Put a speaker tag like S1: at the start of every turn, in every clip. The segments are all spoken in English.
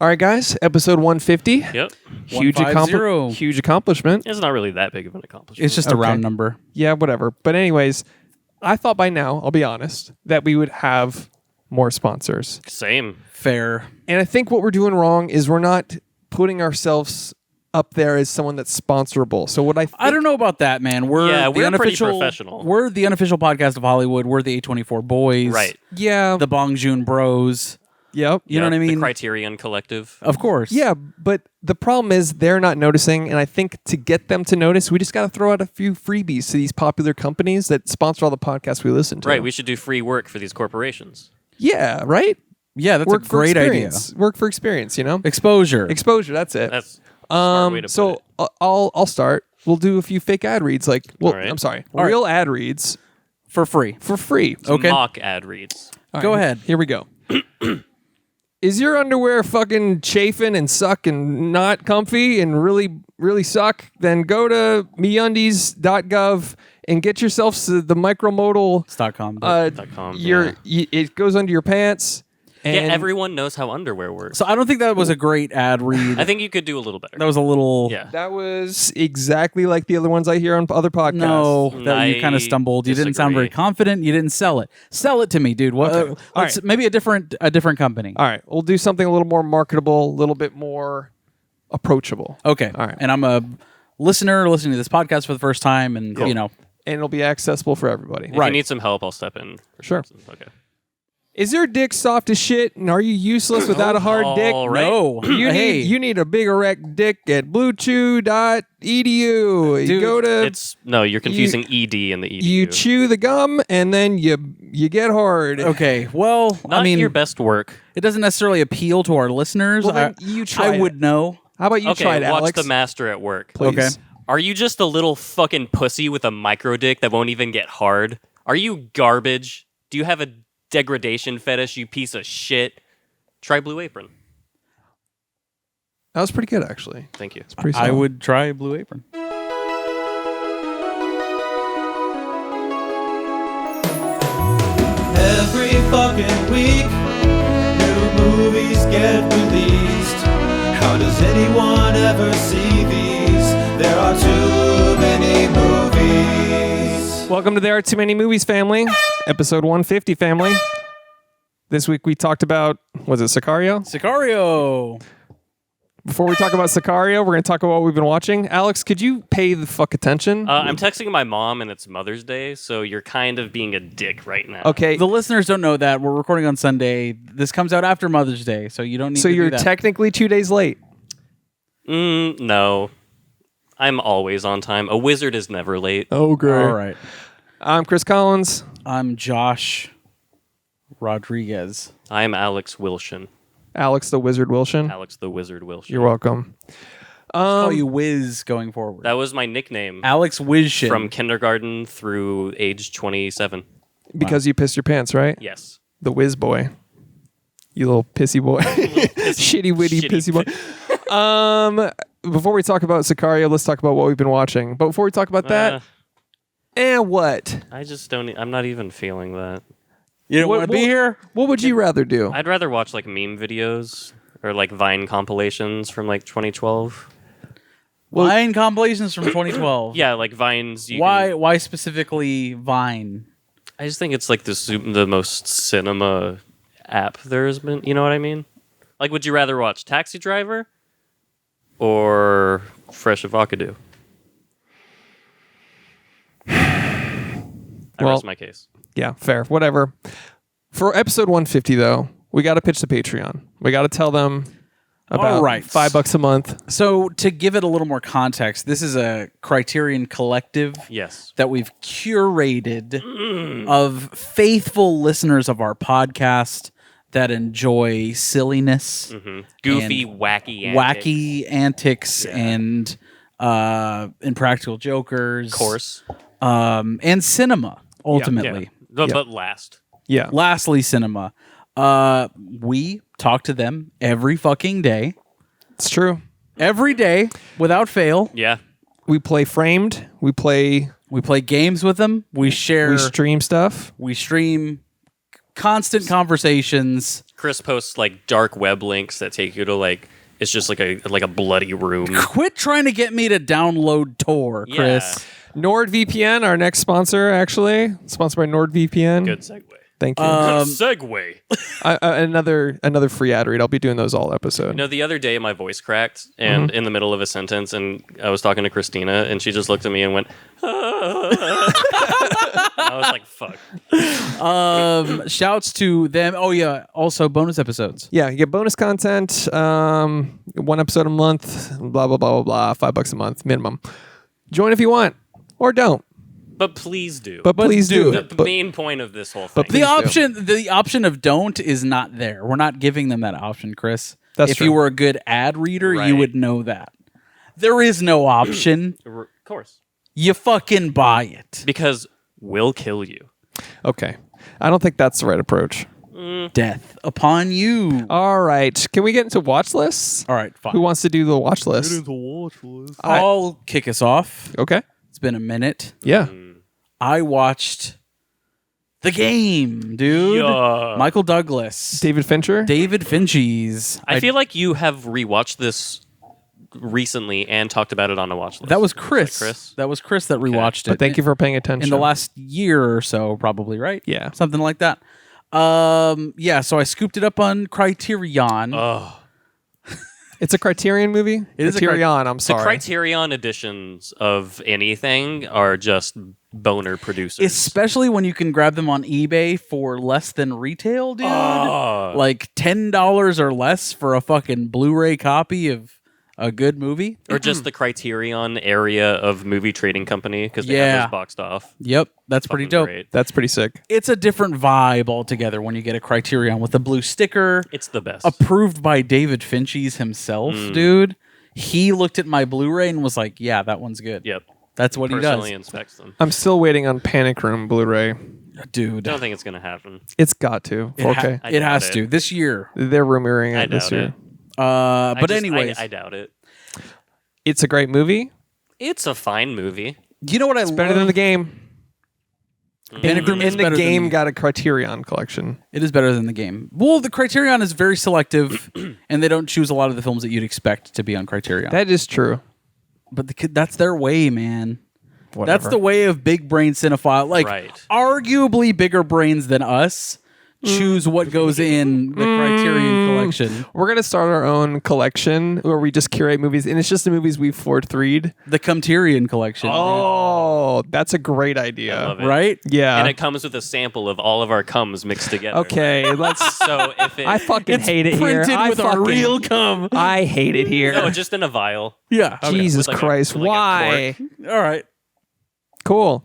S1: All right, guys. Episode 150.
S2: Yep.
S1: Huge accomplishment.
S2: It's not really that big of an accomplishment.
S3: It's just a round number.
S1: Yeah, whatever. But anyways, I thought by now, I'll be honest, that we would have more sponsors.
S2: Same.
S3: Fair.
S1: And I think what we're doing wrong is we're not putting ourselves up there as someone that's sponsorable. So what
S3: I don't know about that, man. We're
S2: pretty
S3: unofficial
S2: professional.
S3: We're the unofficial podcast of Hollywood. We're the A24 boys.
S2: Right.
S1: Yeah.
S3: The Bong Joon bros.
S1: Yep.
S3: You know what I mean?
S2: The Criterion Collective.
S3: Of course.
S1: Yeah, but the problem is they're not noticing, and I think to get them to notice, we just got to throw out a few freebies to these popular companies that sponsor all the podcasts we listen to.
S2: Right. We should do free work for these corporations.
S1: Yeah, right?
S3: Yeah, that's
S1: Work
S3: a
S1: for
S3: great idea.
S1: experience. Work for experience, you know?
S3: Exposure.
S1: Exposure, that's it.
S2: That's a smart way to put it.
S1: I'll start. We'll do a few fake ad reads,
S2: All right.
S1: I'm sorry,
S3: All
S1: real ad reads
S3: For free.
S1: for free.
S3: Okay.
S2: Mock ad reads.
S1: All
S3: Go
S1: right,
S3: ahead.
S1: Here we go. Is your underwear fucking chafing and suck and not comfy and really, really suck? Then go to meundies.gov and get yourself the micromodal.
S3: .com.
S2: .com,
S1: It goes under your pants. And
S2: Yeah, everyone knows how underwear works.
S3: So I don't think that was a great ad read.
S2: I think you could do a little better.
S3: that was a little...
S2: Yeah.
S1: that was exactly like the other ones I hear on other podcasts.
S3: No, that you kind
S2: I
S3: of stumbled. You didn't sound very
S2: disagree.
S3: confident. You didn't sell it. Sell it to me, dude. What?
S1: Okay.
S3: Let's,
S1: right.
S3: Maybe a different company.
S1: All right, we'll do something a little more marketable, a little bit more approachable.
S3: Okay.
S1: All right.
S3: And I'm a listener listening to this podcast for the first time, and
S1: Cool.
S3: you know,
S1: And it'll be accessible for everybody.
S2: If you need some help, I'll step in.
S1: Sure.
S2: Okay.
S1: Is your dick soft as shit, and are you useless without a hard dick?
S2: All right.
S3: no.
S1: You need a big erect dick at bluechew.edu. You go to
S2: you're confusing ED and the EDU.
S1: you chew the gum and then you get hard.
S3: Okay. Well,
S2: Not
S3: I mean,
S2: your best work.
S3: it doesn't necessarily appeal to our listeners.
S1: Well, then you try
S3: I
S1: it.
S3: would know.
S1: How about you try it,
S2: watch
S1: Alex?
S2: the master at work.
S1: Please.
S3: Okay.
S2: Are you just a little fucking pussy with a micro dick that won't even get hard? Are you garbage? Do you have a degradation fetish, you piece of shit? Try Blue Apron.
S1: That was pretty good, actually.
S2: Thank you.
S1: It's pretty
S3: I
S1: solid.
S3: would try Blue Apron.
S4: Every fucking week, new movies get released. How does anyone ever see these? There are too many movies.
S1: Welcome to There Are Too Many Movies, family. Episode 150, family. This week we talked about, was it Sicario?
S3: Sicario.
S1: Before we talk about Sicario, we're going to talk about what we've been watching. Alex, could you pay the fuck attention?
S2: I'm texting my mom and it's Mother's Day, so you're kind of being a dick right now.
S1: Okay.
S3: The listeners don't know that we're recording on Sunday. This comes out after Mother's Day, so you don't need
S1: So
S3: to
S1: you're
S3: do that.
S1: technically 2 days late.
S2: No. I'm always on time. A wizard is never late.
S1: Oh, great.
S3: All right.
S1: I'm Chris Collins.
S3: I'm Josh Rodriguez.
S2: I'm Alex Wilshin.
S1: Alex the Wizard Wilshin.
S2: Alex the Wizard Wilshin.
S1: You're welcome.
S3: I'll call you Wiz going forward.
S2: That was my nickname
S3: Alex Wizshin.
S2: from kindergarten through age 27.
S1: Because you pissed your pants, right?
S2: Yes.
S1: The Whiz boy. You little pissy boy. Shitty, witty, pissy boy. Before we talk about Sicario, let's talk about what we've been watching. But before we talk about that, what?
S2: I just don't. I'm not even feeling that.
S3: You don't want to be here?
S1: What would you rather do?
S2: I'd rather watch like meme videos or like Vine compilations from like 2012.
S3: Vine compilations from 2012.
S2: Yeah, like Vines.
S3: Why specifically Vine?
S2: I just think it's like the most cinema app there has been. You know what I mean? Like, would you rather watch Taxi Driver or Fresh Avocado? I rest my case.
S1: Yeah, fair. Whatever. For episode 150, though, we got to pitch the Patreon. We got to tell them about
S3: All right.
S1: $5 a month.
S3: So to give it a little more context, this is a Criterion Collective
S2: Yes.
S3: that we've curated of faithful listeners of our podcast that enjoy silliness,
S2: Goofy,
S3: and
S2: wacky
S3: antics, and impractical jokers,
S2: Of course.
S3: and cinema. Ultimately,
S2: But last.
S1: Yeah.
S3: lastly, cinema. We talk to them every fucking day,
S1: It's true.
S3: every day without fail.
S2: Yeah.
S1: We play Framed. We play...
S3: We play games with them. We share.
S1: We stream stuff.
S3: We stream constant conversations.
S2: Chris posts like dark web links that take you to like it's just like a bloody room.
S3: Quit trying to get me to download Tor, Chris.
S1: NordVPN, our next sponsor, actually sponsored by NordVPN.
S2: Good segue.
S1: Thank you.
S2: Good segue.
S1: Another free ad read. I'll be doing those all episode.
S2: You know, the other day my voice cracked and in the middle of a sentence, and I was talking to Christina, and she just looked at me and went, I was like, fuck.
S3: Shouts to them. Oh yeah, also bonus episodes.
S1: Yeah, you get bonus content, 1 episode a month, blah, blah, blah, blah, blah, $5 a month minimum. Join if you want, or don't.
S2: But please do.
S1: But please do.
S2: The main point of this whole thing.
S3: The option of don't is not there. We're not giving them that option, Chris.
S1: That's
S3: if
S1: true.
S3: you were a good ad reader,
S2: Right.
S3: you would know that. There is no option.
S2: Of course.
S3: You fucking buy it.
S2: Because we'll kill you.
S1: Okay. I don't think that's the right approach.
S3: Death upon you.
S1: All right. Can we get into watch lists?
S3: All right, fine.
S1: Who wants to do the watch list?
S3: I'll kick us off.
S1: Okay.
S3: It's been a minute.
S1: Yeah.
S3: I watched The Game, dude.
S2: Yeah.
S3: Michael Douglas.
S1: David Fincher?
S3: David Finches.
S2: I feel like you have rewatched this recently and talked about it on a watch list.
S3: That was Chris.
S2: Chris?
S3: That was Chris that rewatched
S1: But
S3: it.
S1: thank you for paying attention.
S3: in the last year or so, probably, right?
S1: Yeah.
S3: Something like that. Yeah, so I scooped it up on Criterion.
S2: Oh.
S1: It's a Criterion movie?
S3: It is a
S1: Criterion, I'm
S2: The
S1: sorry.
S2: Criterion editions of anything are just boner producers.
S3: Especially when you can grab them on eBay for less than retail, dude.
S2: Oh.
S3: Like $10 or less for a fucking Blu-ray copy of a good movie.
S2: Or just the Criterion area of movie trading company because they
S3: Yeah.
S2: have those boxed off.
S3: Yep, that's pretty
S2: Fucking
S3: dope.
S2: great.
S1: That's pretty sick.
S3: It's a different vibe altogether when you get a Criterion with a blue sticker.
S2: It's the best.
S3: Approved by David Finches himself, dude. He looked at my Blu-ray and was like, "Yeah, that one's good."
S2: Yep.
S3: That's what he
S2: Personally
S3: does,
S2: inspects them.
S1: I'm still waiting on Panic Room Blu-ray.
S3: dude.
S2: Don't think it's gonna happen.
S1: It's got to. Okay.
S2: I
S3: It
S2: doubt
S3: has
S2: it.
S3: to this year.
S1: They're rumoring
S2: I
S1: it this
S2: doubt
S1: year.
S2: it.
S3: But anyways,
S2: I doubt it.
S1: It's a great movie.
S2: It's a fine movie.
S3: you know what I
S1: Better than the game.
S3: Panic Room is
S1: And the
S3: better
S1: game
S3: than
S1: got a Criterion collection.
S3: It is better than the game. Well, the Criterion is very selective, and they don't choose a lot of the films that you'd expect to be on Criterion.
S1: That is true.
S3: But that's their way, man.
S1: Whatever.
S3: That's the way of big brain cinephile. Like,
S2: Right.
S3: arguably bigger brains than us choose what goes in the Criterion collection.
S1: We're gonna start our own collection where we just curate movies, and it's just the movies we've 4-3'd.
S3: The Criterion collection.
S1: Oh, that's a great idea.
S2: I love it.
S3: Right?
S1: Yeah.
S2: And it comes with a sample of all of our cums mixed together.
S1: Okay, let's.
S2: So if it
S1: I fucking hate it here.
S3: Printed
S1: I
S3: with our
S1: fucking-
S3: real cum.
S1: I hate it here.
S2: no, just in a vial.
S3: Yeah. Okay.
S1: Jesus
S2: With like a-
S1: Christ!
S2: with like a
S1: Why?
S3: All right.
S1: Cool.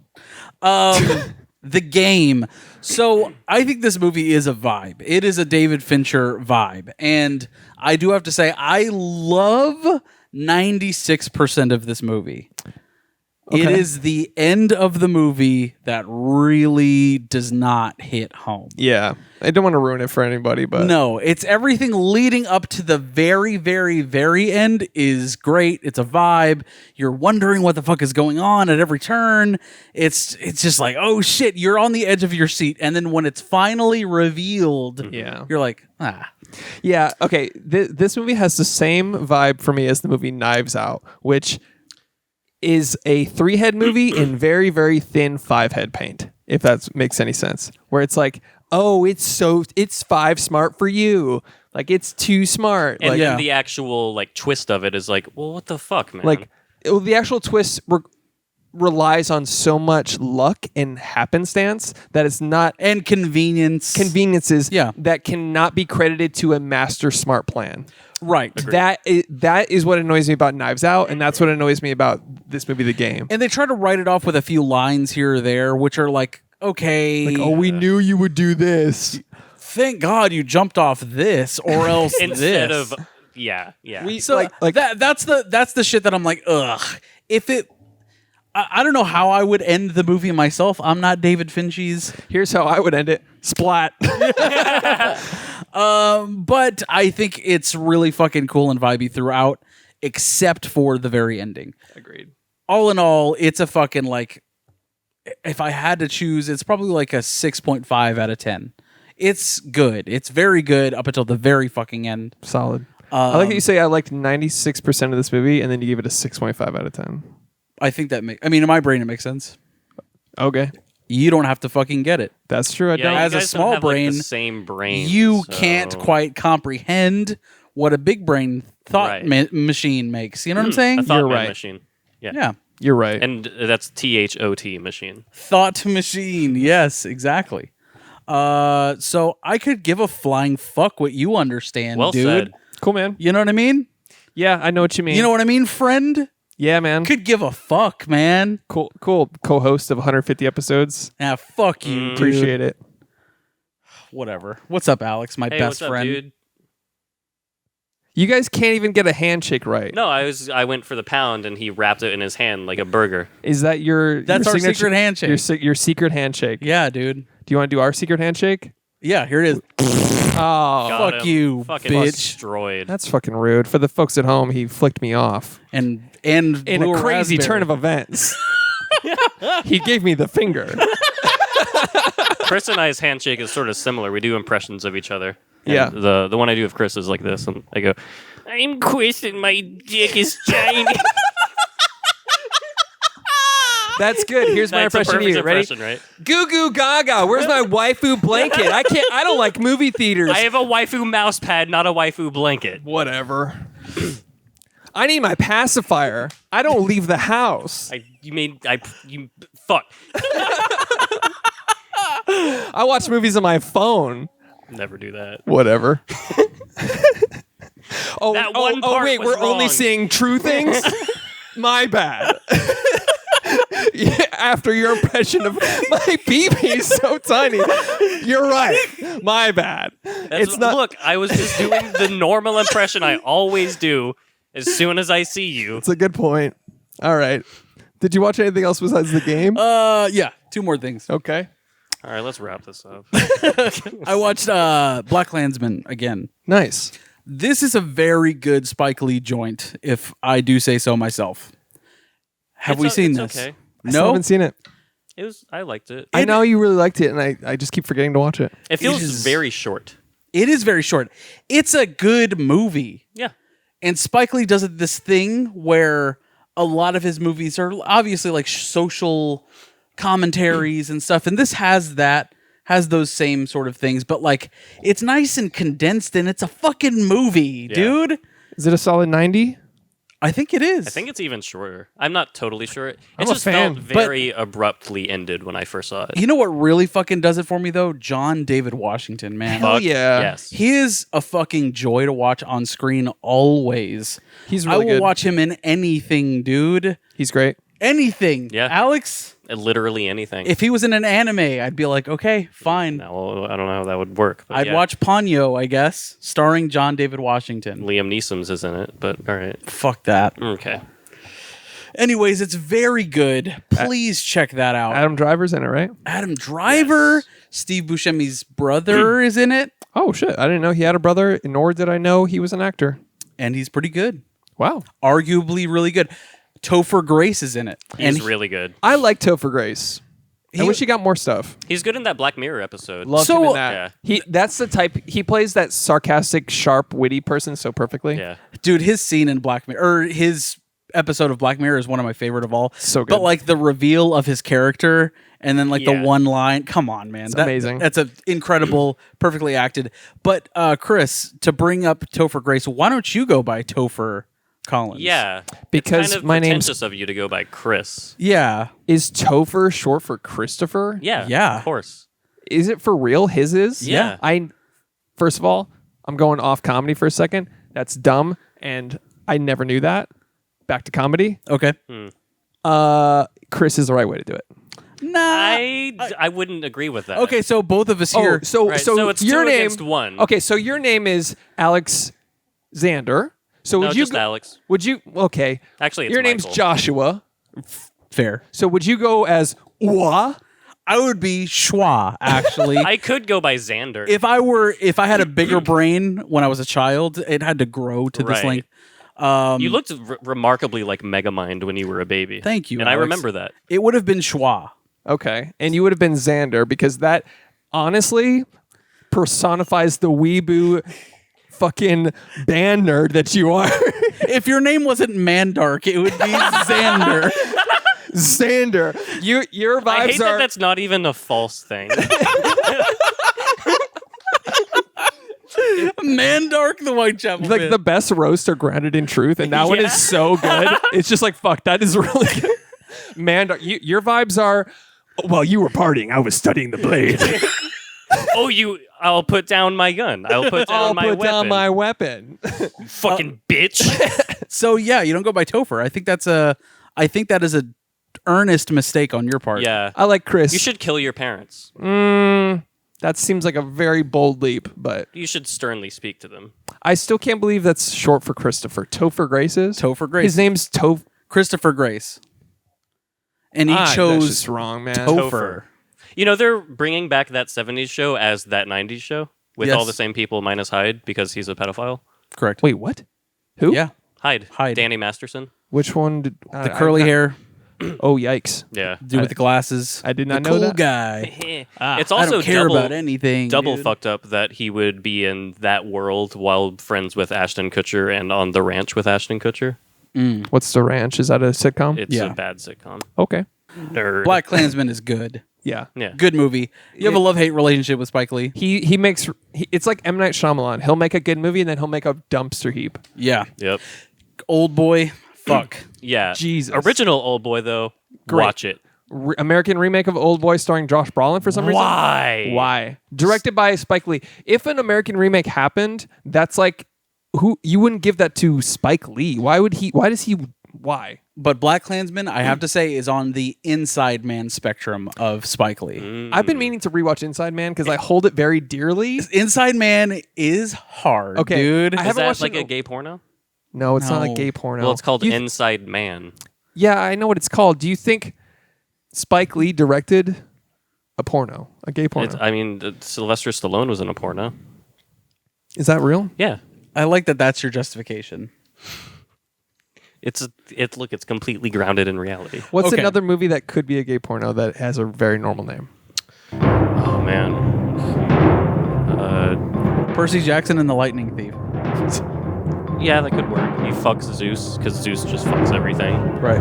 S3: The Game. So I think this movie is a vibe. It is a David Fincher vibe. And I do have to say, I love 96% of this movie. It
S1: Okay.
S3: is the end of the movie that really does not hit home.
S1: Yeah, I don't want to ruin it for anybody, but
S3: No, it's everything leading up to the very, very, very end is great. It's a vibe. You're wondering what the fuck is going on at every turn. It's just like, oh shit, you're on the edge of your seat. And then when it's finally revealed,
S1: Yeah.
S3: you're like, ah.
S1: Yeah. Okay. This movie has the same vibe for me as the movie Knives Out, which is a 3-head movie in very, very thin 5-head paint, if that makes any sense. Where it's like, oh, it's 5 smart for you. Like, it's too smart.
S2: And
S1: like,
S2: then the actual like twist of it is like, well, what the fuck, man?
S1: like the actual twist relies on so much luck and happenstance that it's not
S3: And conveniences. Yeah.
S1: that cannot be credited to a master smart plan.
S3: Right.
S1: That is what annoys me about Knives Out, and that's what annoys me about this movie, The Game.
S3: And they try to write it off with a few lines here or there, which are like, okay,
S1: Like, oh, we knew you would do this.
S3: thank God you jumped off this or else
S2: instead
S3: this.
S2: of yeah.
S3: So
S1: like
S3: that's the shit that I'm like, ugh. If it, I don't know how I would end the movie myself. I'm not David Finches,
S1: here's how I would end it: splat.
S3: but I think it's really fucking cool and vibey throughout, except for the very ending.
S1: Agreed.
S3: All in all, it's a fucking like. If I had to choose, it's probably like a 6.5 out of 10. It's good. It's very good up until the very fucking end.
S1: Solid. I like that you say I liked 96% of this movie, and then you gave it a 6.5 out of 10.
S3: I think that in my brain, it makes sense.
S1: Okay.
S3: You don't have to fucking get it.
S1: That's true. I
S2: Yeah,
S1: don't.
S2: you
S3: As a
S2: guys
S3: small
S2: don't have, like,
S3: brain,
S2: the same brain.
S3: You
S2: so-
S3: can't quite comprehend what a big brain thought
S2: Right.
S3: machine makes. You know what I'm saying?
S2: A thought
S1: You're
S2: man
S1: right.
S2: machine. Yeah.
S3: Yeah.
S1: You're right.
S2: And that's THOT machine.
S3: Thought machine. Yes, exactly. So I could give a flying fuck what you understand,
S2: Well
S3: dude.
S2: said.
S1: Cool, man.
S3: You know what I mean?
S1: Yeah, I know what you mean.
S3: You know what I mean, friend?
S1: Yeah, man.
S3: Could give a fuck, man.
S1: Cool co-host of 150 episodes.
S3: Ah, fuck you, dude.
S1: Appreciate it.
S3: Whatever. What's up, Alex? My
S2: Hey,
S3: best
S2: what's up,
S3: friend.
S2: dude?
S1: You guys can't even get a handshake right.
S2: No, I went for the pound and he wrapped it in his hand like a burger.
S1: Is that your
S3: That's
S1: your
S3: our
S1: signature-
S3: secret handshake.
S1: Your secret handshake.
S3: Yeah, dude.
S1: Do you want to do our secret handshake?
S3: Yeah, here it is.
S1: Oh,
S2: Got
S3: fuck
S2: him.
S3: you,
S2: Fucking
S3: bitch.
S2: destroyed.
S1: that's fucking rude. For the folks at home, he flicked me off
S3: And
S1: in
S3: blew
S1: a crazy
S3: raspberry.
S1: turn of events. He gave me the finger.
S2: Chris and I's handshake is sort of similar. We do impressions of each other. And
S1: Yeah.
S2: The one I do of Chris is like this, and I go, "I'm Chris, and my dick is shiny."
S1: That's good. Here's my
S2: That's a
S1: impression of
S2: perfect
S1: you. Ready?
S2: impression, right?
S1: Goo goo gaga. Where's my waifu blanket? I don't like movie theaters.
S2: I have a waifu mouse pad, not a waifu blanket.
S1: Whatever. I need my pacifier. I don't leave the house.
S2: You fuck.
S1: I watch movies on my phone.
S2: Never do that.
S1: Whatever.
S2: That one part
S1: wait,
S2: was
S1: we're only
S2: wrong.
S1: seeing true things? My bad. Yeah, after your impression of my BB is so tiny. You're right. My bad. It's not.
S2: Look, I was just doing the normal impression I always do as soon as I see you.
S1: It's a good point. All right. Did you watch anything else besides the game?
S3: Yeah, two more things.
S1: Okay.
S2: All right, let's wrap this up.
S3: I watched BlacKkKlansman again.
S1: Nice.
S3: This is a very good Spike Lee joint, if I do say so myself. Have we seen
S2: it's
S3: this?
S2: Okay.
S1: I still haven't seen it.
S2: I liked it.
S1: I know you really liked it, and I just keep forgetting to watch it.
S2: It feels
S3: is-
S2: very short.
S3: It is very short. It's a good movie.
S2: Yeah.
S3: And Spike Lee does this thing where a lot of his movies are obviously like social commentaries and stuff. And this has those same sort of things, but like it's nice and condensed and it's a fucking movie, dude.
S1: Is it a solid 90?
S3: I think it is.
S2: I think it's even shorter. I'm not totally sure. It
S1: I'm a
S2: just
S1: fan,
S2: felt
S1: but-
S2: very abruptly ended when I first saw it.
S3: You know what really fucking does it for me though? John David Washington, man.
S1: Hell
S2: Fuck
S1: yeah.
S2: Yes.
S3: He is a fucking joy to watch on screen always.
S1: He's
S3: I
S1: really
S3: will
S1: good.
S3: watch him in anything, dude.
S1: He's great.
S3: Anything.
S2: Yeah.
S3: Alex,
S2: Literally anything.
S3: if he was in an anime, I'd be like, okay, fine.
S2: Now, I don't know how that would work. But
S3: I'd
S2: yeah.
S3: watch Ponyo, I guess, starring John David Washington.
S2: Liam Neeson's is in it, but all right.
S3: Fuck that.
S2: Okay.
S3: Anyways, it's very good. Please check that out.
S1: Adam Driver's in it, right?
S3: Adam Driver,
S2: Yes.
S3: Steve Buscemi's brother is in it,
S1: Oh, shit. I didn't know he had a brother, nor did I know he was an actor.
S3: and he's pretty good.
S1: Wow.
S3: Arguably really good. Topher Grace is in it.
S2: He's
S3: and
S2: really good.
S1: I like Topher Grace. I wish he got more stuff.
S2: He's good in that Black Mirror episode.
S1: Loved
S3: So-
S1: him in that.
S2: Yeah.
S1: That's the type. He plays that sarcastic, sharp, witty person so perfectly.
S2: Yeah.
S3: dude, his scene in Black Mirror, or his episode of Black Mirror is one of my favorite of all.
S1: So good.
S3: But like the reveal of his character and then like the
S2: Yeah.
S3: one line, come on, man.
S1: amazing.
S3: That's a incredible, perfectly acted. But Chris, to bring up Topher Grace, why don't you go by Topher Collins?
S2: Yeah.
S1: Because
S2: it's kind of
S1: my name's-
S2: pretentious of you to go by Chris.
S3: Yeah.
S1: Is Topher short for Christopher?
S2: Yeah.
S3: Yeah.
S2: Of course.
S1: Is it for real? His is?
S2: Yeah.
S1: First of all, I'm going off comedy for a second. That's dumb, and I never knew that. Back to comedy.
S3: Okay.
S1: Chris is the right way to do it.
S3: Nah.
S2: I wouldn't agree with that.
S3: Okay, so both of us here.
S1: Oh, so
S2: Right, so it's
S1: your
S2: two
S1: name
S2: against one.
S1: Okay, so your name is Alex Xander. So
S2: No,
S1: would you
S2: just Alex.
S1: Would you okay?
S2: Actually, it's
S1: your name's
S2: Michael.
S1: Joshua.
S3: fair.
S1: So would you go as Wa?
S3: I would be Schwa, actually.
S2: I could go by Xander.
S3: if I had a bigger brain when I was a child, it had to grow to this
S2: Right.
S3: length.
S2: you looked remarkably like Megamind when you were a baby.
S3: Thank you,
S2: And I
S3: Alex.
S2: remember that.
S3: It would have been Schwa.
S1: Okay, and you would have been Xander because that honestly personifies the weeboo fucking band nerd that you are.
S3: If your name wasn't Mandark, it would be Xander.
S1: Xander, your vibes
S2: I hate
S1: are.
S2: that that's not even a false thing.
S3: Mandark, the Whitechapel
S1: like
S3: Bit.
S1: the best roast are grounded in truth, and that one
S2: Yeah.
S1: is so good. It's just like fuck, that is really good. Man, your vibes are. While you were partying, I was studying the blade.
S2: I'll put down my gun. I'll put down
S1: I'll
S2: my
S1: put
S2: weapon.
S1: down my weapon.
S2: Fucking bitch.
S3: So yeah, you don't go by Topher. I think that is a earnest mistake on your part.
S2: Yeah.
S1: I like Chris.
S2: You should kill your parents.
S1: That seems like a very bold leap, but
S2: You should sternly speak to them.
S1: I still can't believe that's short for Christopher. Topher Grace is?
S3: Topher Grace.
S1: His name's
S3: Christopher Grace. And he
S1: That's
S3: chose
S1: just wrong, man.
S3: Topher.
S2: You know, they're bringing back that 70s show as that 90s show with
S3: Yes.
S2: all the same people minus Hyde because he's a pedophile.
S3: Correct.
S1: Wait, what? Who?
S3: Yeah.
S2: Hyde.
S3: Hyde.
S2: Danny Masterson.
S1: Which one did
S3: The curly hair,
S1: Oh, yikes.
S2: Yeah.
S3: dude with the glasses.
S1: I did not
S3: the
S1: know
S3: cool
S1: that.
S3: guy.
S2: It's
S3: I
S2: also
S3: don't care
S2: double,
S3: about anything.
S2: double
S3: dude.
S2: fucked up that he would be in that world while friends with Ashton Kutcher and on the ranch with Ashton Kutcher.
S1: What's The Ranch? Is that a sitcom?
S2: It's
S3: Yeah.
S2: a bad sitcom.
S1: Okay.
S2: Nerd.
S3: BlacKkKlansman is good.
S1: Yeah.
S2: Yeah.
S3: Good movie. You have a love-hate relationship with Spike Lee.
S1: He makes it's like M. Night Shyamalan. He'll make a good movie and then he'll make a dumpster heap.
S3: Yeah.
S2: Yep.
S3: Old boy. Fuck.
S2: Yeah.
S1: Jesus.
S2: Original Old Boy though.
S1: Great.
S2: Watch it.
S1: American remake of Old Boy starring Josh Brolin for some reason. Why? Directed by Spike Lee. If an American remake happened, that's like who you wouldn't give that to Spike Lee. Why would he? Why does he? Why?
S3: But BlacKkKlansman, I have to say, is on the inside man spectrum of Spike Lee.
S1: I've been meaning to rewatch Inside Man because I hold it very dearly.
S3: Inside Man is hard,
S1: Okay,
S3: dude.
S1: I
S2: Is
S1: haven't
S2: that
S1: watched
S2: like
S1: it-
S2: a gay porno?
S1: No, it's not
S3: No.
S1: like gay porno.
S2: Well, it's called
S1: You-
S2: Inside Man.
S1: Yeah, I know what it's called. Do you think Spike Lee directed a porno, a gay porno?
S2: Sylvester Stallone was in a porno.
S1: Is that real?
S2: Yeah.
S3: I like that that's your justification.
S2: It's completely grounded in reality.
S1: What's
S3: Okay.
S1: another movie that could be a gay porno that has a very normal name?
S2: Oh man.
S3: Percy Jackson and the Lightning Thief.
S2: Yeah, that could work. He fucks Zeus because Zeus just fucks everything.
S3: Right.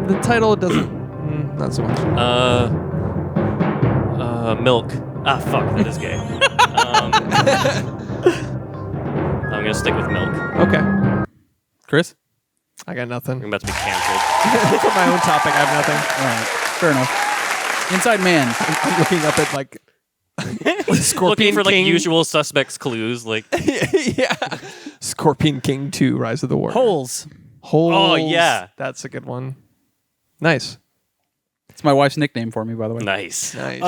S1: The title doesn't. Not so much.
S2: Milk. Ah, fuck, that is gay. I'm gonna stick with milk.
S1: Okay,
S3: Chris?
S1: I got nothing.
S2: I'm about to be canceled.
S1: For my own topic, I have nothing.
S3: All right. Fair enough. Inside Man.
S1: I'm looking up at like Scorpion
S2: Looking for like
S1: King.
S2: usual suspects clues, like
S1: Yeah, Scorpion King 2: Rise of the Warrior.
S3: Holes.
S1: Holes.
S2: Oh, yeah.
S1: that's a good one. Nice.
S3: It's my wife's nickname for me, by the way.
S2: nice.
S1: Nice.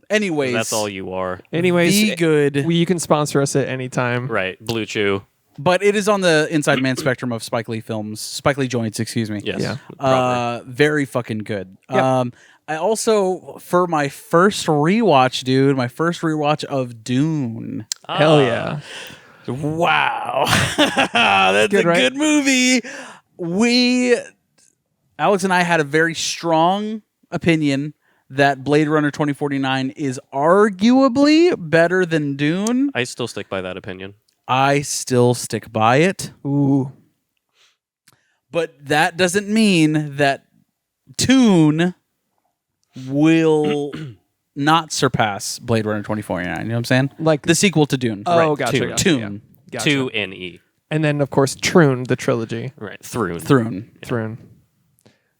S3: Anyways.
S2: That's all you are.
S1: Anyways,
S3: Be good.
S1: you can sponsor us at any time.
S2: Right, Blue Chew.
S3: But it is on the Inside Man spectrum of Spike Lee films. Spike Lee joints, excuse me.
S2: Yes.
S1: Yeah.
S2: proper.
S3: Very fucking good.
S1: Yep.
S3: I also, for my first rewatch, dude, my first rewatch of Dune.
S1: Hell yeah.
S3: Wow. That's
S1: Good,
S3: a
S1: right?
S3: good movie. Alex and I had a very strong opinion that Blade Runner 2049 is arguably better than Dune.
S2: I still stick by that opinion.
S3: I still stick by it.
S1: Ooh.
S3: But that doesn't mean that Dune will not surpass Blade Runner 2049. You know what I'm saying?
S1: Like
S3: The sequel to Dune.
S1: Oh,
S3: Right.
S1: gotcha.
S2: Tune.
S1: gotcha,
S3: Tune.
S1: yeah. Gotcha.
S2: 2NE.
S1: And then of course Troon, the trilogy.
S2: Right. Thrune.
S3: Thrune.
S1: Troon.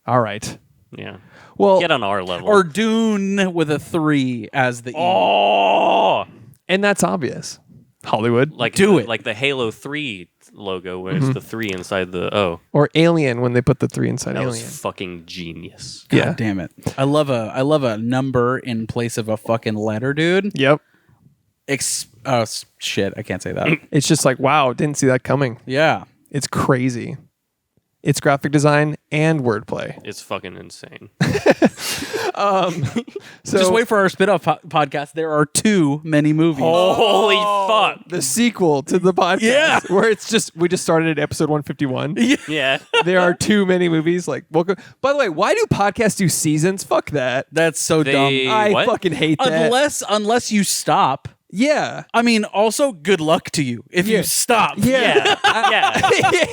S1: All right.
S2: Yeah.
S1: Well,
S2: Get on our level.
S3: Or Dune with a 3 as the E.
S2: oh,
S1: and that's obvious. Hollywood.
S2: like
S3: Do it.
S2: like the Halo 3 logo where it's the 3 inside the O.
S1: Or Alien when they put the 3 inside
S2: That
S1: Alien.
S2: was fucking genius.
S3: God
S1: Yeah.
S3: damn it. I love a number in place of a fucking letter, dude.
S1: Yep.
S3: Shit, I can't say that.
S1: It's just like, wow, didn't see that coming.
S3: Yeah.
S1: It's crazy. It's graphic design and wordplay.
S2: It's fucking insane.
S1: So
S3: Just wait for our spin-off podcast. There are too many movies.
S2: Holy fuck.
S1: the sequel to the podcast.
S3: Yeah.
S1: Where it's just we just started at episode 151.
S2: Yeah.
S1: There are too many movies. Like, welcome. By the way, why do podcasts do seasons? Fuck that.
S3: That's so
S2: They-
S3: dumb.
S1: I
S2: what?
S1: fucking hate that.
S3: Unless you stop
S1: Yeah.
S3: I mean, also, good luck to you if you stop.
S2: Yeah. Yeah.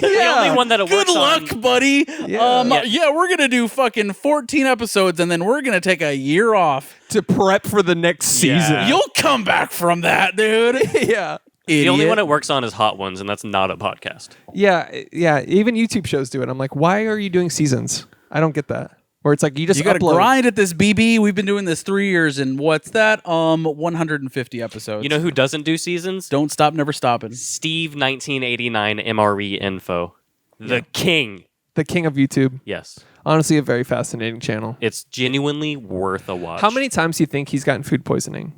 S2: The only one that it
S3: Good
S2: works
S3: luck,
S2: on.
S3: buddy.
S1: Yeah.
S3: Yeah, we're going to do fucking 14 episodes and then we're going to take a year off.
S1: To prep for the next season.
S2: Yeah.
S3: You'll come back from that, dude.
S1: Yeah.
S2: The only one it works on is Hot Ones, and that's not a podcast.
S1: Yeah. Yeah. Even YouTube shows do it. I'm like, why are you doing seasons? I don't get that. Where it's like you just
S3: You got to
S1: upload.
S3: grind at this, BB. We've been doing this 3 years, and what's that? 150 episodes.
S2: You know who doesn't do seasons?
S3: Don't stop, never stopping.
S2: Steve 1989 MRE Info. The king.
S1: The king of YouTube.
S2: Yes.
S1: Honestly, a very fascinating channel.
S2: It's genuinely worth a watch.
S1: How many times do you think he's gotten food poisoning?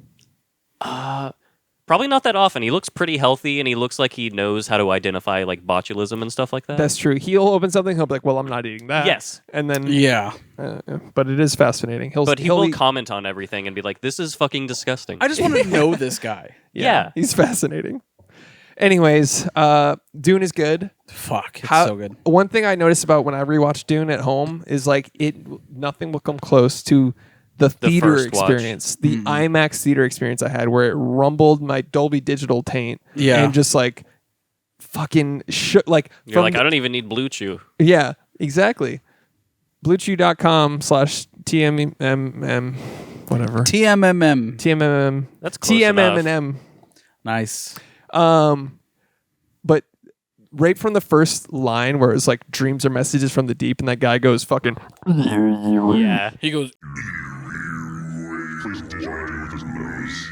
S2: Probably not that often. He looks pretty healthy, and he looks like he knows how to identify like botulism and stuff like that.
S1: That's true. He'll open something. He'll be like, "Well, I'm not eating that."
S2: Yes.
S1: And then,
S3: Yeah.
S1: but it is fascinating.
S2: But he
S1: he'll
S2: will
S1: eat-
S2: comment on everything and be like, "This is fucking disgusting."
S3: I just want to know this guy.
S2: Yeah.
S1: he's fascinating. Anyways, Dune is good.
S3: Fuck, it's so good.
S1: One thing I noticed about when I rewatch Dune at home is like nothing will come close to the theater
S2: first watch.
S1: experience, the IMAX theater experience I had, where it rumbled my Dolby Digital taint,
S3: Yeah.
S1: and just like fucking like
S2: You're like, I don't even need Blue Chew.
S1: yeah, exactly. BlueChew.com/TMMM whatever
S3: TMMM.
S1: TMMM
S2: That's close enough.
S1: TMMM.
S3: Nice.
S1: But right from the first line where it's like dreams are messages from the deep, and that guy goes fucking
S2: Yeah.
S3: He goes,
S5: Please do what with his nose.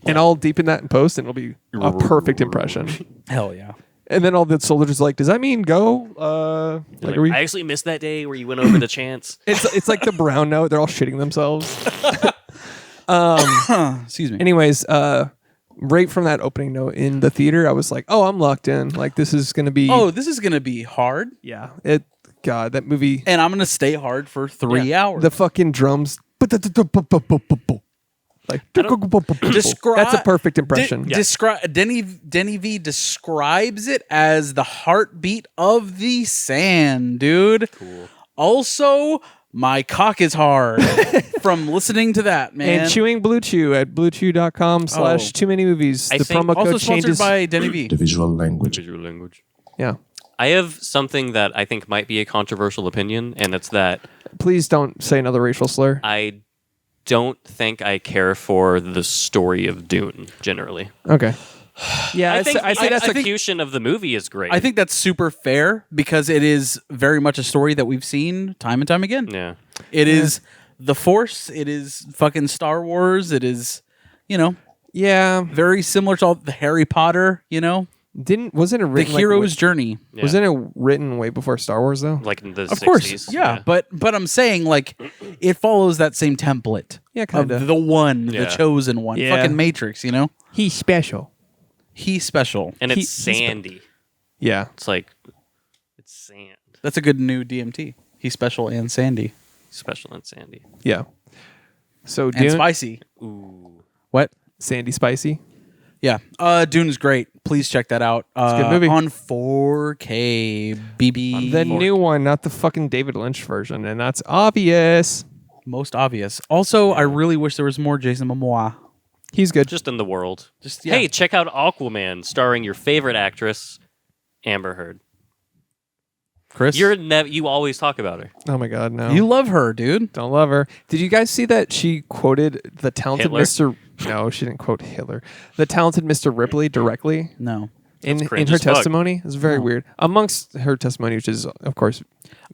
S1: and I'll deepen that in post, and it'll be a perfect impression.
S3: hell yeah.
S1: And then all the soldiers are like, does that mean go? Like, are we?
S2: I actually missed that day where you went over the chance.
S1: It's like the brown note. They're all shitting themselves.
S3: Excuse me.
S1: Anyways, right from that opening note in the theater, I was like, oh, I'm locked in. Like, this is gonna be.
S3: Oh, this is going to be hard.
S1: yeah. God, that movie.
S3: And I'm going to stay hard for 3 hours.
S1: The fucking drums. Like,
S3: Descri-
S1: that's a perfect impression.
S3: Denny V describes it as the heartbeat of the sand, dude. Cool. Also, my cock is hard from listening to that, man.
S1: And chewing Blue Chew at bluechew.com/TooManyMovies.
S2: I
S1: The
S2: think
S1: promo
S3: also
S1: code
S3: sponsored
S1: changes.
S3: by Denny V.
S5: The visual language.
S2: Visual language.
S1: Yeah.
S2: I have something that I think might be a controversial opinion, and it's that
S1: Please don't say another racial slur.
S2: I don't think I care for the story of Dune generally.
S1: Okay. Yeah,
S2: I think
S1: I say
S2: the
S1: that's
S2: execution of the movie is great.
S3: I think that's super fair because it is very much a story that we've seen time and time again.
S2: yeah.
S3: It is the Force. It is fucking Star Wars. It is,
S1: yeah.
S3: very similar to all the Harry Potter,
S1: Wasn't it
S3: the
S1: written
S3: hero's journey.
S2: Yeah.
S1: Wasn't it written way before Star Wars though?
S2: Like in the
S3: Of
S2: 60s.
S3: course, yeah. But I'm saying like it follows that same template.
S1: Yeah, kinda.
S3: Of the one,
S2: Yeah.
S3: the chosen one.
S1: Yeah.
S3: Fucking Matrix,
S1: He's special.
S3: He's special.
S2: And
S1: He-
S2: it's
S1: he's-
S2: sandy.
S1: Yeah.
S2: It's like, it's sand.
S3: That's a good new DMT. He's special and sandy
S2: Special and sandy.
S1: Yeah. So
S3: and
S1: Dune,
S3: spicy.
S2: Ooh.
S3: What?
S1: Sandy Spicy.
S3: Yeah. Dune is great. Please check that out.
S1: a good movie.
S3: On 4K, BB.
S1: The new one, not the fucking David Lynch version, and that's obvious.
S3: Most obvious. Also, I really wish there was more Jason Momoa.
S1: He's good.
S2: Just in the world.
S3: Just yeah.
S2: Hey, check out Aquaman, starring your favorite actress, Amber Heard.
S3: Chris,
S2: You always talk about her.
S1: Oh my god, no.
S3: you love her, dude.
S1: don't love her. Did you guys see that she quoted the talented
S2: Hitler?
S1: Mr. No, she didn't quote Hitler. The talented Mr. Ripley directly
S3: No.
S1: in
S2: cringe
S1: her
S2: as fuck.
S1: testimony. It's very weird. Amongst her testimony, which is of course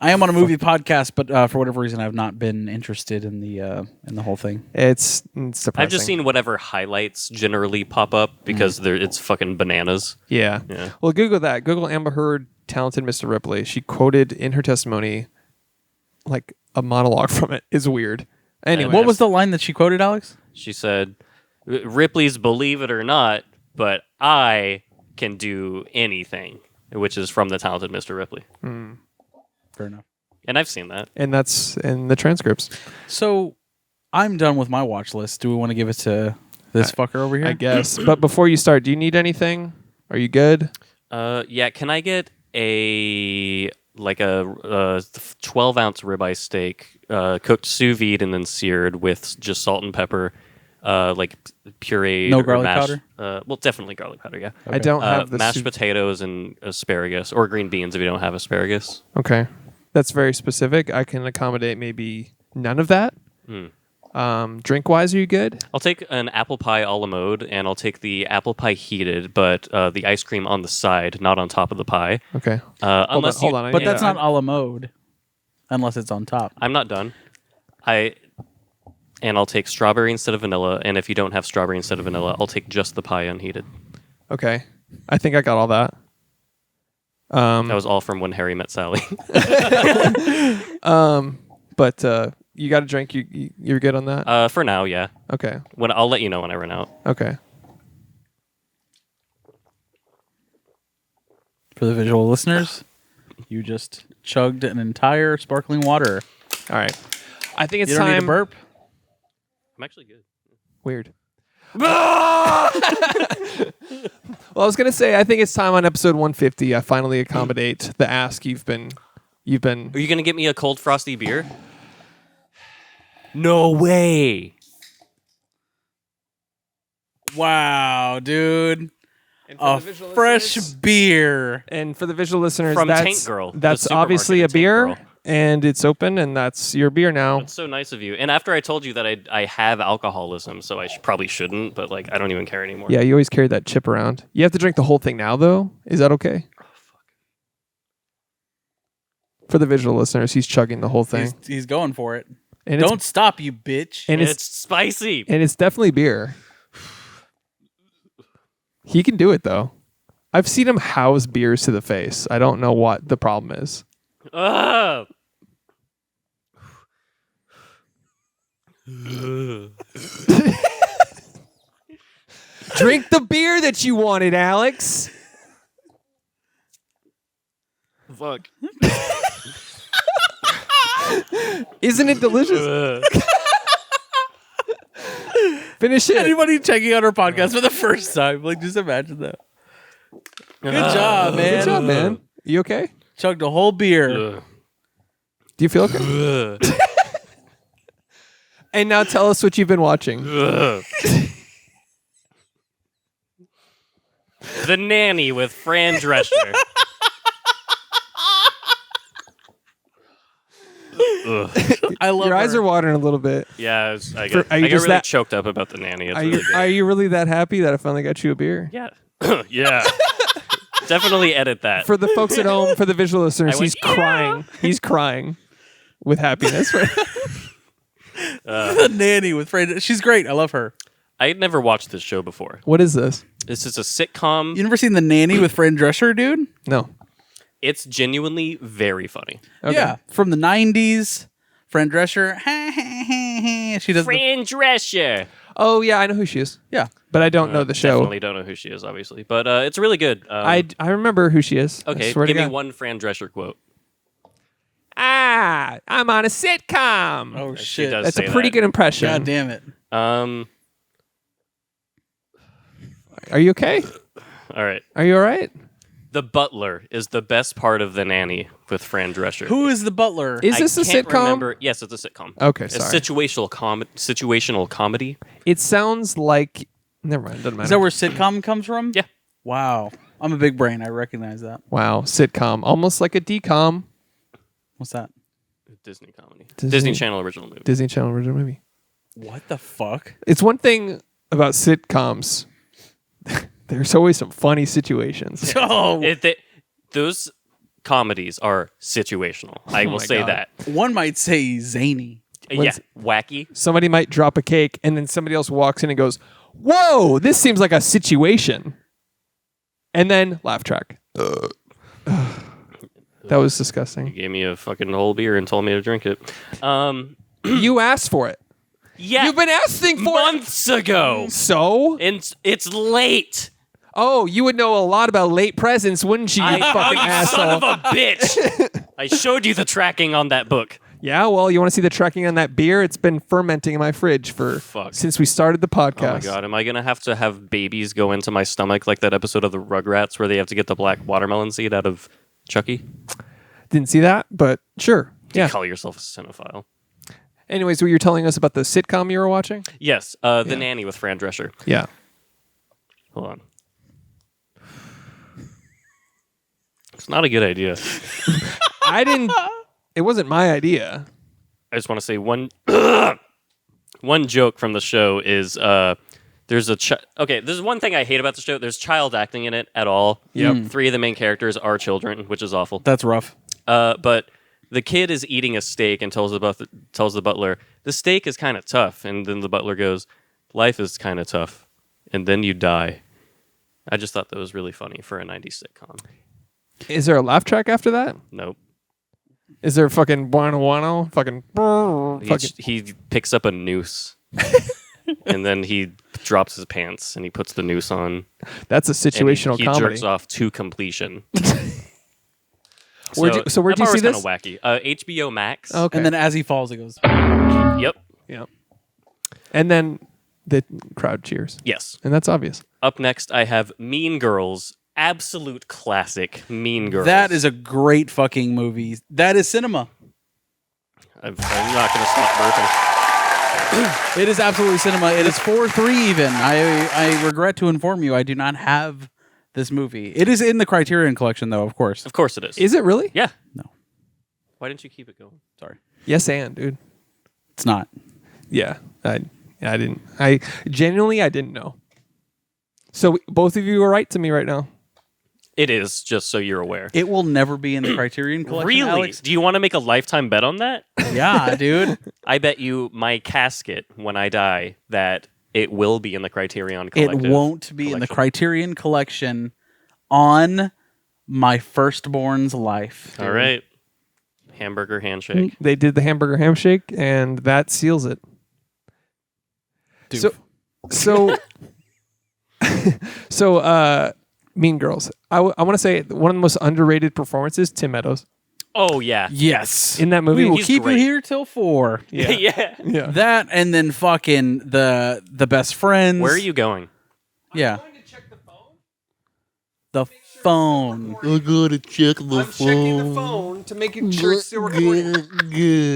S3: I am on a movie podcast, but for whatever reason, I've not been interested in the whole thing.
S1: it's depressing.
S2: I've just seen whatever highlights generally pop up because it's fucking bananas.
S1: Yeah.
S2: Yeah.
S1: Well, Google that. Google Amber Heard, talented Mr. Ripley. She quoted in her testimony like a monologue from it. Is weird. Anyway,
S3: What was the line that she quoted, Alex?
S2: She said, Ripley's Believe It or Not, but I can do anything, which is from the talented Mr. Ripley.
S3: Fair enough.
S2: And I've seen that.
S1: And that's in the transcripts,
S3: So, I'm done with my watch list. Do we want to give it to this fucker over here?
S1: I guess. But before you start, do you need anything? Are you good?
S2: Yeah, can I get a like a 12-ounce ribeye steak, cooked sous vide and then seared with just salt and pepper, like pureed.
S3: No
S2: or
S3: garlic
S2: mashed,
S3: powder?
S2: Well, definitely garlic powder, yeah.
S1: I don't have the
S2: mashed potatoes and asparagus, or green beans if you don't have asparagus.
S1: Okay, that's very specific. I can accommodate maybe none of that. Drink wise, are you good?
S2: I'll take an apple pie a la mode, and I'll take the apple pie heated, but the ice cream on the side, not on top of the pie.
S1: Okay.
S2: Unless
S1: hold on.
S3: But that's not a la mode, unless it's on top.
S2: I'm not done. And I'll take strawberry instead of vanilla, and if you don't have strawberry instead of vanilla, I'll take just the pie unheated.
S1: Okay. I think I got all that.
S2: That was all from When Harry Met Sally.
S1: But you got a drink. You're good on that.
S2: For now, yeah.
S1: Okay.
S2: I'll let you know when I run out.
S1: Okay.
S3: For the visual listeners, you just chugged an entire sparkling water.
S1: All right. I think it's
S3: You don't need
S1: time.
S3: to burp?
S2: I'm actually good.
S1: Weird. Well, I was gonna say I think it's time on episode 150. I finally accommodate the ask you've been.
S2: Are you gonna get me a cold frosty beer? No way.
S3: Wow, dude.
S1: And
S3: A fresh beer.
S1: And for the visual listeners,
S2: From
S1: that's
S2: Tank Girl, the
S1: That's
S2: supermarket
S1: obviously a
S2: at Tank
S1: beer,
S2: Girl.
S1: and it's open, and that's your beer now.
S2: That's so nice of you. And after I told you that I have alcoholism, so I probably shouldn't, but like I don't even care anymore.
S1: Yeah, you always carry that chip around. You have to drink the whole thing now, though. Is that okay?
S2: Oh, fuck.
S1: For the visual listeners, he's chugging the whole thing.
S3: He's going for it.
S1: And
S3: Don't stop, you bitch.
S1: And
S2: It's
S1: it's
S2: spicy.
S1: and it's definitely beer. He can do it though. I've seen him house beers to the face. I don't know what the problem is.
S2: Ugh.
S1: Drink the beer that you wanted, Alex.
S2: Fuck.
S1: Isn't it delicious?
S2: Ugh.
S1: Finish it.
S3: Anybody checking out our podcast for the first time, like, just imagine that. Good job, man.
S1: Good job, man. You okay?
S3: Chugged a whole beer.
S2: Ugh.
S1: Do you feel okay?
S2: Ugh.
S1: And now tell us what you've been watching.
S2: Ugh. The Nanny with Fran Drescher. Ugh.
S3: I love
S1: Your eyes
S3: her.
S1: are watering a little bit.
S2: Yeah, I
S1: Are
S2: got
S1: you
S2: I got
S1: just
S2: really
S1: that-
S2: choked up about the Nanny. It's
S1: Are
S2: really
S1: you,
S2: good.
S1: are you really that happy that I finally got you a beer?
S2: Yeah. Yeah. Definitely edit that.
S1: For the folks at home, for the visual listeners,
S2: I went,
S1: he's crying. He's crying with happiness.
S3: The Nanny with Fred. She's great. I love her.
S2: I had never watched this show before.
S1: What is this?
S2: This is a sitcom.
S3: You never seen The Nanny with Fran Drescher, dude?
S1: No.
S2: It's genuinely very funny.
S1: Okay.
S3: Yeah, from the 90s. Fran Drescher. She does the,
S2: Fran Drescher.
S1: Oh, yeah, I know who she is.
S3: yeah.
S1: But I don't know the show.
S2: Definitely don't know who she is, obviously, but it's really good.
S1: I remember who she is. I
S2: Okay,
S1: swear to
S2: give me
S1: God.
S2: one Fran Drescher quote.
S1: I'm on a sitcom.
S3: Oh,
S2: She
S3: shit.
S2: does
S1: That's a
S2: say
S1: pretty
S2: that.
S1: good impression.
S3: God damn it.
S1: Are you okay?
S2: All right.
S1: Are you all right?
S2: The Butler is the best part of The Nanny with Fran Drescher.
S3: Who is the butler?
S1: Is this
S2: I
S1: a
S2: can't
S1: sitcom?
S2: Remember. Yes, it's a sitcom.
S1: Okay,
S2: A
S1: sorry.
S2: situational comedy.
S1: It sounds like. Never mind. Doesn't matter.
S3: Is that where sitcom comes from?
S2: Yeah.
S3: Wow. I'm a big brain. I recognize that.
S1: Wow, sitcom, almost like a decom.
S3: What's that?
S2: Disney comedy.
S1: Disney-
S2: Disney Channel original movie.
S1: Disney Channel original movie.
S3: What the fuck?
S1: It's one thing about sitcoms. There's always some funny situations.
S3: Oh,
S2: Those comedies are situational. I will
S1: my
S2: say
S1: God.
S2: that.
S3: one might say zany.
S2: Yeah, wacky.
S1: Somebody might drop a cake, and then somebody else walks in and goes, "Whoa, this seems like a situation." And then laugh track. That was disgusting.
S2: Gave me a fucking whole beer and told me to drink it.
S1: You asked for it.
S2: Yeah,
S1: You've been asking for
S2: months ago,
S1: it. So?
S2: and it's late.
S1: Oh, you would know a lot about late presents, wouldn't you, you fucking
S2: you
S1: asshole?
S2: son of a bitch! I showed you the tracking on that book.
S1: Yeah, well, you want to see the tracking on that beer? It's been fermenting in my fridge since we started the podcast.
S2: Oh my god, am I gonna have to have babies go into my stomach like that episode of the Rugrats where they have to get the black watermelon seed out of Chucky?
S1: didn't see that, but sure.
S2: You
S1: Yeah.
S2: call yourself a cinephile.
S1: Anyways, what you're telling us about the sitcom you were watching?
S2: Yes, The Nanny with Fran Drescher.
S1: Yeah.
S2: Hold on. It's not a good idea.
S1: I didn't. It wasn't my idea.
S2: I just want to say one one joke from the show is there's a okay, there's one thing I hate about the show. There's child acting in it at all.
S1: Yep.
S2: 3 of the main characters are children, which is awful.
S3: That's rough.
S2: But the kid is eating a steak and tells the butler, "The steak is kind of tough." And then the butler goes, "Life is kind of tough, and then you die." I just thought that was really funny for a 90s sitcom.
S1: Is there a laugh track after that?
S2: Nope.
S1: Is there fucking wano fucking
S2: He picks up a noose. And then he drops his pants and he puts the noose on.
S1: That's a
S2: And
S1: situational
S2: he
S1: comedy.
S2: jerks off to completion.
S1: Where'd you see
S2: that part was
S1: this?
S2: kind of wacky. HBO Max.
S1: Okay.
S3: And then as he falls, he goes.
S2: Yep.
S1: yeah. And then the crowd cheers.
S2: Yes.
S1: And that's obvious.
S2: Up next, I have Mean Girls. Absolute classic. Mean Girls.
S3: That is a great fucking movie. That is cinema.
S2: I'm not going to stop burping.
S3: It is absolutely cinema. It is 4-3 even. I regret to inform you, I do not have this movie. It is in the Criterion Collection, though, of course.
S2: Of course it is.
S1: Is it really?
S2: Yeah.
S3: No.
S2: Why didn't you keep it going?
S3: Sorry.
S1: Yes, and dude.
S3: It's not.
S1: Yeah. I didn't. I genuinely didn't know. So both of you are right to me right now.
S2: It is, just so you're aware.
S3: It will never be in the Criterion Collection,
S2: Really?
S3: Alex.
S2: Do you want to make a lifetime bet on that?
S3: Yeah, dude.
S2: I bet you my casket when I die that it will be in the Criterion
S3: It
S2: Collective.
S3: won't be in the
S2: collection.
S3: Criterion Collection on my firstborn's life.
S2: All right. Hamburger handshake.
S1: They did the hamburger handshake, and that seals it.
S3: Dude.
S1: So, Mean Girls. I want to say one of the most underrated performances, Tim Meadows.
S2: Oh, yeah.
S3: Yes.
S1: In that movie.
S3: We will
S2: He's
S3: keep
S2: great.
S3: you here till 4.
S1: Yeah.
S2: Yeah.
S1: Yeah.
S3: That and then fucking the best friends.
S2: Where are you going?
S3: Yeah. The phone.
S5: I gotta check the
S1: I'm checking the phone to make sure it's still recording.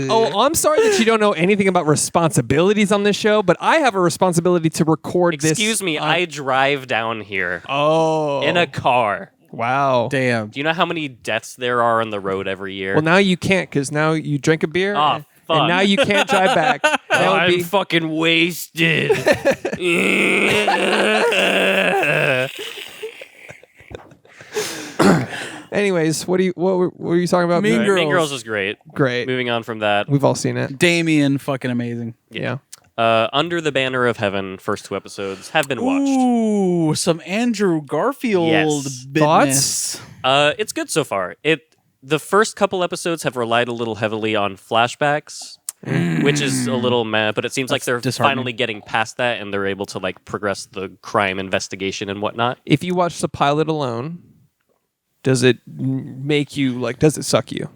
S1: Oh, I'm sorry that you don't know anything about responsibilities on this show, but I have a responsibility to record this.
S2: Excuse me, I drive down here
S1: Oh.
S2: in a car.
S1: Wow.
S3: Damn.
S2: Do you know how many deaths there are on the road every year?
S1: Well, now you can't because now you drink a beer
S2: Aw, fuck.
S1: and now you can't drive back. That would be
S2: fucking wasted.
S1: Anyways, what were you talking about?
S3: Mean Girls.
S2: Mean Girls is great.
S1: Great.
S2: Moving on from that.
S1: We've all seen it.
S3: Damien, fucking amazing.
S1: Yeah.
S2: Under the Banner of Heaven, first 2 episodes have been watched.
S3: Ooh, some Andrew Garfield
S2: Yes.
S3: business.
S2: It's good so far. The first couple episodes have relied a little heavily on flashbacks, which is a little meh, but it seems like
S3: That's
S2: they're
S3: disheartening.
S2: finally getting past that and they're able to like progress the crime investigation and whatnot.
S1: If you watch the pilot alone, does it make you like? Does it suck you?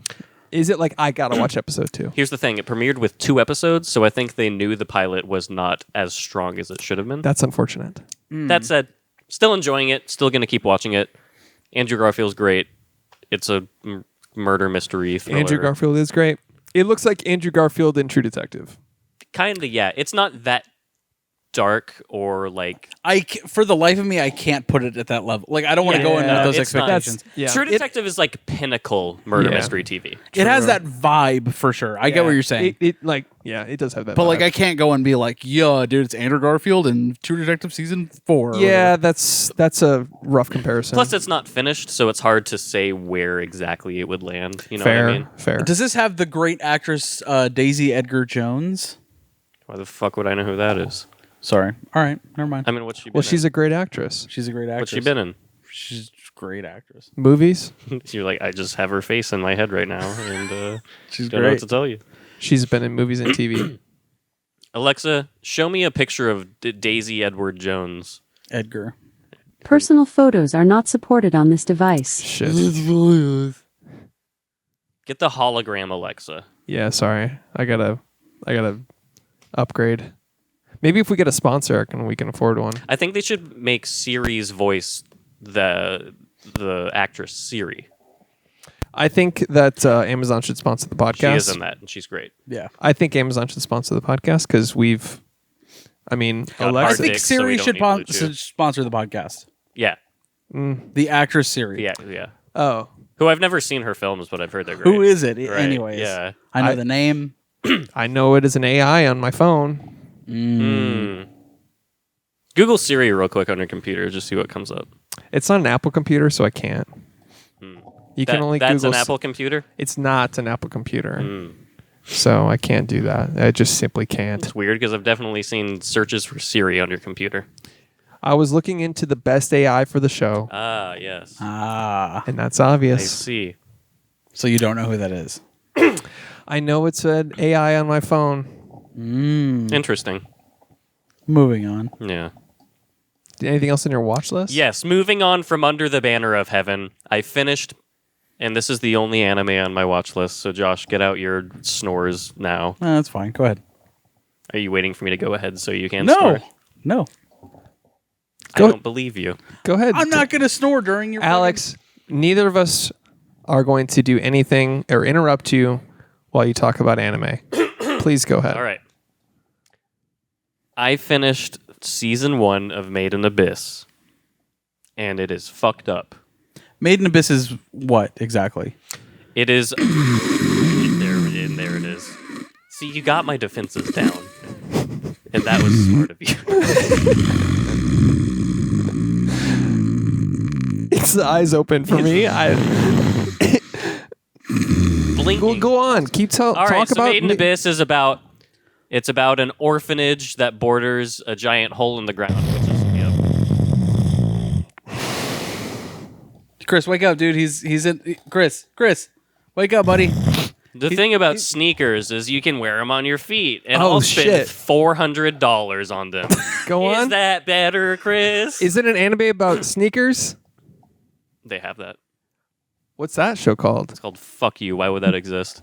S1: Is it like I gotta watch episode 2?
S2: Here's the thing, it premiered with 2 episodes, so I think they knew the pilot was not as strong as it should have been.
S1: That's unfortunate.
S2: That said, still enjoying it, still going to keep watching it. Andrew Garfield's great. It's a murder mystery thriller.
S1: Andrew Garfield is great. It looks like Andrew Garfield in True Detective.
S2: Kind of, yeah. It's not that dark or like...
S3: For the life of me, I can't put it at that level. Like, I don't want to go in with those
S2: it's not.
S3: expectations.
S1: Yeah.
S2: True Detective is like pinnacle murder
S1: Yeah.
S2: mystery TV.
S3: It has that vibe for sure. I get what you're saying.
S1: It does have that.
S3: but like,
S1: vibe.
S3: I can't go and be like, yeah, dude, it's Andrew Garfield in True Detective season 4. or
S1: yeah,
S3: whatever.
S1: that's a rough comparison.
S2: Plus, it's not finished, so it's hard to say where exactly it would land. You know
S1: fair,
S2: what I mean?
S1: fair.
S3: Does this have the great actress Daisy Edgar Jones?
S2: Why the fuck would I know who that is?
S3: Sorry. All right. Never mind.
S2: I mean, what's she been
S1: Well, she's a great actress.
S3: She's a great actress.
S2: What's she been in?
S3: She's a great actress.
S1: Movies.
S2: You're like, I just have her face in my head right now, and
S3: She's
S2: don't know what
S3: great.
S2: to tell you.
S1: She's been in movies and TV.
S2: Alexa, show me a picture of Daisy Edward Jones.
S3: Edgar.
S6: Personal photos are not supported on this device.
S1: Shit.
S2: Get the hologram, Alexa.
S1: Yeah, sorry. I gotta upgrade. Maybe if we get a sponsor, we can afford one.
S2: I think they should make Siri's voice the actress Siri.
S1: I think that Amazon should sponsor the podcast.
S2: She is in that, and she's great.
S3: Yeah.
S1: I think Amazon should sponsor the podcast because I mean,
S2: Got
S3: I
S1: Alexa.
S3: think
S2: Dicks, so
S3: Siri
S2: we don't
S3: should
S2: need Blue Chew.
S3: sponsor the podcast.
S2: Yeah,
S3: The actress Siri.
S2: yeah.
S1: Oh,
S2: Who I've never seen her films, but I've heard they're great.
S3: Who is it?
S2: Right,
S3: Anyways.
S2: yeah.
S3: I know the name.
S1: I know it is an AI on my phone.
S2: Google Siri real quick on your computer, just see what comes up.
S1: It's not an Apple computer, so I can't. You can only
S2: That's
S1: Google.
S2: an Apple computer.
S1: It's not an Apple computer, so I can't do that. I just simply can't.
S2: It's weird because I've definitely seen searches for Siri on your computer.
S1: I was looking into the best AI for the show,
S2: Ah, yes.
S1: and that's
S2: I
S1: obvious.
S2: see.
S3: So you don't know who that is.
S1: I know it's an AI on my phone.
S2: Interesting.
S3: Moving on.
S2: Yeah.
S1: Anything else in your watch list?
S2: Yes, moving on from Under the Banner of Heaven, I finished, and this is the only anime on my watch list, so Josh, get out your snores now.
S3: No, that's fine. Go ahead.
S2: Are you waiting for me to go ahead so you can
S3: No.
S2: snore?
S3: No.
S2: I
S1: Go-
S2: don't believe you.
S1: Go ahead.
S3: I'm not going to snore during your
S1: Alex, neither of us are going to do anything or interrupt you while you talk about anime. Please go ahead.
S2: All right. I finished season 1 of Made in Abyss, and it is fucked up.
S3: Made in Abyss is what exactly?
S2: It is... there it is. See, you got my defenses down. And that was smart of you.
S1: It's the eyes open for me.
S2: Blinking.
S1: Go on. Keep
S2: All right,
S1: talk
S2: so
S1: about
S2: Made in Abyss is about... It's about an orphanage that borders a giant hole in the ground, which is...
S3: Chris, wake up, dude. He's in. Chris, wake up, buddy.
S2: The thing about sneakers is you can wear them on your feet, and
S1: Oh,
S2: I'll spend
S1: shit.
S2: $400 on them.
S1: Go on.
S2: Is that better, Chris?
S1: Is it an anime about sneakers?
S2: They have that.
S1: What's that show called?
S2: It's called Fuck You. Why would that exist?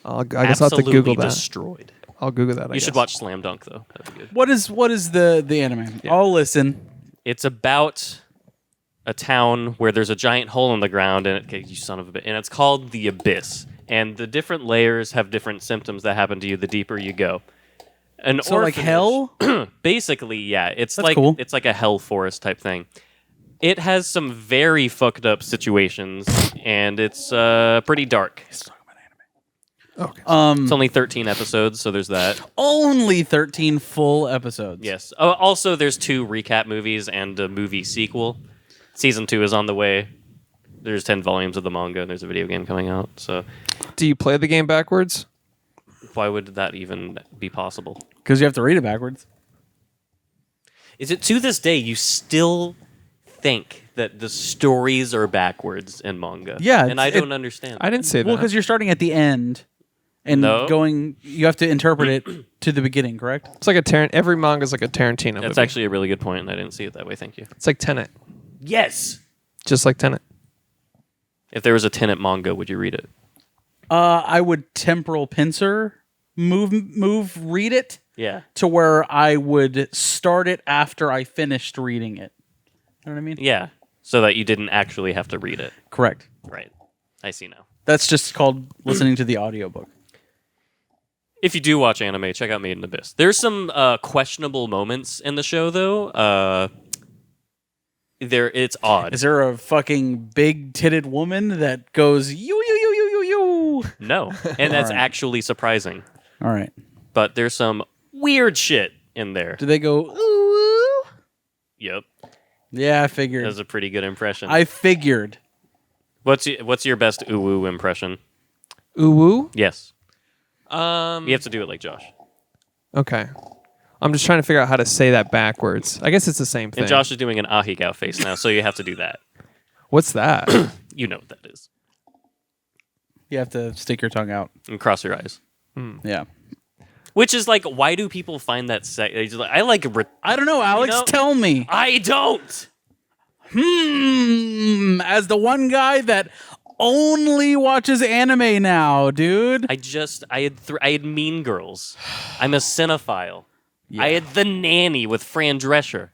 S1: I guess I'll have to
S2: Absolutely
S1: Google that.
S2: destroyed.
S1: I'll Google that.
S2: You should watch Slam Dunk, though. That'd be good.
S3: What is the anime? I'll listen.
S2: It's about a town where there's a giant hole in the ground, and you son of a bitch, and it's called the Abyss. And the different layers have different symptoms that happen to you the deeper you go.
S3: So like hell?
S2: Basically, yeah. It's
S3: That's
S2: like
S3: cool.
S2: It's like a hell forest type thing. It has some very fucked up situations, and it's pretty dark.
S1: Okay.
S2: It's only 13 episodes, so there's that.
S3: Only 13 full episodes.
S2: Yes. Oh, also, there's 2 recap movies and a movie sequel. Season 2 is on the way. There's 10 volumes of the manga, and there's a video game coming out. So
S1: Do you play the game backwards?
S2: why would that even be possible?
S3: Because you have to read it backwards.
S2: Is it to this day you still think that the stories are backwards in manga?
S3: Yeah,
S2: And I
S3: it's-
S2: don't understand.
S1: I didn't say
S3: Well,
S1: that.
S3: because you're starting at the end and
S2: No.
S3: going. You have to interpret it to the beginning, correct?
S1: It's like every manga's like a Tarantino
S2: That's
S1: movie.
S2: actually a really good point, and I didn't see it that way. Thank you.
S1: It's like Tenet.
S2: Yes.
S1: Just like Tenet.
S2: If there was a Tenet manga, would you read it?
S3: I would temporal pincer read it
S2: Yeah.
S3: to where I would start it after I finished reading it. You know what I mean?
S2: Yeah. So that you didn't actually have to read it.
S3: Correct.
S2: Right. I see now.
S3: That's just called listening to the audiobook.
S2: If you do watch anime, check out Made in Abyss. There's some questionable moments in the show, though. It's odd.
S3: Is there a fucking big titted woman that goes you?
S2: No, and that's
S3: Alright.
S2: actually surprising.
S3: All right.
S2: But there's some weird shit in there.
S3: Do they go ooh?
S2: Yep,
S3: Yeah, I
S2: that
S3: figured.
S2: was a pretty good impression.
S3: I figured.
S2: What's your best uwu impression?
S1: Uwu?
S2: Yes, you have to do it like Josh.
S1: Okay. I'm just trying to figure out how to say that backwards. I guess it's the same thing.
S2: And Josh is doing an ahigao face now, so you have to do that.
S1: What's that?
S2: You know what that is.
S3: You have to stick your tongue out.
S2: And cross your eyes.
S3: Yeah.
S2: Which is like, why do people find that I like.
S3: I don't know, Alex.
S2: know-
S3: Tell me.
S2: I don't.
S3: As the one guy that only watches anime now, dude.
S2: I had Mean Girls. I'm a cinephile. I had The Nanny with Fran Drescher.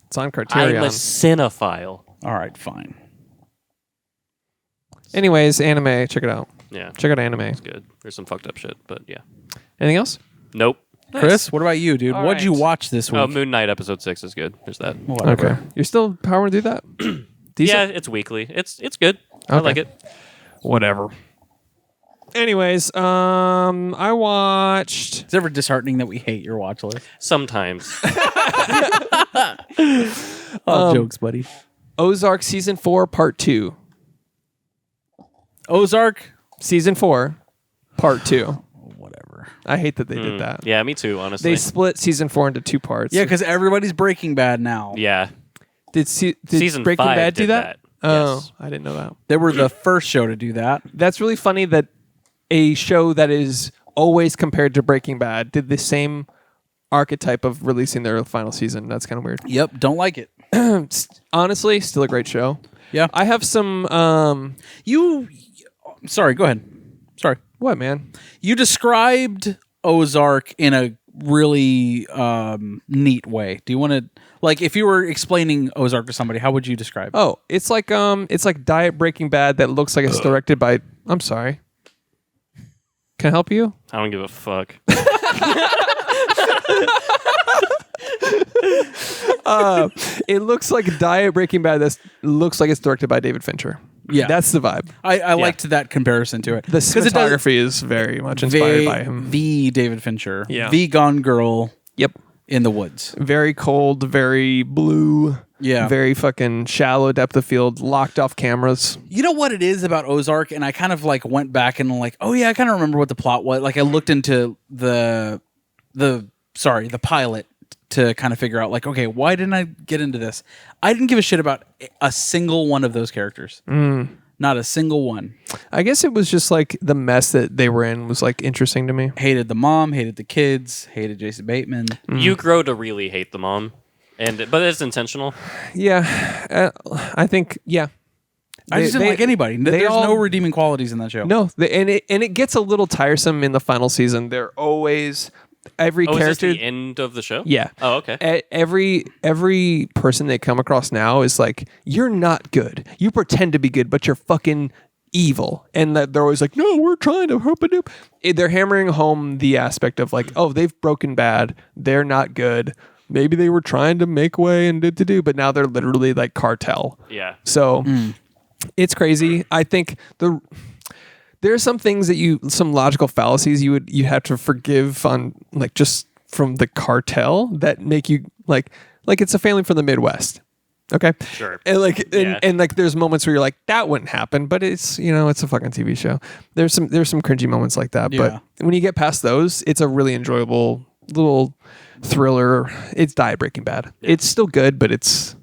S1: It's on
S2: I'm
S1: Criterion.
S2: a cinephile.
S3: All right, fine.
S1: Anyways, anime. Check it out.
S2: Yeah,
S1: Check out anime.
S2: it's good. There's some fucked up shit, but yeah.
S1: Anything else?
S2: Nope.
S3: Chris, what about you, dude?
S1: All
S3: What'd you
S1: right.
S3: watch this week?
S2: Oh, Moon Knight episode 6 is good. There's that.
S3: Whatever.
S1: Okay. You're still powering through that?
S2: Yeah,
S1: Decent?
S2: it's weekly. It's good. I
S1: Okay.
S2: like it.
S1: Whatever. Anyways, I watched.
S3: It's ever disheartening that we hate your watch list.
S2: Sometimes.
S3: Jokes, buddy.
S1: Ozark season 4 part 2.
S3: Ozark.
S1: Season 4 part 2.
S3: Whatever.
S1: I hate that they did that.
S2: Yeah, me too, honestly.
S1: They split season 4 into 2 parts.
S3: Yeah, because everybody's Breaking Bad now.
S2: yeah.
S1: Did
S2: Season
S1: Breaking
S2: 5
S1: Bad do
S2: did
S1: that?
S2: that.
S1: Oh,
S2: Yes.
S1: I didn't know that.
S3: They were the first show to do that.
S1: That's really funny that a show that is always compared to Breaking Bad did the same archetype of releasing their final season. That's kind of weird.
S3: Yep. Don't like it.
S1: Honestly, still a great show.
S3: Yeah.
S1: I have some.
S3: Sorry. Go ahead. Sorry.
S1: What, man?
S3: You described Ozark in a really neat way. Do you want to, like, if you were explaining Ozark to somebody, how would you describe it?
S1: Oh, it's like Diet Breaking Bad that looks like it's directed by. I'm sorry. Can I help you?
S2: I don't give a fuck.
S1: It looks like Diet Breaking Bad that looks like it's directed by David Fincher.
S3: Yeah.
S1: That's the vibe.
S3: I liked that comparison to it.
S1: The cinematography is very much inspired by him.
S3: The David Fincher.
S1: Yeah.
S3: The Gone Girl
S1: Yep.
S3: in the woods.
S1: Very cold, very blue.
S3: Yeah.
S1: Very fucking shallow depth of field, locked off cameras.
S3: You know what it is about Ozark? And I kind of like went back and like, oh yeah, I kind of remember what the plot was. Like I looked into the pilot to kind of figure out like, okay, why didn't I get into this? I didn't give a shit about a single one of those characters. Not a single one.
S1: I guess it was just like the mess that they were in was like interesting to me.
S3: Hated the mom, hated the kids, hated Jason Bateman.
S2: You grow to really hate the mom, but it's intentional.
S1: Yeah. I think, yeah.
S3: I just didn't like anybody. There's
S1: all-
S3: no redeeming qualities in that show.
S1: No, and it gets a little tiresome in the final season. They're always every
S2: Oh, is
S1: character.
S2: this the end of the show?
S1: Yeah.
S2: Oh, okay.
S1: Every person they come across now is like, you're not good. You pretend to be good, but you're fucking evil. And that they're always like, no, we're trying to help it. They're hammering home the aspect of like, oh, they've broken bad. They're not good. Maybe they were trying to make way and did to do, but now they're literally like cartel.
S2: Yeah.
S1: So it's crazy. I think there are some things that some logical fallacies you have to forgive on like just from the cartel that make you like it's a family from the Midwest. Okay.
S2: Sure.
S1: And like
S2: Yeah.
S1: and like there's moments where you're like, that wouldn't happen, but it's it's a fucking TV show. There's some cringy moments like that.
S3: Yeah.
S1: But when you get past those, it's a really enjoyable little thriller. It's Diet Breaking Bad. It's still good, but it's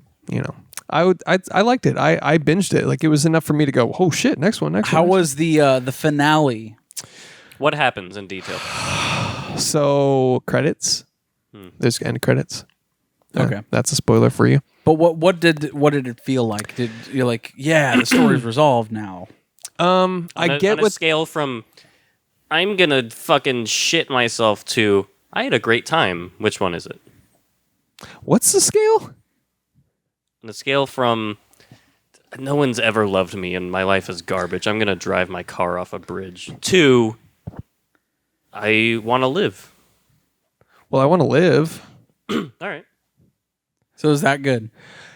S1: I liked it. I binged it. Like it was enough for me to go, oh shit, next one.
S3: How was the finale?
S2: What happens in detail?
S1: So credits. There's end credits.
S3: Okay.
S1: That's a spoiler for you.
S3: But what did it feel like? Did you like, yeah, the story's resolved now?
S1: I get
S2: on a
S1: what
S2: scale from I'm gonna fucking shit myself to I had a great time. Which one is it?
S1: what's the scale?
S2: On a scale from no one's ever loved me and my life is garbage, I'm gonna drive my car off a bridge, to I want to live.
S1: Well, I want to live.
S2: All right.
S3: So is that good?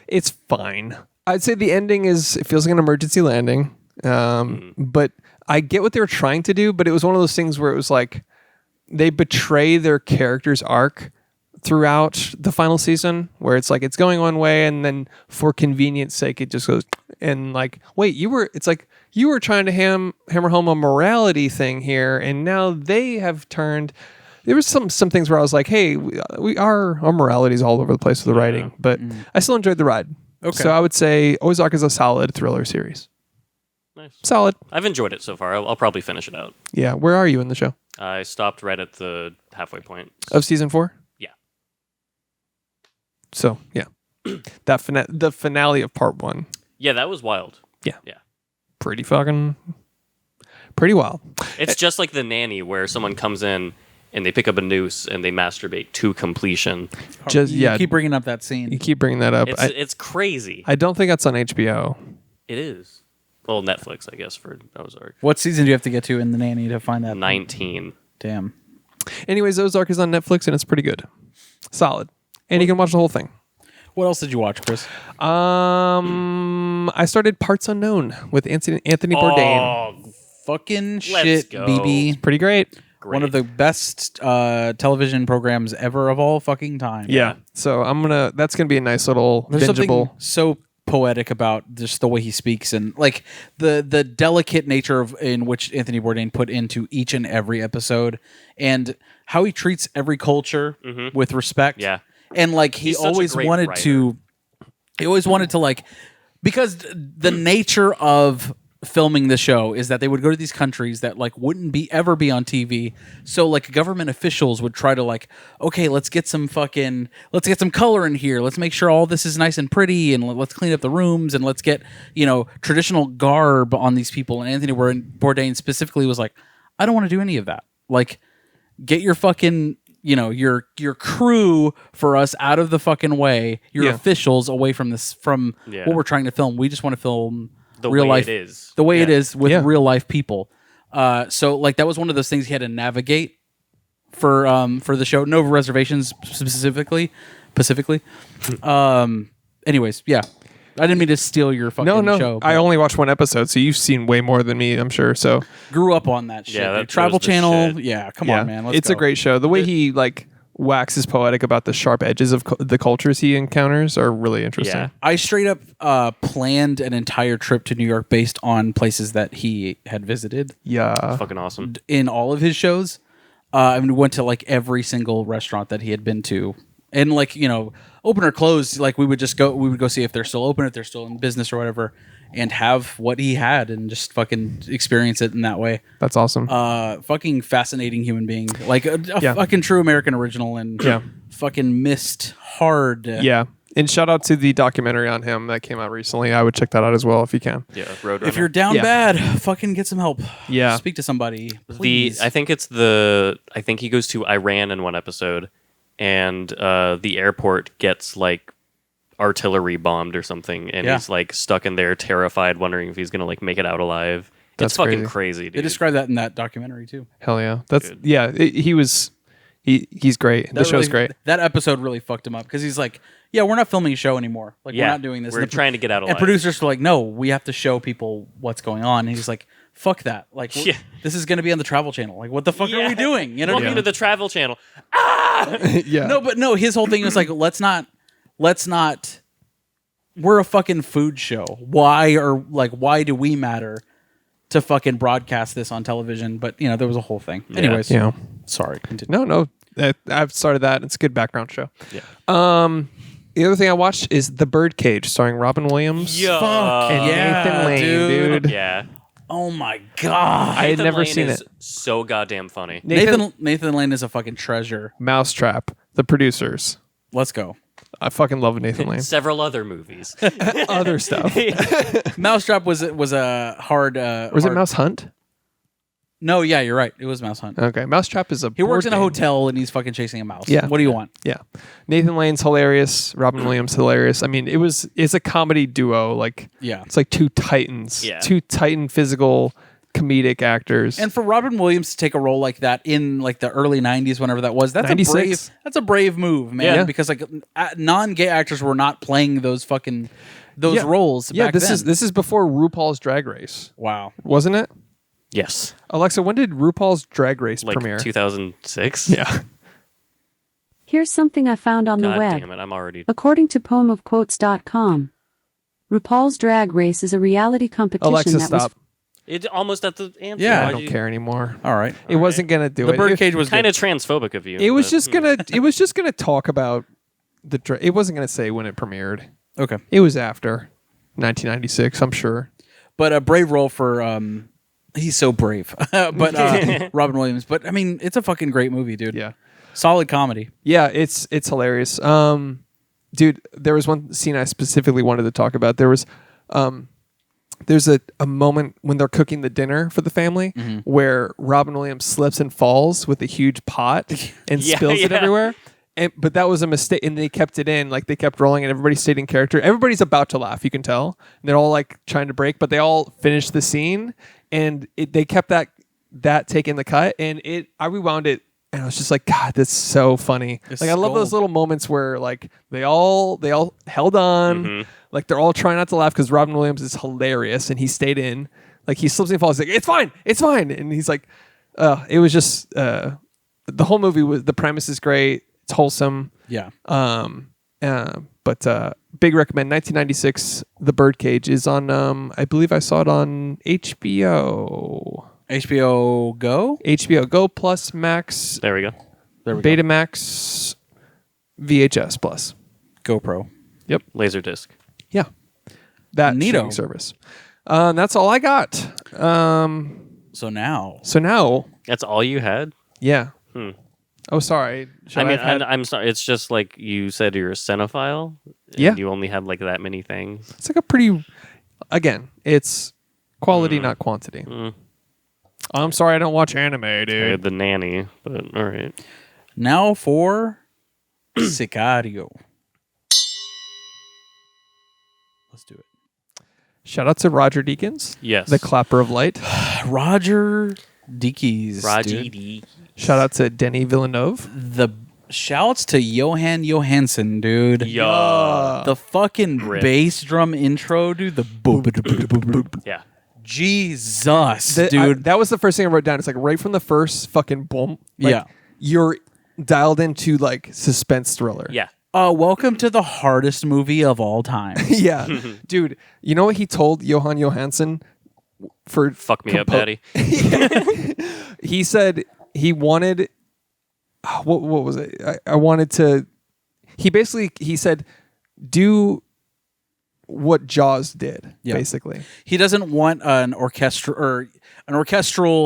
S1: It's fine. I'd say the ending it feels like an emergency landing. But I get what they were trying to do, but it was one of those things where it was like they betray their character's arc throughout the final season, where it's like it's going one way and then for convenience sake it just goes and like, wait, you were trying to hammer home a morality thing here and now they have turned. There was some things where I was like, hey, our morality's all over the place with the writing, but I still enjoyed the ride.
S3: Okay.
S1: So I would say Ozark is a solid thriller series.
S2: Nice.
S1: Solid.
S2: I've enjoyed it so far. I'll probably finish it out.
S1: Yeah. Where are you in the show?
S2: I stopped right at the halfway point.
S1: Of season 4?
S2: Yeah.
S1: So, yeah. The finale of part 1.
S2: Yeah, that was wild.
S1: Yeah.
S2: Yeah.
S1: Pretty wild.
S2: It's just like the Nanny, where someone comes in and they pick up a noose and they masturbate to completion.
S3: You keep bringing up that scene.
S1: You keep bringing that up.
S2: It's crazy.
S1: I don't think that's on HBO.
S2: It is. Well, Netflix, I guess, for Ozark.
S3: What season do you have to get to in The Nanny to find that?
S2: 19.
S3: Damn.
S1: Anyways, Ozark is on Netflix and it's pretty good. Solid. And you can watch the whole thing.
S3: What else did you watch, Chris?
S1: I started Parts Unknown with Anthony Bourdain.
S2: Oh,
S3: Fucking
S2: Let's
S3: shit,
S2: go.
S3: BB.
S1: Pretty great.
S2: great.
S3: One of the best television programs ever of all fucking time.
S1: Yeah. So that's gonna be a nice little
S3: There's
S1: bingeable.
S3: something so poetic about just the way he speaks and like the delicate nature in which Anthony Bourdain put into each and every episode and how he treats every culture with respect.
S2: Yeah.
S3: And like
S2: He's such a great
S3: he always wanted to like, because the nature of filming the show is that they would go to these countries that like wouldn't ever be on TV. So like government officials would try to like, okay, let's get some color in here. Let's make sure all this is nice and pretty and let's clean up the rooms and let's get, traditional garb on these people. And Anthony Bourdain specifically was like, I don't want to do any of that. Like, get your fucking, your crew for us out of the fucking way, your officials away from what we're trying to film. We just want to film
S2: The
S3: real
S2: way
S3: life,
S2: it is.
S3: the way it is with
S1: Yeah.
S3: real life people. So like that was one of those things he had to navigate for the show. No reservations specifically. Anyways, yeah. I didn't mean to steal your fucking
S1: No.
S3: show.
S1: I
S3: but
S1: only watched one episode, so you've seen way more than me, I'm sure. So
S3: grew up on that shit.
S2: Yeah,
S3: dude.
S2: that
S3: Travel
S2: was the
S3: Channel.
S2: shit.
S3: Yeah, come
S1: yeah,
S3: on, man. Let's
S1: it's
S3: go.
S1: a great show. The way he like waxes poetic about the sharp edges of the cultures he encounters are really interesting.
S2: Yeah.
S3: I straight up planned an entire trip to New York based on places that he had visited
S1: Yeah.
S2: Fucking awesome.
S3: in all of his shows. We went to like every single restaurant that he had been to, and like open or close. Like we would go see if they're still open, if they're still in business or whatever, and have what he had and just fucking experience it in that way.
S1: That's awesome.
S3: Fucking fascinating human being, like a
S1: Yeah.
S3: fucking true American original, and
S1: Yeah.
S3: fucking missed hard.
S1: Yeah. And shout out to the documentary on him that came out recently. I would check that out as well if you can.
S2: Yeah, Roadrunner.
S3: If you're down
S1: Yeah.
S3: bad, fucking get some help.
S1: Yeah.
S3: Speak to somebody. Please.
S2: I think he goes to Iran in one episode, and the airport gets like artillery bombed or something, and
S3: Yeah.
S2: he's like stuck in there, terrified, wondering if he's gonna like make it out alive.
S1: That's
S2: It's fucking
S1: crazy.
S2: crazy, dude.
S3: They describe that in that documentary too.
S1: Hell yeah. That's
S2: Good.
S1: yeah. He's great. The
S3: That
S1: show's
S3: really-
S1: great.
S3: That episode really fucked him up because he's like, "Yeah, we're not filming a show anymore. Like, we're not doing this.
S2: We're
S3: And the-
S2: trying to get out alive.
S3: And producers were like, "No, we have to show people what's going on." And he's like, "Fuck that! Like,
S2: Yeah.
S3: this is going to be on the Travel Channel. Like, what the fuck are we doing? You know what I
S2: Welcome
S3: mean?"
S2: to the Travel Channel.
S1: Yeah.
S3: No. His whole thing was like, let's not. We're a fucking food show. Why do we matter to fucking broadcast this on television? But there was a whole thing. Anyways,
S1: Yeah.
S3: sorry. Continue.
S1: No. I've started that. It's a good background show.
S2: Yeah.
S1: The other thing I watched is The Birdcage, starring Robin Williams
S3: Fuck
S1: and
S3: yeah,
S1: Nathan Lane, dude.
S2: Yeah.
S3: Oh my god.
S1: I had
S2: Nathan
S1: never
S2: Lane
S1: seen
S2: is
S1: it.
S2: so goddamn funny.
S3: Nathan Lane is a fucking treasure.
S1: Mousetrap, the producers.
S3: Let's go.
S1: I fucking love Nathan Lane.
S2: Several other movies.
S1: Other stuff.
S3: Mousetrap was a hard.
S1: Was it Mouse Hunt?
S3: No, yeah, you're right. It was Mouse Hunt.
S1: Okay, Mousetrap is a.
S3: He works
S1: board
S3: in a
S1: game.
S3: hotel and he's fucking chasing a mouse.
S1: Yeah.
S3: What do you want?
S1: Yeah, Nathan Lane's hilarious. Robin Williams hilarious. I mean, it's a comedy duo. Like,
S3: Yeah.
S1: it's like two titans.
S2: Yeah.
S1: Two titan physical comedic actors.
S3: And for Robin Williams to take a role like that in like the early '90s, whenever that was, that's
S1: 96.
S3: a brave move, man.
S1: Yeah.
S3: Because like non-gay actors were not playing those
S1: Yeah.
S3: roles.
S1: Yeah,
S3: back
S1: this
S3: then.
S1: is before RuPaul's Drag Race,
S3: Wow.
S1: wasn't it?
S2: Yes.
S1: Alexa, when did RuPaul's Drag Race
S2: Like
S1: premiere?
S2: 2006.
S1: Yeah.
S6: Here's something I found on the
S2: God
S6: web.
S2: damn it. I'm already.
S6: According to poemofquotes.com, RuPaul's Drag Race is a reality competition
S1: Alexa,
S6: that was
S1: stop.
S2: It's almost at the answer.
S3: Yeah.
S1: I
S2: Why'd
S1: don't
S2: you-
S1: care anymore.
S3: All right.
S1: It wasn't gonna do
S3: The
S1: it.
S3: Birdcage was
S2: Kind
S3: good.
S2: of transphobic of you.
S1: It was
S2: but-
S1: just gonna talk about the. It wasn't gonna say when it premiered.
S3: Okay.
S1: It was after 1996, I'm sure.
S3: But a brave role for he's so brave. But Robin Williams. But I mean, it's a fucking great movie, dude.
S1: Yeah.
S3: Solid comedy.
S1: Yeah, it's hilarious. Dude, there was one scene I specifically wanted to talk about. There's a moment when they're cooking the dinner for the family where Robin Williams slips and falls with a huge pot and
S2: Yeah,
S1: spills it
S2: yeah.
S1: everywhere. but that was a mistake, and they kept it in. Like they kept rolling, and everybody stayed in character. Everybody's about to laugh, you can tell. And they're all like trying to break, but they all finished the scene, and they kept that take in the cut, and I rewound it, and I was just like, God, that's so funny.
S3: It's
S1: like I love those
S3: gold.
S1: little moments where like they all held on, like they're all trying not to laugh because Robin Williams is hilarious, and he stayed in. Like he slips and falls, he's like, it's fine, and he's like, it was just the whole movie was, the premise is great. It's wholesome.
S3: Yeah.
S1: But big recommend. 1996, The Birdcage is on. I believe I saw it on HBO.
S3: HBO Go.
S1: HBO Go Plus Max,
S2: There we go.
S3: There we go.
S1: Betamax, VHS Plus.
S3: GoPro.
S2: Laserdisc.
S1: Yeah, that
S3: Neato.
S1: streaming service. That's all I got.
S3: So now,
S1: So now,
S2: That's all you had?
S1: yeah. Oh, sorry. Should
S2: I mean,
S1: have had-
S2: I'm sorry. It's just like you said you're a cinephile. And
S1: Yeah.
S2: You only had like that many things.
S1: it's like a pretty. Again, it's quality, not quantity. I'm sorry, I don't watch anime,
S2: I
S1: dude.
S2: had the Nanny, but all right.
S3: now for Sicario. Let's do it.
S1: Shout out to Roger Deakins,
S2: Yes.
S1: the clapper of light.
S3: Roger Deakins.
S2: Raji
S3: dude.
S2: D.
S1: Shout out to Denny Villeneuve.
S3: The shouts to Johan Johansson, dude.
S2: Yeah.
S3: The fucking
S2: Rip.
S3: bass drum intro, dude. The boop, boop, boop, boop, boop.
S2: Yeah.
S3: Jesus,
S1: That-
S3: dude.
S1: that was the first thing I wrote down. It's like right from the first fucking boom. Like,
S3: Yeah.
S1: You're dialed into like suspense thriller.
S2: Yeah.
S3: Welcome to the hardest movie of all time.
S1: Yeah. Dude, you know what he told Johan Johansson for
S2: Fuck me up, daddy.
S1: He said he wanted what was it? I wanted to he said do what Jaws did,
S3: Yeah.
S1: basically.
S3: He doesn't want an orchestral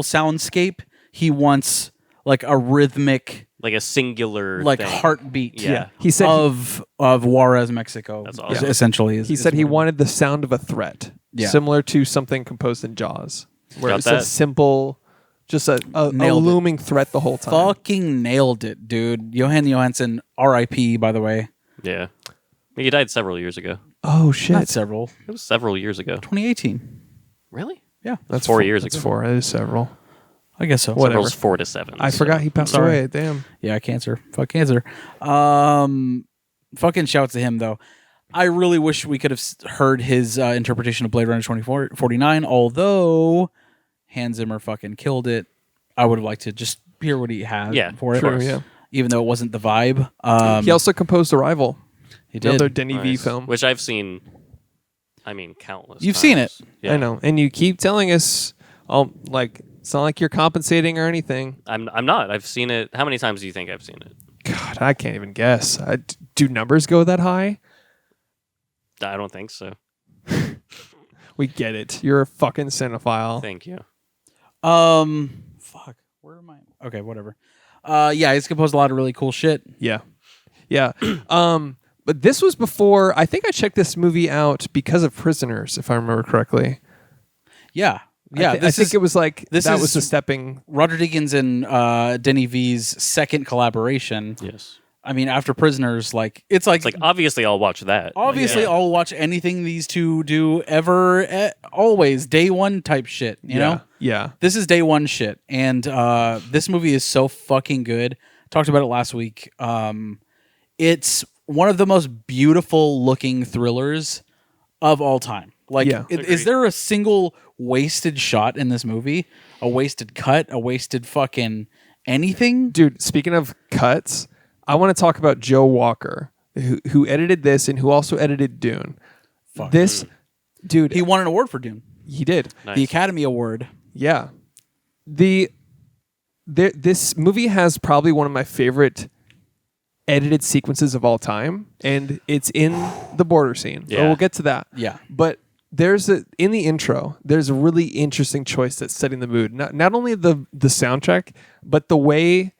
S3: soundscape. He wants like a rhythmic,
S2: Like a singular
S3: like
S2: thing.
S3: heartbeat.
S2: Yeah.
S1: He said
S3: of Juarez, Mexico.
S2: That's awesome.
S3: Essentially,
S1: he said he wanted the sound of a threat,
S3: Yeah.
S1: similar to something composed in Jaws, where
S2: Got
S1: it's a
S2: that.
S1: simple, just a
S3: Nailed it.
S1: looming threat the whole time.
S3: fucking nailed it, dude. Johan Johansson, R.I.P. By the way,
S2: Yeah. He died several years ago.
S1: Oh shit!
S3: not several.
S2: It was several years ago.
S3: 2018.
S2: Really?
S3: Yeah,
S1: That's
S2: 4 years
S1: that's
S2: ago.
S1: 4. That is several.
S3: I guess so.
S1: Whatever.
S2: Several's 4 to 7.
S1: I
S2: so-
S1: forgot he passed
S3: Sorry.
S1: away. Damn.
S3: Yeah, cancer. Fuck cancer. Fucking shouts to him though. I really wish we could have heard his interpretation of Blade Runner 2049. Although Hans Zimmer fucking killed it, I would have liked to just hear what he had
S2: Yeah,
S3: for it.
S1: True. Yeah.
S3: Even though it wasn't the vibe.
S1: He also composed Arrival,
S3: he did.
S1: another Denny V
S2: Nice.
S1: film.
S2: Which I've seen, I mean, countless
S3: You've seen
S2: times.
S3: it.
S2: Yeah.
S1: I know, and you keep telling us, like it's not like you're compensating or anything.
S2: I'm not. I've seen it. How many times do you think I've seen it?
S1: God, I can't even guess. Do numbers go that high?
S2: I don't think so.
S1: We get it. You're a fucking cinephile.
S2: Thank you.
S3: Fuck. Where am I? Okay, whatever. Yeah, he's composed a lot of really cool shit.
S1: Yeah. Yeah. But this was before, I think I checked this movie out because of Prisoners, if I remember correctly.
S3: Yeah. Yeah,
S1: I think it was like,
S3: this
S1: that
S3: is-
S1: was the stepping.
S3: Roger Deakins and Denny V's second collaboration.
S2: Yes.
S3: I mean, after Prisoners, like it's like
S2: It's like obviously I'll watch that.
S3: obviously
S2: Yeah.
S3: I'll watch anything these two do ever, always day one type shit. You know,
S1: Yeah.
S3: this is day one shit, and this movie is so fucking good. Talked about it last week. It's one of the most beautiful looking thrillers of all time. Like,
S1: Yeah.
S3: is there a single wasted shot in this movie? A wasted cut? A wasted fucking anything?
S1: Dude, speaking of cuts, I want to talk about Joe Walker, who edited this and who also edited Dune. This, dude,
S3: He won an award for Dune,
S1: he did.
S2: Nice.
S3: the Academy Award.
S1: Yeah. This movie has probably one of my favorite edited sequences of all time, and it's in the border scene. So
S2: Yeah.
S1: we'll get to that.
S3: Yeah.
S1: But in the intro, there's a really interesting choice that's setting the mood. Not only the soundtrack, but the way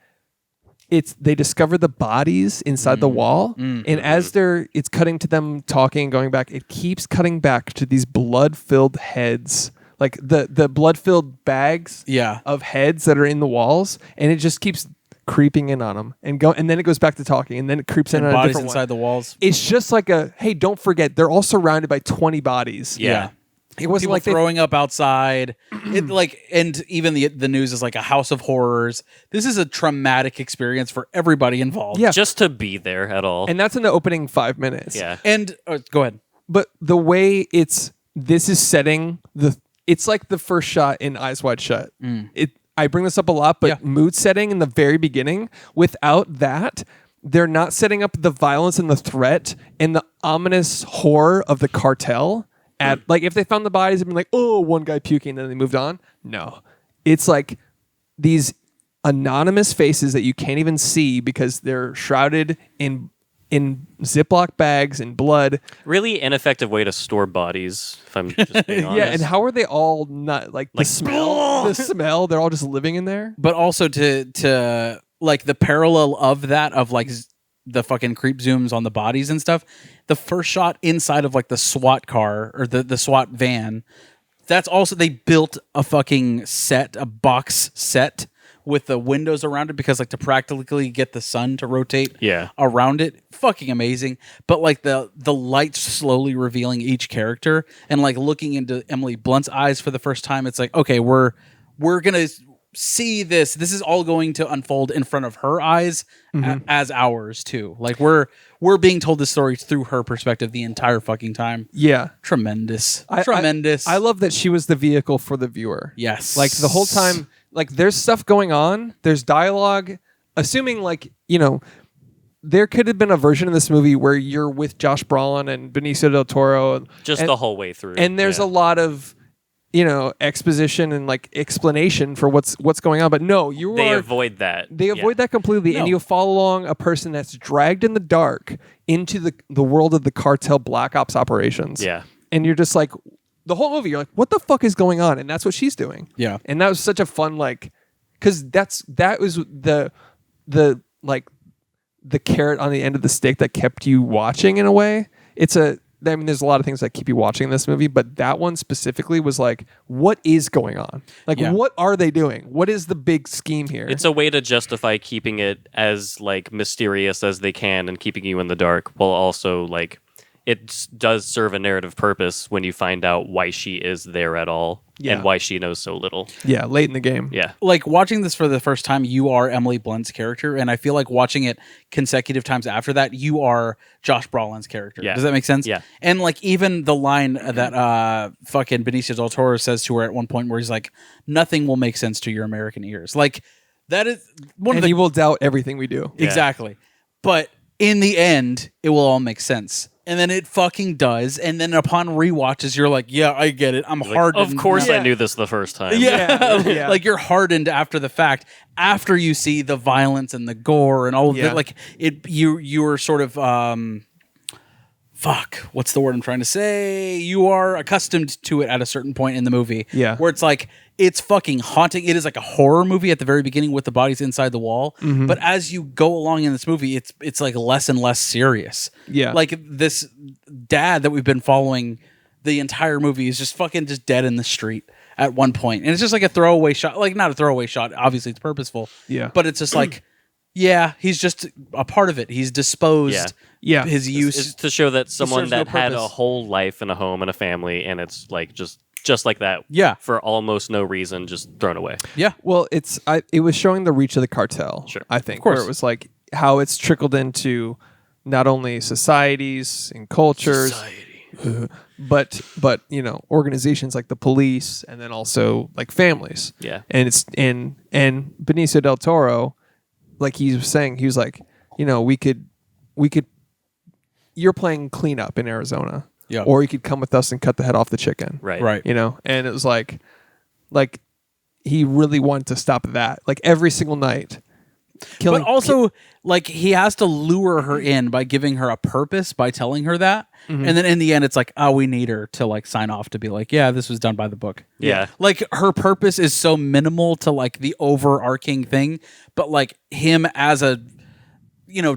S1: they discover the bodies inside the wall, and as it's cutting to them talking and going back, it keeps cutting back to these blood-filled heads, like the blood-filled bags
S3: Yeah.
S1: of heads that are in the walls, and it just keeps creeping in on them and then it goes back to talking and then it creeps in
S3: And
S1: on a
S3: bodies
S1: different
S3: inside
S1: one.
S3: the walls.
S1: It's just like hey, don't forget they're all surrounded by 20 bodies.
S2: Yeah.
S1: It wasn't
S3: People
S1: like they
S3: throwing up outside. And even the news is like a house of horrors. This is a traumatic experience for everybody involved.
S1: Yeah.
S2: Just to be there at all.
S1: and that's in the opening 5 minutes.
S2: yeah.
S3: And go ahead.
S1: But the way this is setting it's like the first shot in Eyes Wide Shut. I bring this up a lot, but
S3: Yeah.
S1: mood setting in the very beginning, without that, they're not setting up the violence and the threat and the ominous horror of the cartel. Like if they found the bodies and been like, oh, one guy puking, and then they moved on. No. It's like these anonymous faces that you can't even see because they're shrouded in Ziploc bags and blood.
S2: Really ineffective way to store bodies, if I'm just being honest.
S1: Yeah, and how are they all not like the smell? The smell, they're all just living in there.
S3: But also to like the parallel of that of like the fucking creep zooms on the bodies and stuff. The first shot inside of like the SWAT car or the SWAT van. That's also they built a fucking set, a box set with the windows around it because like to practically get the sun to rotate around it. Fucking amazing. But like the lights slowly revealing each character and like looking into Emily Blunt's eyes for the first time, it's like, okay, we're gonna see this. This is all going to unfold in front of her eyes as ours too. Like we're being told this story through her perspective the entire fucking time.
S1: Yeah.
S3: Tremendous.
S1: Tremendous. I love that she was the vehicle for the viewer.
S3: Yes.
S1: Like the whole time, like there's stuff going on, there's dialogue, assuming like, there could have been a version of this movie where you're with Josh Brolin and Benicio del Toro.
S2: Just the whole way through.
S1: And there's a lot of, exposition and like explanation for what's going on. But no,
S2: they avoid that.
S1: They avoid that completely. And you follow along a person that's dragged in the dark into the world of the cartel black ops operations.
S2: Yeah.
S1: And you're just like, the whole movie, you're like, what the fuck is going on? And that's what she's doing.
S3: Yeah.
S1: And that was such a fun, like, because that was the carrot on the end of the stick that kept you watching in a way. There's a lot of things that keep you watching this movie, but that one specifically was like, what is going on? Like, what are they doing? What is the big scheme here?
S2: It's a way to justify keeping it as like mysterious as they can and keeping you in the dark, while also like it does serve a narrative purpose when you find out why she is there at all and why she knows so little.
S1: Yeah, late in the game.
S2: Yeah.
S3: Like watching this for the first time, you are Emily Blunt's character, and I feel like watching it consecutive times after that, you are Josh Brolin's character.
S2: Yeah.
S3: Does that make sense?
S2: Yeah.
S3: And like even the line that fucking Benicio del Toro says to her at one point where he's like, nothing will make sense to your American ears. Like that is one of the...
S1: you will doubt everything we do.
S3: Exactly. But in the end, it will all make sense. And then it fucking does. And then upon rewatches, you're like, yeah, I get it. I'm
S2: Like,
S3: hardened.
S2: of course
S3: now.
S2: I knew this the first time.
S3: Yeah. Like you're hardened after the fact, after you see the violence and the gore and all of it. Like you were sort of what's the word I'm trying to say? You are accustomed to it at a certain point in the movie.
S1: Yeah.
S3: Where it's like it's fucking haunting. It is like a horror movie at the very beginning with the bodies inside the wall.
S1: Mm-hmm.
S3: But as you go along in this movie, it's like less and less serious.
S1: Yeah.
S3: Like this dad that we've been following the entire movie is just fucking just dead in the street at one point. And it's just like a throwaway shot. Like not a throwaway shot. Obviously it's purposeful.
S1: Yeah.
S3: But it's just like, yeah, he's just a part of it. He's disposed.
S1: Yeah.
S3: His use.
S2: It's to show that someone
S3: serves no
S2: that had a
S3: purpose.
S2: whole life and a home and a family, and it's like just like that.
S3: Yeah.
S2: For almost no reason, just thrown away.
S3: Yeah.
S1: Well, it was showing the reach of the cartel.
S2: Sure.
S1: I think,
S3: Of course.
S1: where it was like how it's trickled into not only societies and cultures, but organizations like the police, and then also like families.
S2: Yeah.
S1: And it's and Benicio del Toro, like he was saying, he was like, we could. You're playing cleanup in Arizona.
S3: Yeah.
S1: Or you could come with us and cut the head off the chicken.
S2: Right.
S3: Right.
S1: And it was like he really wanted to stop that, like every single night.
S3: But also, like, he has to lure her in by giving her a purpose, by telling her that.
S1: Mm-hmm.
S3: And then in the end, it's like, oh, we need her to, like, sign off to be like, yeah, this was done by the book.
S2: Yeah.
S3: Like, her purpose is so minimal to, like, the overarching thing. But, like, him as a,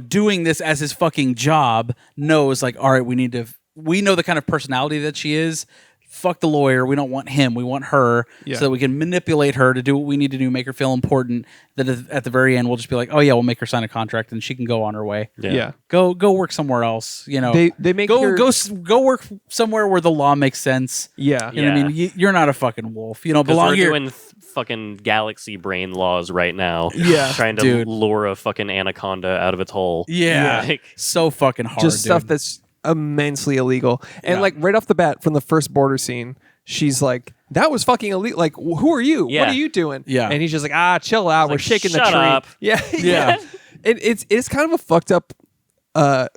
S3: doing this as his fucking job knows, like, all right, we know the kind of personality that she is. fuck the lawyer. We don't want him. We want her
S1: Yeah.
S3: so that we can manipulate her to do what we need to do, make her feel important. That at the very end, we'll just be like, oh yeah, we'll make her sign a contract and she can go on her way.
S1: Yeah.
S3: Go work somewhere else. You know,
S1: They make her-
S3: go work somewhere where the law makes sense.
S1: Yeah.
S3: You know what I mean? You're not a fucking wolf. You know,
S2: Because
S3: belong
S2: we're
S3: here.
S2: doing fucking galaxy brain laws right now.
S1: Yeah.
S2: Trying to
S3: Dude.
S2: lure a fucking anaconda out of its hole.
S3: Yeah.
S2: Like,
S3: So fucking hard.
S1: Just stuff
S3: dude.
S1: that's immensely illegal. And
S3: Yeah.
S1: like right off the bat from the first border scene, she's like, that was fucking illegal. Like, who are you?
S2: Yeah.
S1: What are you doing?
S3: Yeah.
S1: And he's just like, chill out. We're
S2: like,
S1: shaking the
S2: "Shut
S1: tree.
S2: up."
S1: Yeah.
S3: Yeah.
S1: It's kind of a fucked up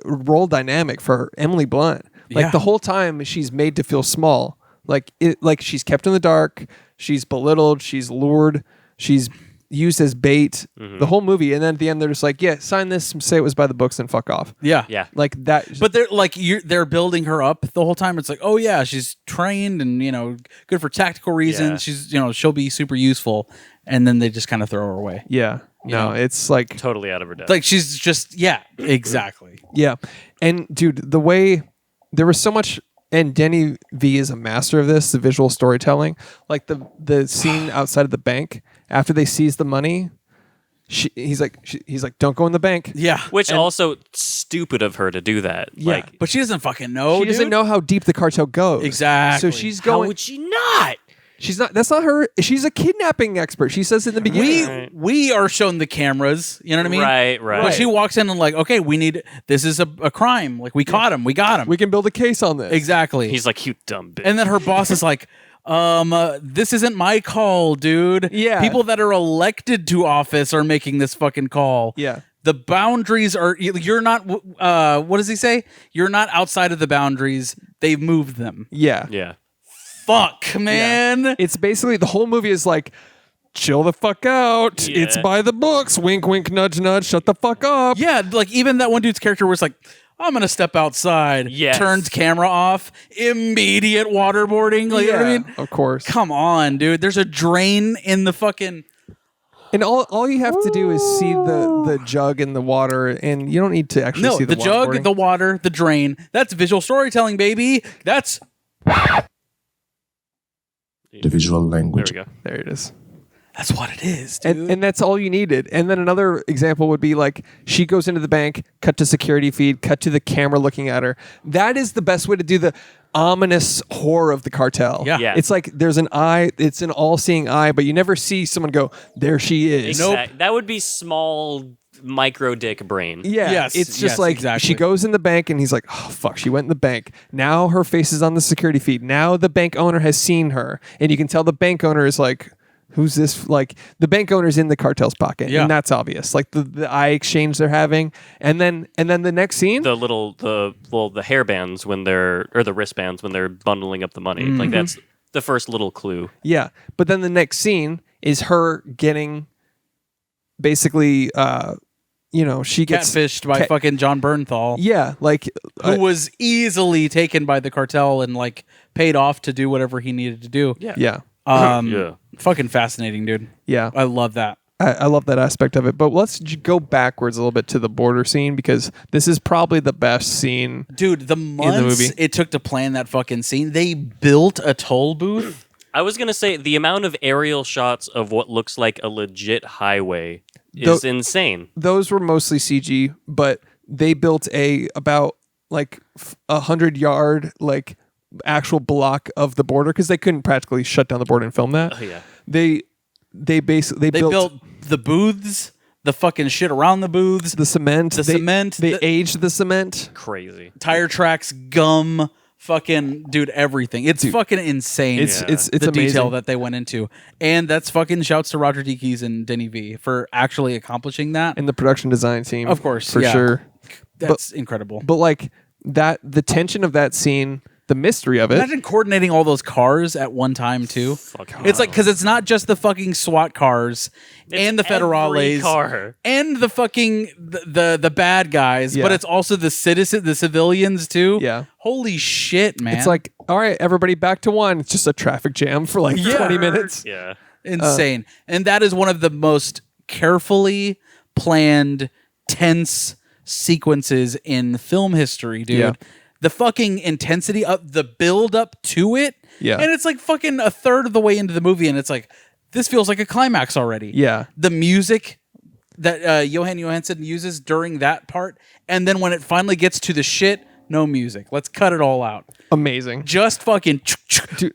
S1: role dynamic for Emily Blunt. Like
S3: Yeah.
S1: the whole time she's made to feel small. Like she's kept in the dark. She's belittled. She's lured. She's used as bait the whole movie. And then at the end, they're just like, yeah, sign this, say it was by the books, and fuck off.
S3: Yeah.
S2: yeah.
S1: Like that.
S3: But they're building her up the whole time. It's like, oh yeah, she's trained and good for tactical reasons.
S2: Yeah.
S3: She's she'll be super useful, and then they just kind of throw her away.
S1: yeah. No, it's like,
S2: Totally out of her depth.
S3: Like she's just exactly.
S1: yeah. And dude, the way there was so much, and Denny V is a master of this, the visual storytelling. Like the scene outside of the bank after they seize the money. He's like, don't go in the bank.
S3: Yeah,
S2: Which also stupid of her to do that.
S1: Yeah.
S2: Like,
S3: but she doesn't fucking know.
S1: She doesn't
S3: dude.
S1: know how deep the cartel goes.
S3: Exactly.
S1: So she's
S2: how
S1: going.
S2: would she not?
S1: She's not. That's not her. She's a kidnapping expert. She says in the beginning.
S3: We are shown the cameras. You know what I mean?
S2: Right.
S3: But she walks in and like, okay, this is a crime. Like we caught him. We got him.
S1: We can build a case on this.
S3: Exactly.
S2: He's like, you dumb bitch.
S3: And then her boss is like, this isn't my call, dude.
S1: Yeah.
S3: People that are elected to office are making this fucking call.
S1: Yeah.
S3: The boundaries are, you're not, what does he say? You're not outside of the boundaries. They've moved them.
S1: Yeah.
S2: yeah.
S3: Fuck, man.
S1: It's basically the whole movie is like, chill the fuck out.
S2: Yeah.
S1: It's by the books. Wink, wink, nudge, nudge. Shut the fuck up.
S3: Yeah, like even that one dude's character was like, I'm going to step outside.
S2: Yes.
S3: Turns camera off. Immediate waterboarding. Like, you know what I mean?
S1: Of course.
S3: Come on, dude. There's a drain in the fucking...
S1: And all you have to do is see the jug in the water, and you don't need to actually
S3: No,
S1: see
S3: the jug,
S1: waterboarding.
S3: the water, the drain. That's visual storytelling, baby. That's...
S5: The visual
S2: There
S5: language.
S2: we go.
S1: There it is.
S3: That's what it is, dude.
S1: And that's all you needed. And then another example would be like she goes into the bank, cut to security feed, cut to the camera looking at her. That is the best way to do the ominous horror of the cartel.
S3: Yeah.
S2: Yeah.
S1: It's like there's an eye, it's an all-seeing eye, but you never see someone go, there she is.
S2: Exact- That would be small micro dick brain.
S1: Yeah,
S3: Yes,
S1: it's just
S3: yes,
S1: like
S3: exactly.
S1: she goes in the bank and he's like, oh, fuck, she went in the bank. Now her face is on the security feed. Now the bank owner has seen her. And you can tell the bank owner is like, who's this? Like the bank owner's in the cartel's pocket.
S3: Yeah.
S1: And that's obvious. Like the eye exchange they're having. And then the next scene.
S2: The hairbands when they're, or the wristbands when they're bundling up the money.
S3: Mm-hmm.
S2: Like that's the first little clue.
S1: Yeah. But then the next scene is her getting basically, she gets
S3: Catfished by fucking John Bernthal.
S1: Yeah. Like,
S3: Who was easily taken by the cartel and like paid off to do whatever he needed to do.
S2: Yeah.
S1: yeah.
S2: Yeah.
S3: Fucking fascinating, dude.
S1: Yeah.
S3: I love that.
S1: I love that aspect of it. But let's go backwards a little bit to the border scene because this is probably the best scene.
S3: Dude, the months
S1: movie.
S3: it took to plan that fucking scene. They built a toll booth.
S2: I was going to say the amount of aerial shots of what looks like a legit highway is insane.
S1: Those were mostly CG, but they built about 100-yard actual block of the border because they couldn't practically shut down the border and film that.
S2: Oh, yeah.
S1: They built
S3: the booths, the fucking shit around the booths,
S1: the cement. They aged the cement.
S2: Crazy.
S3: tire tracks, gum, fucking dude, everything. It's fucking insane.
S1: It's
S3: the
S1: amazing.
S3: detail that they went into, and that's fucking shouts to Roger Deakins and Denny V for actually accomplishing that.
S1: And the production design team,
S3: Of course,
S1: for
S3: yeah.
S1: sure.
S3: That's incredible.
S1: But the tension of that scene, the mystery of it.
S3: Imagine coordinating all those cars at one time too. It's like because it's not just the fucking SWAT cars and the federales
S2: every car.
S3: and the fucking the bad guys,
S1: Yeah.
S3: but it's also the civilians too.
S1: Yeah.
S3: Holy shit, man!
S1: It's like, all right, everybody back to one. It's just a traffic jam for 20 minutes.
S2: Yeah.
S3: insane, and that is one of the most carefully planned, tense sequences in film history, dude.
S1: Yeah.
S3: the fucking intensity of the build up to it.
S1: Yeah.
S3: And it's like fucking a third of the way into the movie, and it's like, this feels like a climax already.
S1: Yeah.
S3: The music that Johan Johansson uses during that part, and then when it finally gets to the shit, no music. Let's cut it all out.
S1: Amazing.
S3: Just fucking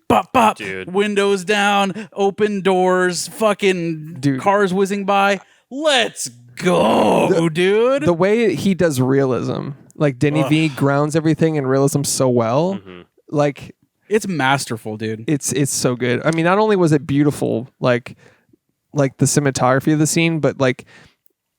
S3: bop bop,
S2: Dude.
S3: windows down, open doors, fucking
S1: Dude.
S3: cars whizzing by. Let's go, dude.
S1: The way he does realism, like Denny V grounds everything in realism so well. Like
S3: It's masterful, dude.
S1: it's so good. I mean, not only was it beautiful, like the cinematography of the scene, but like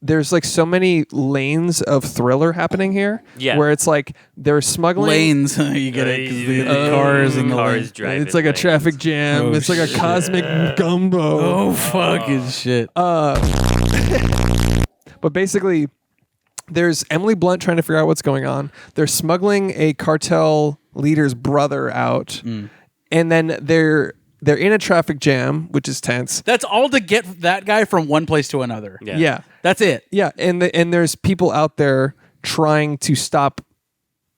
S1: there's like so many lanes of thriller happening here.
S2: Yeah.
S1: Where it's like they're smuggling
S3: Lanes, you get it? 'Cause the cars and the lanes.
S2: driving.
S1: It's like a
S2: lanes.
S1: traffic jam.
S3: Oh,
S1: it's like a
S3: shit.
S1: cosmic gumbo.
S3: Oh fucking shit!
S1: But basically, there's Emily Blunt trying to figure out what's going on. They're smuggling a cartel leader's brother out, and then they're in a traffic jam, which is tense.
S3: That's all to get that guy from one place to another.
S1: Yeah,
S3: That's it.
S1: yeah, and there's people out there trying to stop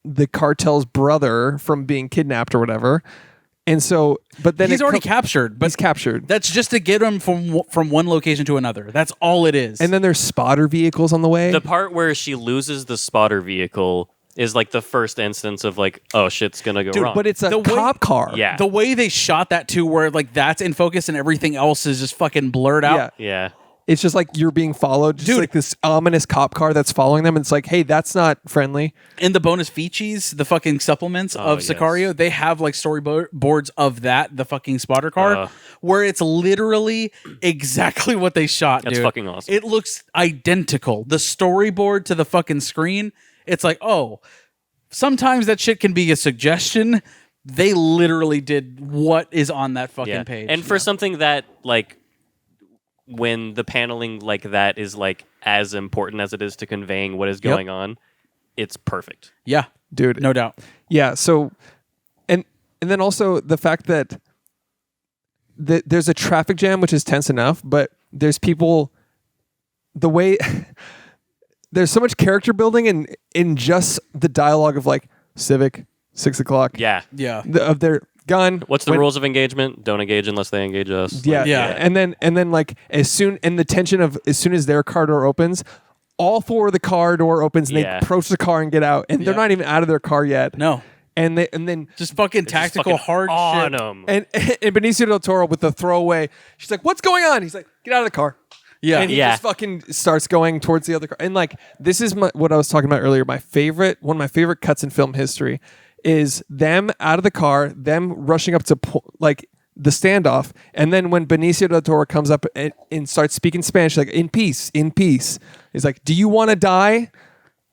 S1: the cartel's brother from being kidnapped or whatever. And so, but then
S3: He's already captured, but
S1: he's captured.
S3: that's just to get him from one location to another. That's all it is.
S1: And then there's spotter vehicles on the way.
S2: The part where she loses the spotter vehicle is like the first instance of like, oh, shit's gonna go wrong.
S1: but it's a
S3: The way-
S1: cop car.
S2: Yeah.
S3: the way they shot that too, where like that's in focus and everything else is just fucking blurred out.
S1: Yeah.
S2: yeah.
S1: It's just like you're being followed, just
S3: Dude.
S1: like this ominous cop car that's following them. It's like, hey, that's not friendly.
S3: In the bonus features, the fucking supplements of
S2: yes.
S3: Sicario, they have like storyboards of that, the fucking spotter car, where it's literally exactly what they shot.
S2: That's
S3: dude.
S2: fucking awesome.
S3: It looks identical. The storyboard to the fucking screen, it's like, oh, sometimes that shit can be a suggestion. They literally did what is on that fucking
S2: Yeah.
S3: page.
S2: And for something that like when the paneling like that is like as important as it is to conveying what is going on, it's perfect.
S3: yeah,
S1: Dude.
S3: no doubt.
S1: Yeah. So, and then also the fact that there's a traffic jam, which is tense enough, but there's people, the way, there's so much character building in just the dialogue of like Civic, 6 o'clock.
S2: Yeah.
S3: Yeah.
S1: Of their gun.
S2: What's the
S1: when-
S2: rules of engagement? Don't engage unless they engage us.
S1: Yeah,
S2: Like,
S3: Yeah.
S1: And then like as soon as soon as their car door opens, all four of the car door opens and they
S2: Yeah.
S1: approach the car and get out, and they're
S3: Yeah.
S1: not even out of their car yet.
S3: No.
S1: And then
S3: Just fucking
S2: Just
S3: tactical
S2: fucking
S3: hard
S2: on
S3: shit.
S2: 'em.
S1: and Benicio del Toro with the throwaway, she's like, "What's going on?" He's like, "Get out of the car."
S3: Yeah.
S1: And he
S2: Yeah.
S1: just fucking starts going towards the other car. And like this is what I was talking about earlier. One of my favorite cuts in film history is them out of the car, them rushing up to like the standoff, and then when Benicio del Toro comes up and starts speaking Spanish, like in peace, he's like, "Do you want to die?"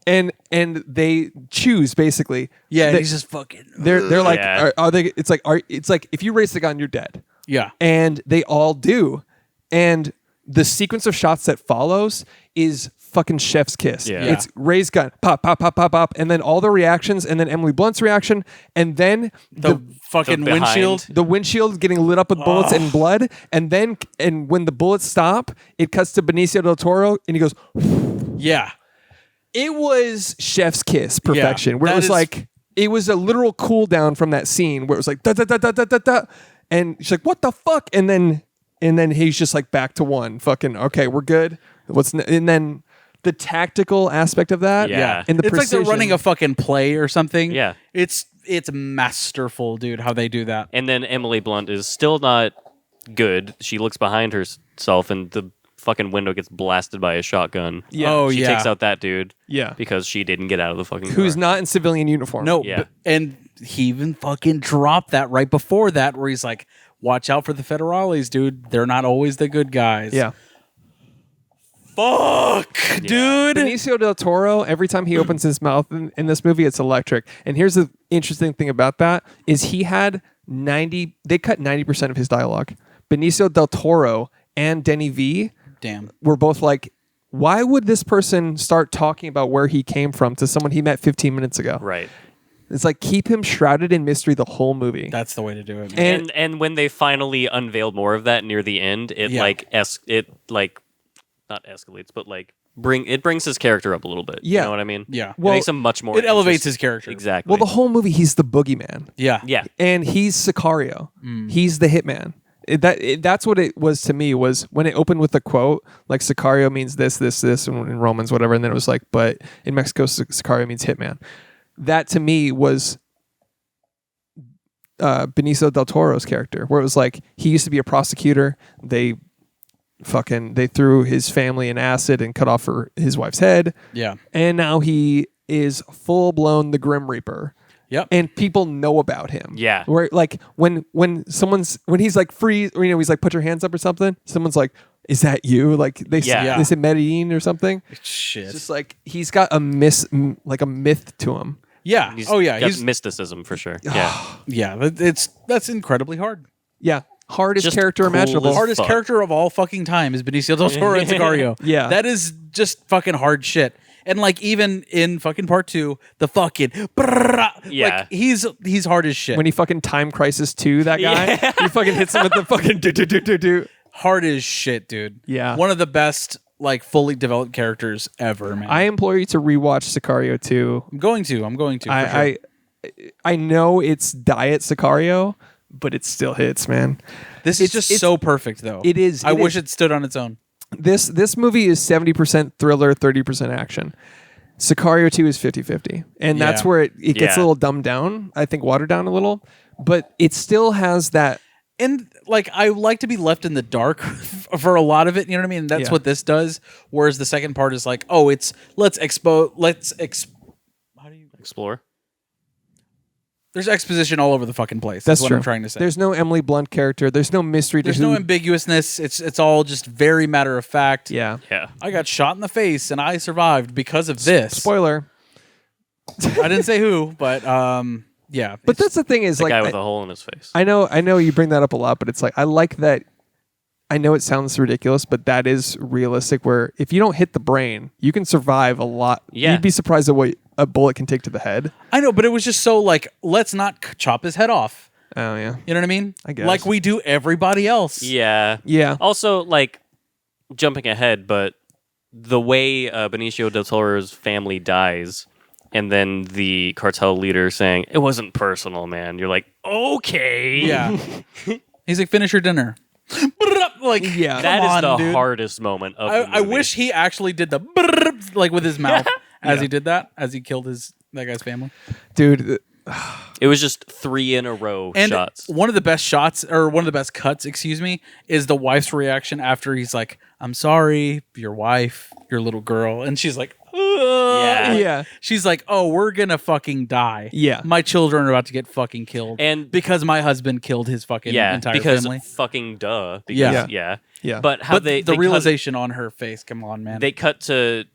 S1: And they choose basically.
S3: Yeah,
S1: They-
S3: he's just fucking.
S1: they're like,
S2: Yeah.
S1: are they? It's like if you raise the gun, you're dead.
S3: Yeah.
S1: And they all do. And the sequence of shots that follows is fucking chef's kiss.
S2: Yeah.
S1: It's raised gun, pop, pop, pop, pop, pop, and then all the reactions, and then Emily Blunt's reaction, and then
S3: The fucking
S2: the behind.
S3: windshield.
S1: the windshield getting lit up with bullets and blood, and when the bullets stop, it cuts to Benicio del Toro, and he goes,
S3: Yeah.
S1: it was chef's kiss perfection, where it
S3: that
S1: was
S3: is-
S1: like, it was a literal cool down from that scene where it was like, da, da, da, da, da, da, da. And she's like, what the fuck? And then he's just like back to one fucking, okay, we're good. And then the tactical aspect of that.
S2: Yeah.
S1: And the
S3: It's like
S1: precision.
S3: they're running a fucking play or something.
S2: Yeah.
S3: It's masterful, dude, how they do that.
S2: And then Emily Blunt is still not good. She looks behind herself and the fucking window gets blasted by a shotgun.
S1: Yeah.
S3: Oh,
S2: She
S3: yeah.
S2: takes out that dude.
S1: Yeah.
S2: Because she didn't get out of the fucking
S1: Who's
S2: car.
S1: not in civilian uniform.
S3: No,
S2: Yeah.
S3: and he even fucking dropped that right before that where he's like, watch out for the federales, dude. They're not always the good guys.
S1: Yeah.
S3: Fuck, dude.
S1: Benicio del Toro, every time he opens his mouth in this movie, it's electric. And here's the interesting thing about that is they cut 90% of his dialogue. Benicio del Toro and Denny V
S3: Damn.
S1: were both like, why would this person start talking about where he came from to someone he met 15 minutes ago?
S2: Right.
S1: It's like, keep him shrouded in mystery the whole movie.
S3: That's the way to do it, man.
S2: And when they finally unveiled more of that near the end, it
S3: Yeah.
S2: like not escalates, but like brings his character up a little bit.
S1: Yeah.
S2: You know what I mean?
S3: Yeah.
S2: It
S1: Well,
S2: makes him much more.
S3: it elevates his character.
S2: Exactly.
S1: Well, the whole movie, he's the boogeyman.
S3: Yeah.
S2: yeah.
S1: And he's Sicario. He's the hitman. That's what it was to me, was when it opened with the quote, like Sicario means this, in Romans, whatever. And then it was like, but in Mexico, Sicario means hitman. That to me was Benicio del Toro's character, where it was like, he used to be a prosecutor. They threw his family in acid and cut off his wife's head.
S3: Yeah.
S1: And now he is full blown the Grim Reaper.
S3: Yep.
S1: And people know about him.
S2: Yeah.
S1: Where like when he's like free, or he's like, put your hands up or something, someone's like, is that you? Like they
S2: Yeah.
S1: say Medellin or something.
S3: Shit.
S1: It's just like he's got a myth to him.
S3: yeah.
S2: He's
S3: Oh yeah.
S2: got
S3: He's
S2: mysticism for sure. Yeah.
S3: yeah. That's incredibly hard.
S1: Yeah. Hardest
S2: Just
S1: character
S2: cool
S1: imaginable.
S2: as
S3: Hardest
S2: fuck.
S3: character of all fucking time is Benicio del Toro and Sicario.
S1: Yeah.
S3: That is just fucking hard shit. And like even in fucking part 2, the fucking
S2: Yeah.
S3: like he's hard as shit.
S1: When he fucking Time Crisis 2, that guy, he fucking hits him with the fucking do.
S3: Hard as shit, dude.
S1: Yeah.
S3: One of the best like fully developed characters ever, man.
S1: I implore you to rewatch Sicario 2.
S3: I'm going to. For sure.
S1: I know it's diet Sicario, but it still hits, man.
S3: This is just so perfect though.
S1: It is.
S3: I wish it stood on its own.
S1: This movie is 70% thriller, 30% action. Sicario 2 is 50-50. And that's
S3: Yeah.
S1: where it gets
S2: Yeah.
S1: a little dumbed down, I think watered down a little, but it still has that.
S3: And like I like to be left in the dark for a lot of it, you know what I mean? That's
S1: Yeah.
S3: what this does. Whereas the second part is like, oh, it's
S2: Explore.
S3: there's exposition all over the fucking place.
S1: That's
S3: what
S1: true.
S3: I'm trying to say.
S1: There's no Emily Blunt character. There's no mystery.
S3: There's
S1: to
S3: no
S1: who,
S3: ambiguousness. It's all just very matter of fact.
S1: Yeah.
S2: Yeah.
S3: I got shot in the face and I survived because of this.
S1: Spoiler.
S3: I didn't say who, but yeah.
S1: But that's the thing is,
S2: The
S1: like,
S2: guy with a hole in his face.
S1: I know you bring that up a lot, but it's like, I like that. I know it sounds ridiculous, but that is realistic, where if you don't hit the brain, you can survive a lot.
S2: Yeah.
S1: You'd be surprised at what a bullet can take to the head.
S3: I know, but it was just so like, let's not chop his head off.
S1: Oh, yeah.
S3: You know what I mean?
S1: I guess.
S3: Like we do everybody else.
S2: Yeah.
S1: Yeah.
S2: Also, like, jumping ahead, but the way Benicio del Toro's family dies, and then the cartel leader saying, it wasn't personal, man. You're like, okay.
S3: Yeah. He's like, finish your dinner. Like,
S1: Yeah.
S3: come
S2: That is
S3: on,
S2: the
S3: dude.
S2: hardest moment of the
S3: I
S2: movie.
S3: wish he actually did the like with his mouth as he did that, as he killed that guy's family.
S1: Dude,
S2: It was just 3 in a row
S3: And
S2: shots.
S3: one of the best shots, or one of the best cuts, excuse me, is the wife's reaction after he's like, I'm sorry, your wife, your little girl. And she's like,
S2: Yeah.
S1: yeah.
S3: She's like, oh, we're gonna fucking die.
S1: Yeah.
S3: My children are about to get fucking killed.
S2: And-
S3: because my husband killed his fucking
S2: Yeah,
S3: entire
S2: because
S3: family.
S2: fucking duh. Because,
S3: Yeah.
S2: yeah.
S1: Yeah.
S2: But how
S3: But
S2: they
S3: the
S2: cut-
S3: realization on her face, come on, man.
S2: they cut to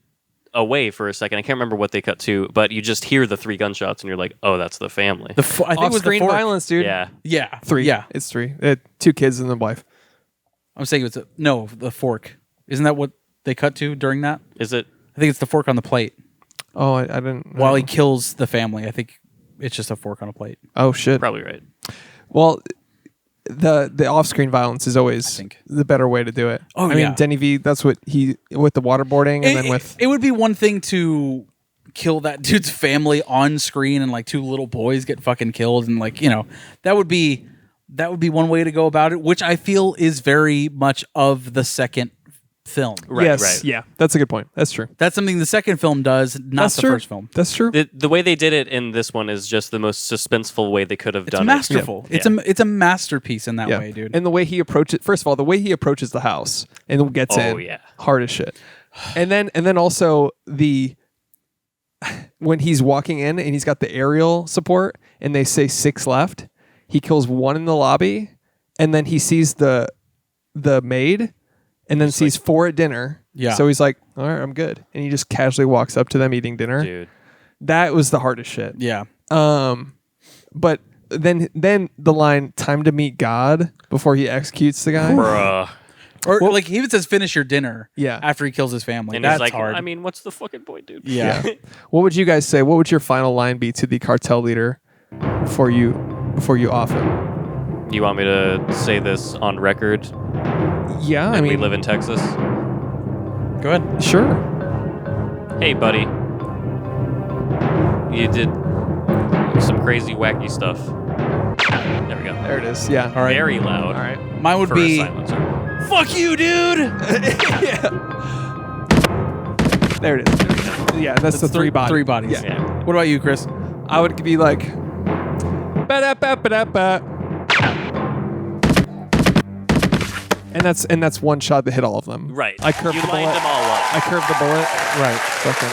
S2: away for a second. I can't remember what they cut to, but you just hear the 3 gunshots and you're like, oh, that's the family.
S3: I think it was the
S1: Off-screen
S3: fork.
S1: violence, dude.
S2: Yeah.
S3: Yeah.
S1: 3.
S3: Yeah.
S1: It's 3. 2 kids and the wife.
S3: I'm saying it's the fork. Isn't that what they cut to during that?
S2: Is it?
S3: I think it's the fork on the plate.
S1: Oh, I didn't.
S3: While he kills the family, I think it's just a fork on a plate.
S1: Oh, shit.
S2: Probably right.
S1: Well, the off-screen violence is always
S3: think.
S1: the better way to do it.
S3: Oh,
S1: I
S3: yeah.
S1: mean, Denny V, that's what he, with the waterboarding and then with...
S3: It would be one thing to kill that dude's family on screen and like 2 little boys get fucking killed and like, you know, that would be one way to go about it, which I feel is very much of the second film.
S2: Right,
S1: yes,
S2: right.
S1: yeah, that's a good point. That's true.
S3: That's something the second film does, not
S1: That's
S3: the
S1: true.
S3: first film.
S1: That's true.
S2: The way they did it in this one is just the most suspenseful way they could have
S3: It's
S2: done
S3: masterful.
S2: it.
S3: It's a masterpiece in that
S1: Yeah.
S3: way, dude.
S1: And the way he approaches, first of all, the way he approaches the house and gets
S2: Oh,
S1: in,
S2: yeah.
S1: hard as shit. And then also when he's walking in and he's got the aerial support and they say 6 left, he kills 1 in the lobby, and then he sees the maid, and then sees 4 at dinner.
S3: Yeah.
S1: So he's like, all right, I'm good, and he just casually walks up to them eating dinner.
S2: Dude.
S1: That was the hardest shit.
S3: Yeah.
S1: But then the line "time to meet God" before he executes the guy.
S2: Bruh.
S3: Or like he even says finish your dinner
S1: Yeah.
S3: after he kills his family.
S2: And
S3: That's
S2: he's like,
S3: hard.
S2: I mean, what's the fucking point, dude?
S3: yeah.
S1: What would you guys say? What would your final line be to the cartel leader before you off him?
S2: You want me to say this on record?
S1: Yeah, I
S2: We
S1: mean,
S2: live in Texas.
S3: Go ahead.
S1: sure.
S2: Hey, buddy. You did some crazy, wacky stuff. There we go.
S1: There it is. Yeah.
S3: All right.
S2: Very loud.
S1: All right.
S3: Mine would
S2: For
S3: be
S2: a silencer.
S3: fuck you, dude.
S1: There it is. Yeah, that's the three bodies.
S3: Three bodies.
S1: Yeah.
S2: Yeah.
S3: What about you, Chris?
S1: I would be like, ba-da-ba-ba-da-ba. And that's one shot that hit all of them.
S2: Right.
S1: I curved
S2: you
S1: the
S2: lined
S1: bullet.
S2: them all up.
S1: I curved the bullet. Right. Fucking.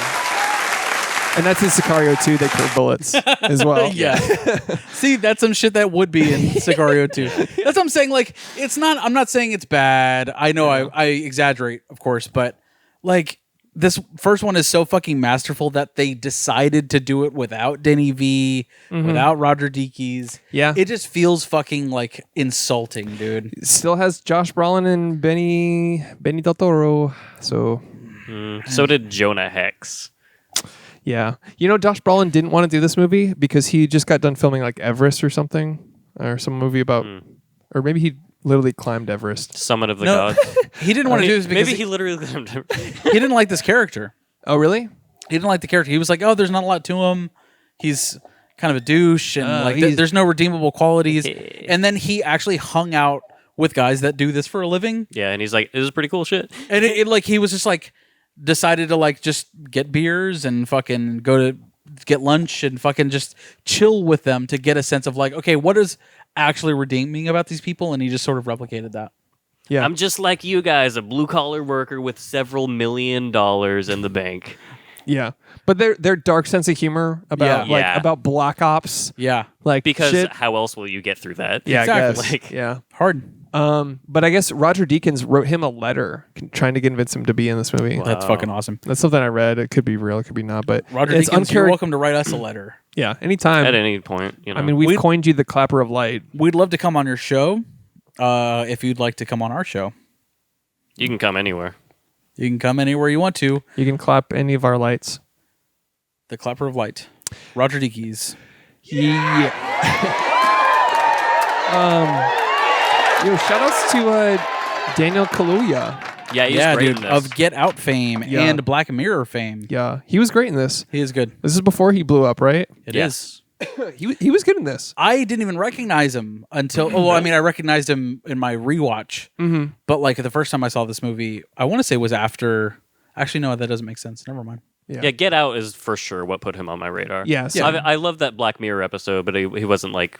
S1: And that's in Sicario too. They curve bullets as well.
S3: Yeah. See, that's some shit that would be in Sicario too. That's what I'm saying. Like, it's not. I'm not saying it's bad. I know I exaggerate, of course, but like this first one is so fucking masterful that they decided to do it without Denny V, without Roger Deakins.
S1: Yeah.
S3: It just feels fucking like insulting, dude.
S1: Still has Josh Brolin and Benny Del Toro. So
S2: So did Jonah Hex.
S1: yeah, you know, Josh Brolin didn't want to do this movie because he just got done filming like Everest or something, or some movie about, or maybe he literally climbed Everest.
S2: Summit of the
S3: No,
S2: Gods.
S3: he didn't want to do this because
S2: Maybe he literally.
S3: he didn't like this character.
S1: Oh, really?
S3: He didn't like the character. He was like, "Oh, there's not a lot to him. He's kind of a douche, and like
S1: he's-
S3: there's no redeemable qualities." And then he actually hung out with guys that do this for a living,
S2: Yeah, and he's like, "This is pretty cool shit."
S3: and it like he was just like decided to like just get beers and fucking go to get lunch and fucking just chill with them to get a sense of like, okay, what is actually redeeming about these people, and he just sort of replicated that.
S1: Yeah.
S2: I'm just like you guys, a blue collar worker with several $1 million in the bank.
S1: Yeah, but their dark sense of humor about
S3: Yeah.
S2: Yeah.
S1: about black ops,
S3: Yeah,
S1: like
S2: Because
S1: shit.
S2: how else will you get through that?
S1: Yeah,
S3: Exactly.
S1: I guess.
S2: Like-
S1: Yeah.
S3: hard.
S1: But I guess Roger Deakins wrote him a letter trying to convince him to be in this movie.
S3: That's fucking awesome.
S1: That's something I read. It could be real. It could be not. But
S3: Roger
S1: it's
S3: Deakins, you're
S1: uncharac-
S3: welcome to write us a letter.
S1: Yeah, anytime.
S2: At any point, you know.
S1: I mean, we've coined you the clapper of light.
S3: We'd love to come on your show. If you'd like to come on our show,
S2: you can come anywhere.
S3: you can come anywhere you want to.
S1: You can clap any of our lights.
S3: The Clapper of Light, Roger Deakins.
S1: Yeah. Yo, shout outs to Daniel Kaluuya.
S2: Yeah, he's
S3: Yeah,
S2: great
S3: dude,
S2: in this.
S3: of Get Out fame
S1: Yeah.
S3: and Black Mirror fame.
S1: Yeah, he was great in this.
S3: He is good.
S1: This is before he blew up, right?
S3: It is.
S2: Yes.
S1: He was good in this.
S3: I didn't even recognize him until. Oh, well, I mean, I recognized him in my rewatch.
S1: Mm-hmm.
S3: But like the first time I saw this movie, I want to say was after. Actually, no, that doesn't make sense. Never mind.
S2: Yeah, Get Out is for sure what put him on my radar.
S1: Yeah, so-
S2: I love that Black Mirror episode, but he wasn't like.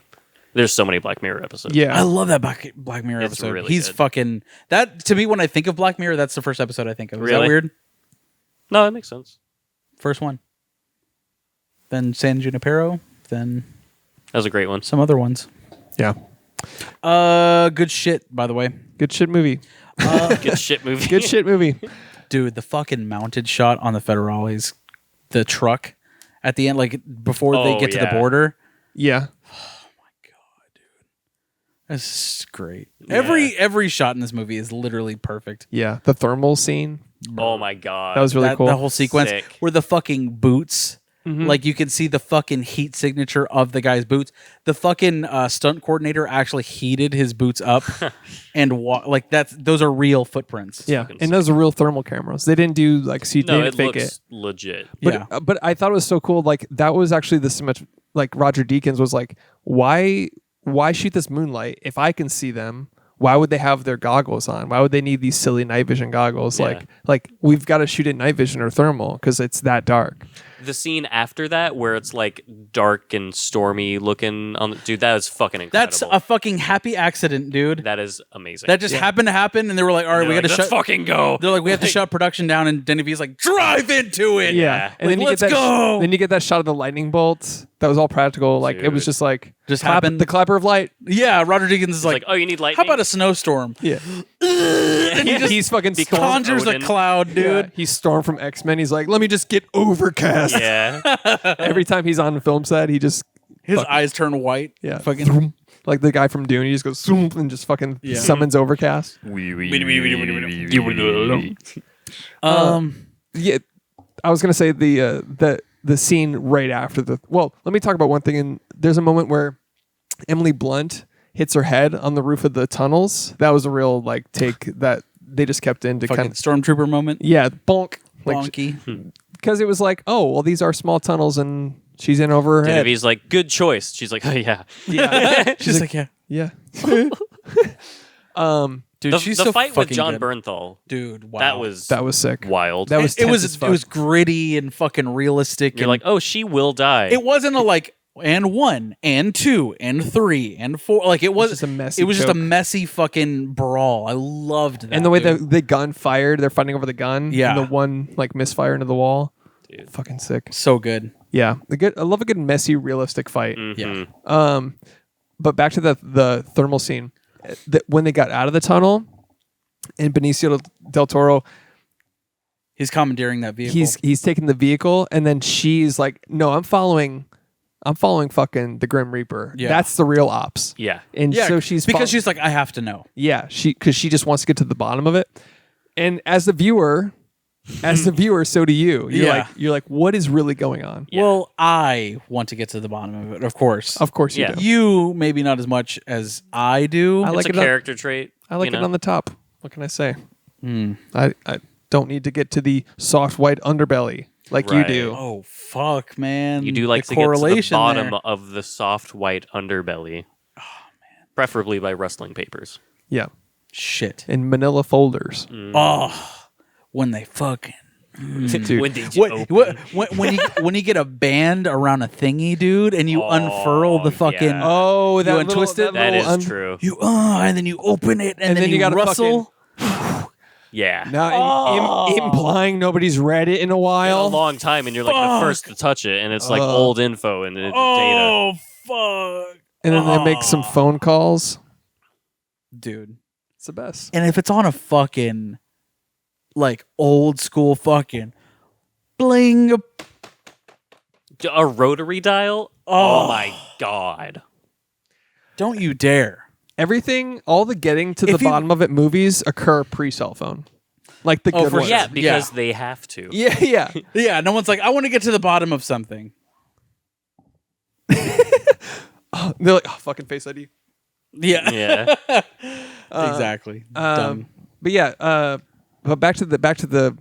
S2: There's so many Black Mirror episodes.
S1: Yeah.
S3: I love that Black Mirror
S2: It's
S3: episode.
S2: really
S3: He's
S2: good.
S3: fucking that to me when I think of Black Mirror. That's the first episode I think of. Is that
S2: Really?
S3: weird?
S2: No, that makes sense.
S3: First one. Then San Junipero. Then
S2: That was a great one.
S3: some other ones.
S1: Yeah.
S3: Good shit. By the way,
S1: Good shit movie.
S2: Good shit movie.
S1: Good shit movie.
S3: dude, the fucking mounted shot on the Federales, the truck at the end, like before they
S2: Oh,
S3: get to the
S2: yeah.
S3: border.
S1: Yeah.
S3: That's great.
S2: Yeah.
S3: Every shot in this movie is literally perfect.
S1: Yeah. The thermal scene.
S2: Oh my god.
S1: That was really cool.
S3: That whole sequence
S2: Sick.
S3: where the fucking boots,
S1: Mm-hmm.
S3: like you can see the fucking heat signature of the guy's boots. The fucking stunt coordinator actually heated his boots up, and like those are real footprints.
S1: Yeah.
S2: fucking
S1: And those are real thermal cameras. They didn't do like CG.
S2: No,
S1: they
S2: it
S1: didn't fake
S2: looks
S1: it.
S2: legit.
S1: But,
S3: Yeah.
S1: but I thought it was so cool. Like that was actually the so much like Roger Deakins was like, why shoot this moonlight if I can see them? Why would they have their goggles on? Why would they need these silly night vision goggles?
S2: Yeah.
S1: Like we've got to shoot it night vision or thermal because it's that dark.
S2: The scene after that, where it's like dark and stormy looking on, dude, that is fucking incredible.
S3: That's a fucking happy accident, dude.
S2: That is amazing.
S3: That just happened to happen, and they were like, "All right,
S2: They're
S3: we got
S2: like,
S3: to
S2: "Let's
S3: shut."
S2: fucking go.
S3: They're like, "We have to shut production down," and Denny V's like, "Drive into it."
S2: Yeah.
S1: And
S3: Like,
S1: then you
S3: let's
S1: get that
S3: go.
S1: then you get that shot of the lightning bolts. That was all practical. Like it was
S2: Dude.
S1: just like
S3: Just happened.
S1: the clapper of light.
S3: Yeah, Roger Deakins is
S2: It's
S3: like,
S2: like, oh, you need lightning.
S3: "How about a snowstorm?"
S1: Yeah.
S3: And he just
S1: He's fucking storm.
S3: conjures a
S2: Odin.
S3: cloud,
S1: Yeah.
S3: dude.
S1: He's Storm from X-Men. He's like, let me just get overcast.
S2: Yeah.
S1: Every time he's on the film set, he just
S3: His eyes turn white.
S1: yeah,
S3: Fucking
S1: like the guy from Dune. He just goes zoom and just fucking
S3: Yeah.
S1: summons overcast. Yeah, I was gonna say the scene right after the. Well, let me talk about one thing. And there's a moment where Emily Blunt hits her head on the roof of the tunnels. That was a real like take that they just kept in to
S3: fucking
S1: kind of
S3: stormtrooper moment.
S1: yeah bonk like
S3: Bonky.
S1: because it was like, oh, well, these are small tunnels, and she's in over her head.
S2: Genevieve's like, good choice. She's like, oh, yeah.
S1: Yeah,
S3: She's like, yeah.
S1: yeah.
S3: Dude,
S2: The,
S3: she's
S2: the
S3: so
S2: fight with
S3: fucking
S2: John
S3: good.
S2: Bernthal,
S3: Dude, wow.
S2: that was
S1: That was sick.
S2: wild.
S1: That was
S3: it was
S1: tense as
S3: it
S1: fuck.
S3: was gritty and fucking realistic.
S2: You're
S3: and
S2: like, oh, she will die.
S3: it wasn't a like and 1 and 2 and 3 and 4. Like it was
S1: just a messy
S3: It was just a
S1: choke.
S3: messy fucking brawl. I loved that.
S1: And the way
S3: dude.
S1: the gun fired, they're fighting over the gun.
S3: Yeah.
S1: And the one like misfire into the wall.
S2: Dude.
S1: Fucking sick.
S3: so good.
S1: Yeah. I love a good messy, realistic fight.
S2: Mhm.
S3: Yeah.
S1: But back to the thermal scene. When they got out of the tunnel, and Benicio del Toro,
S3: He's commandeering that vehicle.
S1: he's taking the vehicle, and then she's like, "No, I'm following fucking the Grim Reaper.
S3: Yeah.
S1: That's the real ops."
S2: Yeah.
S1: And
S3: yeah,
S1: so she's
S3: because she's like, I have to know.
S1: yeah, because she just wants to get to the bottom of it. And as the viewer, so do you. You're like, what is really going on?
S2: Yeah.
S3: Well, I want to get to the bottom of it, of course.
S1: Of course you
S2: Yeah.
S1: do.
S3: You maybe not as much as I do.
S1: I
S2: It's
S1: like
S2: a
S1: it on-
S2: character trait.
S1: I like
S2: you
S1: it
S2: know?
S1: on the top. What can I say? I don't need to get to the soft white underbelly like
S2: Right.
S1: you do.
S3: Oh fuck, man!
S2: You do like
S3: the
S2: to get to the
S3: correlation
S2: bottom
S3: there.
S2: of the soft white underbelly. Oh, man. Preferably by rustling papers.
S1: Yeah.
S3: Shit.
S1: In manila folders.
S3: Oh, when they fucking.
S1: Dude.
S2: When did you open?
S3: When you get a band around a thingy, dude, and you unfurl the fucking
S2: yeah.
S1: Oh, that
S3: You
S1: little,
S3: untwist it?
S2: That
S1: little
S2: is true.
S3: you and then you open it and, then
S1: you
S3: you
S1: gotta
S3: rustle.
S2: Yeah.
S1: Now, implying nobody's read it in a
S2: In a
S1: while.
S2: long time, and you're like the first to touch it, and it's like old info and data.
S3: Oh fuck,
S1: And then they make some phone calls.
S3: dude!
S1: It's the best.
S3: And if it's on a fucking like old school fucking bling,
S2: A rotary dial? Oh my god.
S3: don't you dare!
S1: Everything, all the getting to the
S3: If you-
S1: bottom of it movies occur pre-cell phone. Like the good
S3: for
S1: ones.
S3: sure.
S2: Yeah, because they have to.
S1: Yeah, yeah.
S3: Yeah, no one's like, I want to get to the bottom of something.
S1: They're like, oh, fucking Face ID.
S3: Yeah,
S2: Yeah.
S3: exactly. Dumb.
S1: But yeah, but back to the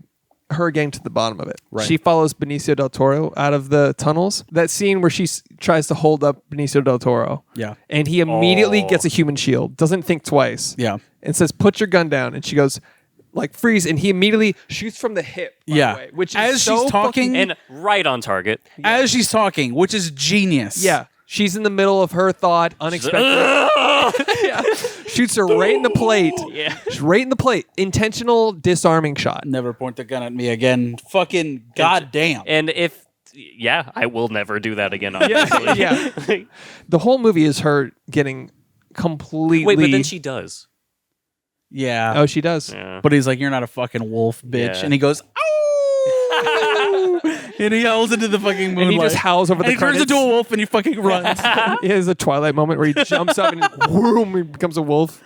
S1: her getting to the bottom of it.
S3: Right.
S1: She follows Benicio del Toro out of the tunnels. That scene where she tries to hold up Benicio del Toro.
S3: Yeah,
S1: And he immediately gets a human shield, doesn't think twice.
S3: yeah,
S1: And says, "Put your gun down." And she goes, like, freeze. And he immediately shoots from the hip. By
S3: Yeah.
S1: the way, which is
S3: As
S1: so
S3: she's talking-
S1: fucking-
S2: And right on target.
S3: As she's talking, which is genius.
S1: yeah. She's in the middle of her thought, unexpected. Yeah. Shoots her right in the plate.
S2: Yeah.
S1: Right in the plate. Intentional disarming shot.
S3: Never point the gun at me again. Fucking goddamn.
S2: And I will never do that again, obviously.
S1: Yeah. The whole movie is her getting completely.
S2: Wait, but then she does.
S3: Yeah.
S1: Oh, she does.
S2: Yeah.
S3: But he's like, you're not a fucking wolf, bitch.
S2: Yeah.
S3: And he goes, "Ow!" And he yells into the fucking moonlight.
S1: And he just howls over
S3: and
S1: the
S3: he turns
S1: credits.
S3: into a wolf and he fucking runs.
S1: He has a Twilight moment where he jumps up and whoom, he becomes a wolf.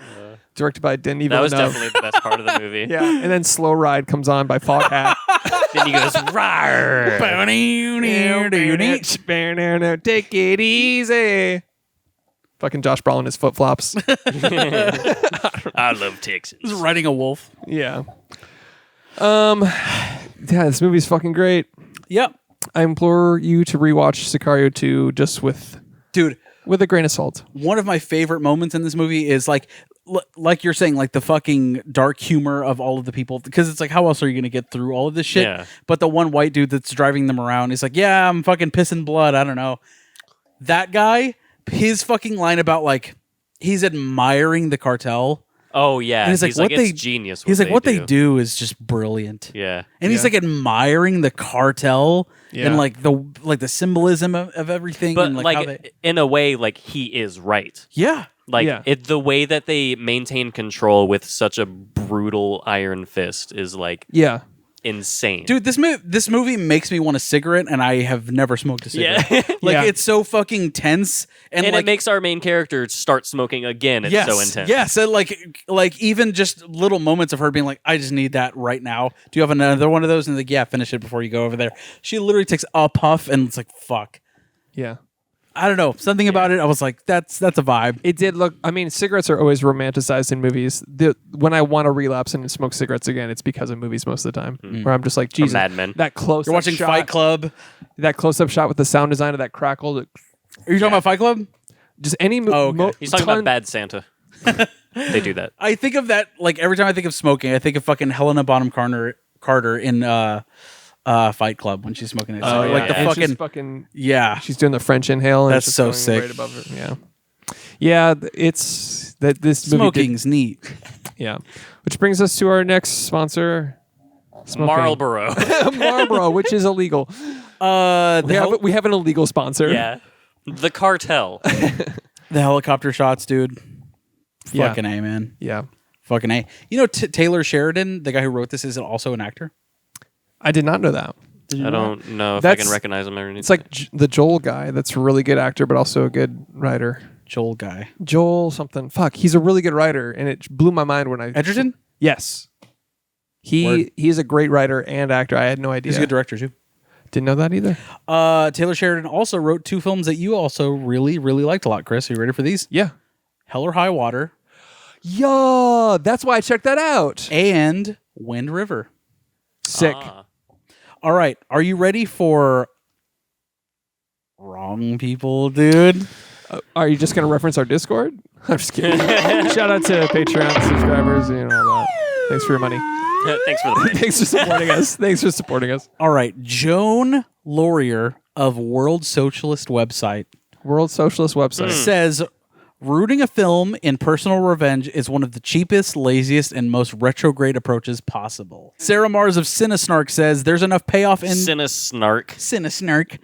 S1: Directed by Denis
S2: That was
S1: Villeneuve.
S2: definitely the best part of the movie.
S1: Yeah. And then Slow Ride comes on by Foghat.
S2: Then he goes, rawr.
S1: Take it easy. Fucking Josh Brolin, his flip flops.
S2: I love Texas.
S3: He's riding a wolf.
S1: Yeah. Yeah, this movie's fucking great.
S3: Yep.
S1: I implore you to rewatch Sicario 2 just with
S3: Dude,
S1: a grain of salt.
S3: one of my favorite moments in this movie is like you're saying, like the fucking dark humor of all of the people, because it's like, how else are you going to get through all of this shit?
S2: Yeah.
S3: But the one white dude that's driving them around, he's like, yeah, I'm fucking pissing blood. I don't know. That guy, his fucking line about like, he's admiring the cartel.
S2: Oh, yeah.
S3: And he's like,
S2: it's genius what
S3: He's like,
S2: they
S3: what
S2: do.
S3: they do is just brilliant.
S2: Yeah.
S3: And he's
S1: Yeah.
S3: like admiring the cartel
S1: Yeah.
S3: and like the symbolism of everything.
S2: But
S3: and
S2: like,
S3: how they,
S2: in a way, like, he is right.
S3: yeah.
S2: Like,
S1: Yeah.
S2: the way that they maintain control with such a brutal iron fist is, like,
S1: Yeah.
S2: insane.
S3: Dude, this movie makes me want a cigarette, and I have never smoked a cigarette.
S2: Yeah.
S3: Like
S1: Yeah.
S3: it's so fucking tense, and
S2: And
S3: like,
S2: it makes our main character start smoking again. It's so intense.
S3: Yes, and like even just little moments of her being like, "I just need that right now." Do you have another one of those? And like, yeah, finish it before you go over there. She literally takes a puff, and it's like, "Fuck."
S1: Yeah.
S3: I don't know, something about it. I was like, that's a vibe.
S1: It did look. I mean, cigarettes are always romanticized in movies. When I want to relapse and smoke cigarettes again, it's because of movies most of the time. Where I'm just like, Jesus,
S2: Mad Men.
S1: that close.
S3: You're watching Fight Club.
S1: That close-up shot with the sound design of that crackle.
S3: Are you talking about Fight Club?
S1: Just any.
S3: Oh, okay.
S2: He's talking about Bad Santa. They do that.
S3: I think of that like every time I think of smoking, I think of fucking Helena Bonham Carter in Fight Club when she's smoking it.
S2: Oh, yeah,
S3: like the
S2: yeah.
S1: fucking.
S3: yeah.
S1: She's doing the French inhale. And
S3: That's
S1: it's just
S3: so
S1: going
S3: sick.
S1: Right above her. Yeah. Yeah, it's that this movie
S3: Smoking's neat.
S1: yeah, which brings us to our next sponsor, smoking.
S2: Marlboro.
S1: Marlboro, which is illegal. We have an illegal sponsor.
S2: Yeah. The cartel.
S3: The helicopter shots, dude.
S1: Yeah.
S3: Fucking A, man.
S1: Yeah.
S3: Fucking A. You know, Taylor Sheridan, the guy who wrote this, is also an actor.
S1: I did not know that.
S2: I don't know if I
S1: That's-
S2: can recognize him or anything.
S1: It's like the Joel guy. That's a really good actor, but also a good writer.
S3: Joel guy.
S1: Joel something. Fuck, he's a really good writer, and it blew my mind when I.
S3: Edgerton?
S1: Yes.
S3: Word.
S1: He's a great writer and actor. I had no idea.
S3: He's a good director, too.
S1: Didn't know that either.
S3: Taylor Sheridan also wrote two films that you also really, really liked a lot, Chris. Are you ready for these?
S1: Yeah.
S3: Hell or High Water
S1: Yeah, that's why I checked that out.
S3: and Wind River.
S1: Sick.
S3: All right. Are you ready for Wrong People, dude?
S1: Are you just going to reference our Discord? I'm just kidding. Shout out to Patreon subscribers and all that. Thanks for your money.
S2: Thanks for the money.
S1: Thanks for supporting us. Thanks for supporting us.
S3: All right. Joan Laurier of World Socialist website
S1: World Socialist website.
S3: says rooting a film in personal revenge is one of the cheapest, laziest, and most retrograde approaches possible. Sarah Mars of Cinesnark says there's enough payoff in
S2: Cinesnark.
S3: Cinesnark.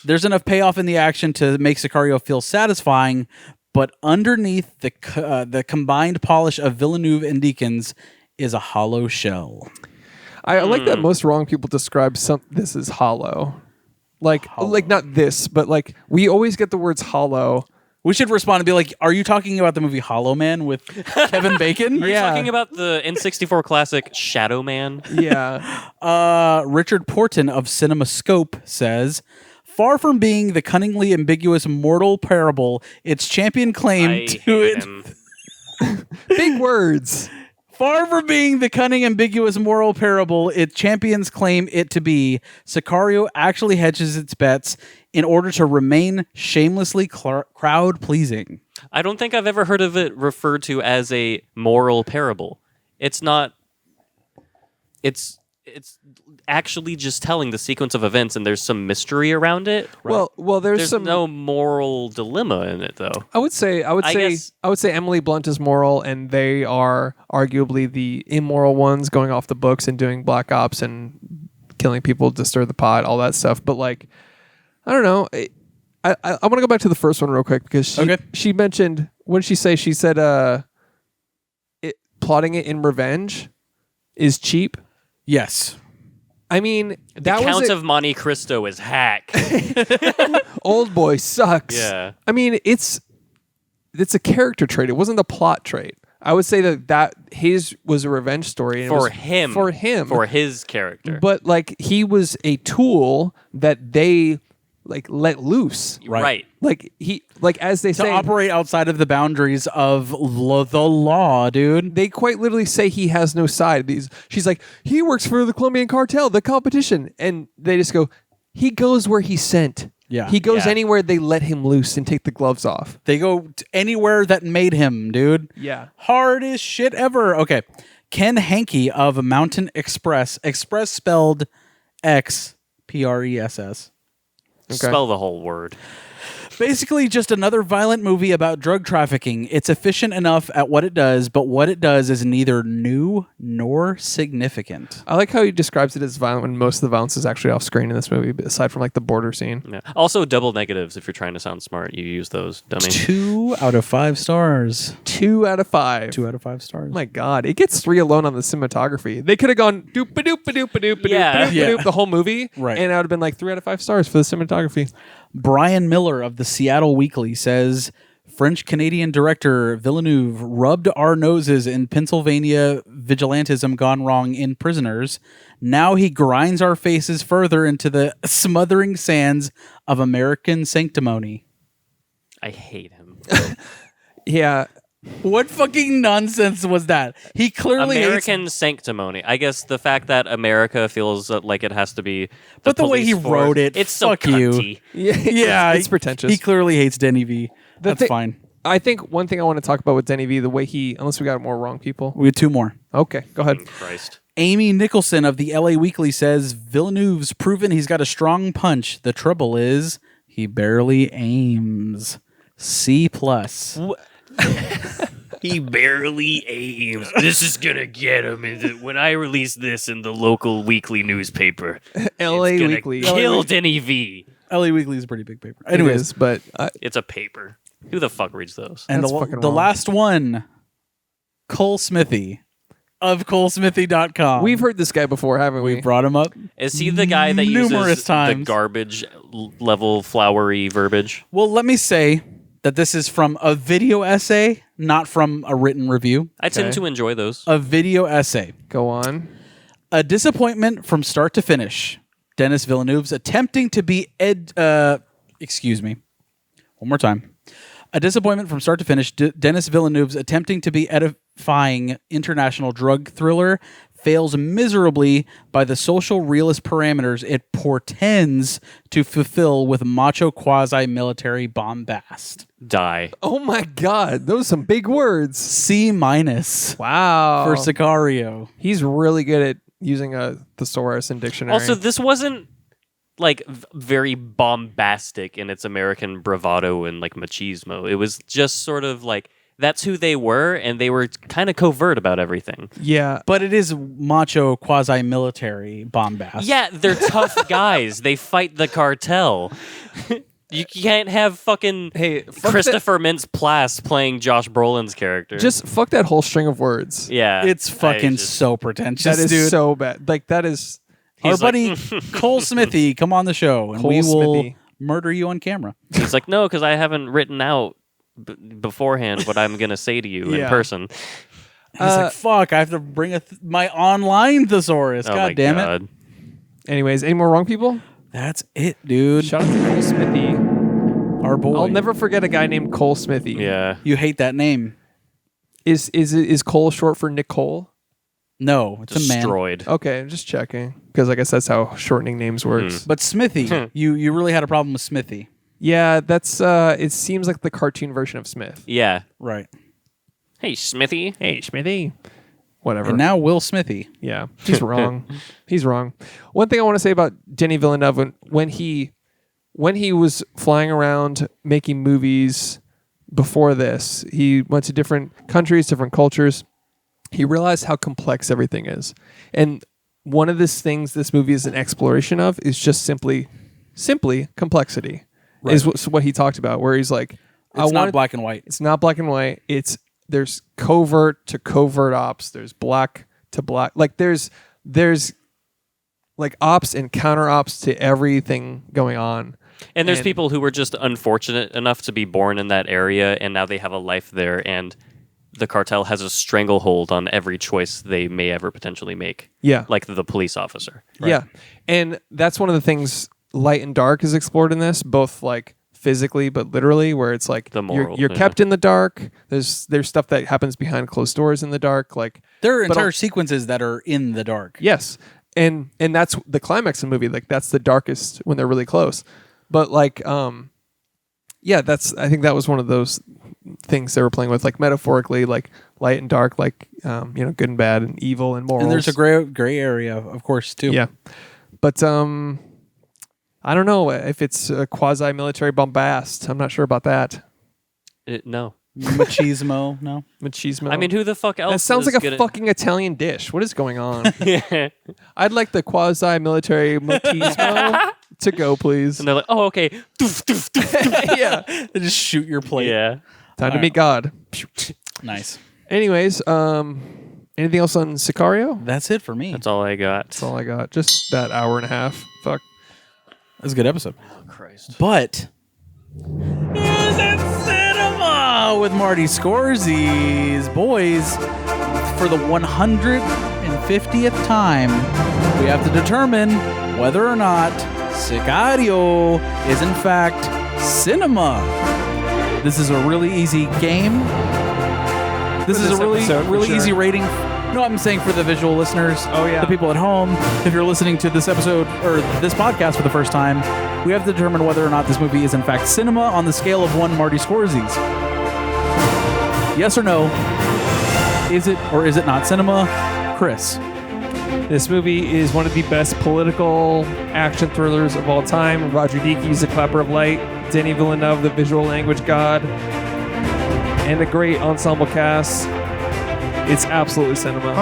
S3: There's enough payoff in the action to make Sicario feel satisfying, but underneath the combined polish of Villeneuve and Deakins is a hollow shell.
S1: I like that most wrong people describe this as hollow. Like not this, but like we always get the words hollow.
S3: We should respond and be like, are you talking about the movie Hollow Man with Kevin Bacon?
S2: Are you talking about the N64 classic Shadow Man?
S1: Yeah.
S3: Richard Porton of CinemaScope says, far from being the cunningly ambiguous mortal parable, its champion claim
S2: I
S3: to
S2: hate
S3: it.
S2: him.
S1: Big words.
S3: Far from being the cunning, ambiguous moral parable its champions claim it to be, Sicario actually hedges its bets in order to remain shamelessly crowd-pleasing.
S2: I don't think I've ever heard of it referred to as a moral parable. It's not. It's actually just telling the sequence of events, and there's some mystery around it.
S1: Well,
S2: There's
S1: some.
S2: no moral dilemma in it, though.
S1: I would say
S2: guess-
S1: Emily Blunt is moral, and they are arguably the immoral ones, going off the books and doing black ops and killing people to stir the pot, all that stuff. But like, I don't know. I want to go back to the first one real quick because she mentioned, what did she say? She said, plotting it in revenge is cheap.
S3: Yes.
S1: I mean,
S2: The
S1: that
S2: Count
S1: was
S2: of Monte Cristo is hack.
S1: Old Boy sucks.
S2: Yeah.
S1: I mean, it's a character trait. It wasn't a plot trait. I would say that his was a revenge story and it
S2: For
S1: was
S2: him. For his character.
S1: But like he was a tool that they like let loose.
S2: Right.
S1: Like as they
S3: To
S1: say,
S3: operate outside of the boundaries of the law, dude.
S1: they quite literally say he has no side. She's like, he works for the Colombian cartel, the competition, and they just go, he goes where he's sent.
S3: Yeah.
S1: He goes
S2: Yeah.
S1: anywhere they let him loose and take the gloves off.
S3: They go anywhere that made him, dude.
S1: Yeah.
S3: Hardest shit ever. Okay. Ken Hankey of Mountain Express spelled Xpress.
S2: Spell the whole word.
S3: Basically just another violent movie about drug trafficking. It's efficient enough at what it does, but what it does is neither new nor significant.
S1: I like how he describes it as violent when most of the violence is actually off screen in this movie, aside from like the border scene.
S2: Yeah. Also, double negatives. If you're trying to sound smart, you use those, dummy.
S3: 2 out of 5 stars.
S1: 2 out of 5.
S3: 2 out of 5 stars.
S1: Oh my God, it gets 3 alone on the cinematography. They could have gone doop a doop a doop a doop a
S2: Yeah.
S1: doop the whole movie,
S3: Right.
S1: And I would have been like 3 out of 5 stars for the cinematography.
S3: Brian Miller of the Seattle Weekly says French-Canadian director Villeneuve rubbed our noses in Pennsylvania vigilantism gone wrong in Prisoners. Now he grinds our faces further into the smothering sands of American sanctimony.
S2: I hate him.
S1: Yeah.
S3: What fucking nonsense was that? He clearly hates.
S2: American sanctimony. I guess the fact that America feels like it has to be.
S3: But the way he
S2: police force,
S3: wrote it,
S2: it's so
S3: fuck you.
S2: cunty.
S3: Yeah,
S1: it's pretentious.
S3: He clearly hates Denny V. That's
S1: thi-
S3: fine.
S1: I think one thing I want to talk about with Denny V, the way he, unless we got more wrong people.
S3: We have two more.
S1: Okay, go ahead.
S2: Christ.
S3: Amy Nicholson of the LA Weekly says Villeneuve's proven he's got a strong punch. The trouble is he barely aims. C+.
S2: He barely aims. This is gonna get him. When I release this in the local weekly newspaper,
S1: LA
S2: it's gonna
S1: Weekly.
S2: kill Denny V.
S3: LA Weekly is a pretty big paper.
S1: Anyways,
S3: Anyways,
S1: but
S2: It's a paper. Who the fuck reads those?
S3: and
S1: That's
S3: the
S1: fucking
S3: the
S1: wrong.
S3: last one, Cole Smithy of ColeSmithy.com.
S1: we've heard this guy before, haven't we?
S3: We brought him up.
S2: Is he the guy that
S3: numerous
S2: uses
S3: times.
S2: the garbage level flowery verbiage?
S3: Well, let me say that this is from a video essay, not from a written review.
S2: I tend
S1: Okay.
S2: to enjoy those.
S3: A video essay.
S1: Go on.
S3: A disappointment from start to finish. Denis Villeneuve's attempting to be excuse me. One more time. A disappointment from start to finish. Denis Villeneuve's attempting to be edifying international drug thriller fails miserably by the social realist parameters it portends to fulfill with macho quasi-military bombast.
S2: Die.
S1: Oh my God, those are some big words.
S3: C-
S1: Wow.
S3: for Sicario.
S1: He's really good at using a thesaurus and dictionary.
S2: Also, this wasn't like very bombastic in its American bravado and like machismo. It was just sort of like that's who they were, and they were kind of covert about everything.
S1: yeah.
S3: But it is macho quasi-military bombast.
S2: Yeah, they're tough guys. They fight the cartel. You can't have fucking
S1: Hey, fuck
S2: Christopher Mintz-Plasse playing Josh Brolin's character.
S1: Just fuck that whole string of words.
S2: yeah,
S3: It's fucking
S2: I just-
S3: so pretentious,
S1: That is
S3: dude.
S1: so bad. Like that is
S3: Our
S2: He's like-
S3: buddy Cole Smithy, come on the show, and
S1: Cole
S3: we will
S1: Smithy.
S3: murder you on camera.
S2: He's like, no, because I haven't written out beforehand what I'm gonna say to you in
S1: Yeah.
S2: person.
S3: He's like, fuck, I have to bring my online thesaurus.
S2: Oh
S3: God
S2: my
S3: damn it.
S2: God.
S1: Anyways, any more wrong people?
S3: That's it, dude.
S1: Shout out to Cole Smithy.
S3: Our boy.
S1: I'll never forget a guy named Cole Smithy.
S2: Yeah.
S3: You hate that name.
S1: Is Cole short for Nicole?
S3: No, it's a man.
S2: Destroyed.
S1: Okay, I'm just checking because I guess that's how shortening names works.
S3: But Smithy, you really had a problem with Smithy.
S1: Yeah, that's it seems like the cartoon version of Smith.
S2: Yeah.
S3: Right.
S2: Hey, Smithy.
S1: Hey, Smithy. Whatever.
S3: And now Will Smithy.
S1: Yeah, he's wrong. He's wrong. One thing I want to say about Denis Villeneuve when he was flying around making movies before this, he went to different countries, different cultures. He realized how complex everything is. And one of these things this movie is an exploration of is just simply complexity.
S3: Right.
S1: Is what he talked about, where he's like,
S3: It's not black and white.
S1: It's not black and white. There's covert to covert ops. There's black to black. Like there's like ops and counter ops to everything going on.
S2: And there's
S1: And-
S2: people who were just unfortunate enough to be born in that area, and now they have a life there, and the cartel has a stranglehold on every choice they may ever potentially make.
S1: Yeah.
S2: Like the police officer.
S1: Yeah. And that's one of the things light and dark is explored in this, both like physically but literally, where it's like
S2: The moral,
S1: you're
S2: yeah.
S1: kept in the dark. There's stuff that happens behind closed doors in the dark. Like
S3: There are
S1: But
S3: entire
S1: I'll-
S3: sequences that are in the dark.
S1: yes. And that's the climax of the movie. Like that's the darkest when they're really close. But like yeah, I think that was one of those things they were playing with, like metaphorically, like light and dark, like good and bad and evil and morals.
S3: And there's a gray area, of course, too.
S1: Yeah. But I don't know if it's a quasi-military bombast. I'm not sure about that.
S2: No.
S3: Machismo, no.
S1: Machismo.
S2: I mean, who the fuck else?
S1: that sounds
S2: is
S1: like a
S2: gonna-
S1: fucking Italian dish. What is going on?
S2: Yeah.
S1: I'd like the quasi-military machismo to go, please.
S2: And they're like, oh, okay. Doof, doof, doof.
S1: Yeah.
S3: They just shoot your plate.
S2: Yeah.
S1: Time to meet God.
S3: Nice.
S1: Anyways, anything else on Sicario?
S3: That's it for me.
S2: That's all I got.
S1: That's all I got. Just that hour and a half. Fuck.
S3: That's a good episode.
S2: Oh, Christ.
S3: But is it cinema with Marty Scorsese's boys? For the 150th time, we have to determine whether or not Sicario is in fact cinema. This is a really easy game. This is
S1: this
S3: a really
S1: episode, for
S3: really
S1: sure.
S3: easy rating. No, I'm saying for the visual listeners.
S1: Oh, yeah.
S3: The people at home. If you're listening to this episode or this podcast for the first time, we have to determine whether or not this movie is in fact cinema on the scale of 1 Marty Scorsese's. Yes or no? Is it or is it not cinema? Chris.
S1: This movie is one of the best political action thrillers of all time. Roger Deakins, the clapper of light. Denis Villeneuve, the visual language god. And a great ensemble cast. It's absolutely cinema.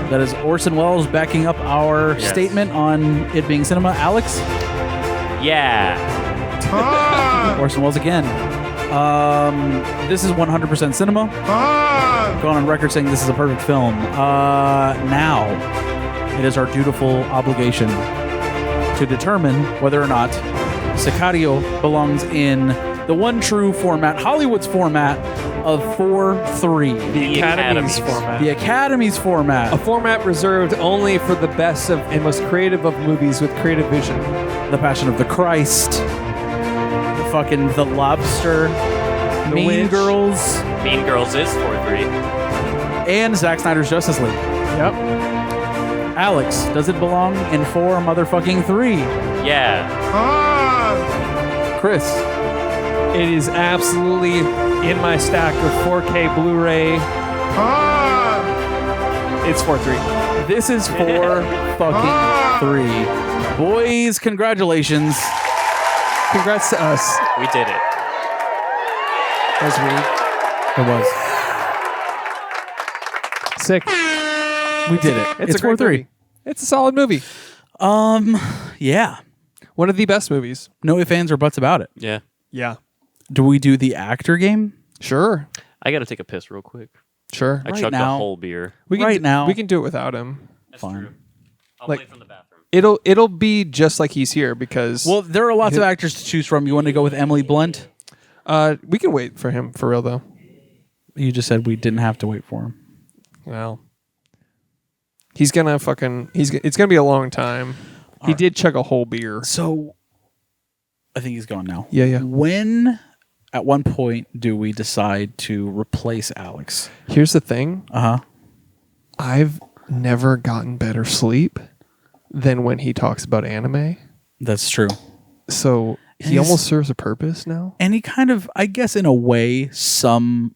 S3: That is Orson Welles backing up our
S2: Yes.
S3: statement on it being cinema. Alex?
S2: Yeah.
S3: Orson Welles again. This is 100% cinema. Gone on record saying this is a perfect film. Now, it is our dutiful obligation to determine whether or not Sicario belongs in the one true format, Hollywood's format of 4-3.
S1: The Academy's format.
S3: The Academy's format.
S1: A format reserved only for the best of and most creative of movies with creative vision.
S3: The Passion of the Christ. The Lobster. Mean
S1: Witch.
S3: Girls.
S2: Mean Girls is 4-3.
S3: And Zack Snyder's Justice League.
S1: Yep.
S3: Alex, does it belong in 4 motherfucking 3?
S2: Yeah.
S3: Chris.
S1: It is absolutely in my stack of 4K Blu-ray. It's 4-3.
S3: This is 4-3. Boys, congratulations.
S1: Congrats to us.
S2: We did it.
S1: That was weird.
S3: It was.
S1: Sick.
S3: We did it.
S1: It's a great
S3: 4-3.
S1: movie. It's a solid movie.
S3: Yeah.
S1: One of the best movies.
S3: No ifs, ands, or buts about it.
S2: Yeah.
S1: Yeah.
S3: Do we do the actor game?
S1: Sure.
S2: I got to take a piss real quick.
S1: Sure.
S2: I
S3: Right
S2: chugged
S3: now.
S2: a whole beer.
S1: We can
S3: Right now.
S1: We can do it without him.
S3: Fine.
S2: I'll
S1: Like-
S2: play from the bathroom.
S1: It'll be just like he's here because
S3: Well, there are lots of actors to choose from. You want to go with Emily Blunt?
S1: we can wait for him for real though.
S3: You just said we didn't have to wait for him.
S1: Well, it's gonna be a long time. He did chug a whole beer.
S3: So, I think he's gone now.
S1: Yeah, yeah.
S3: At one point, do we decide to replace Alex?
S1: Here's the thing.
S3: Uh-huh.
S1: I've never gotten better sleep than when he talks about anime.
S3: That's true.
S1: So he
S3: He's-
S1: almost serves a purpose now.
S3: And he kind of, I guess in a way, some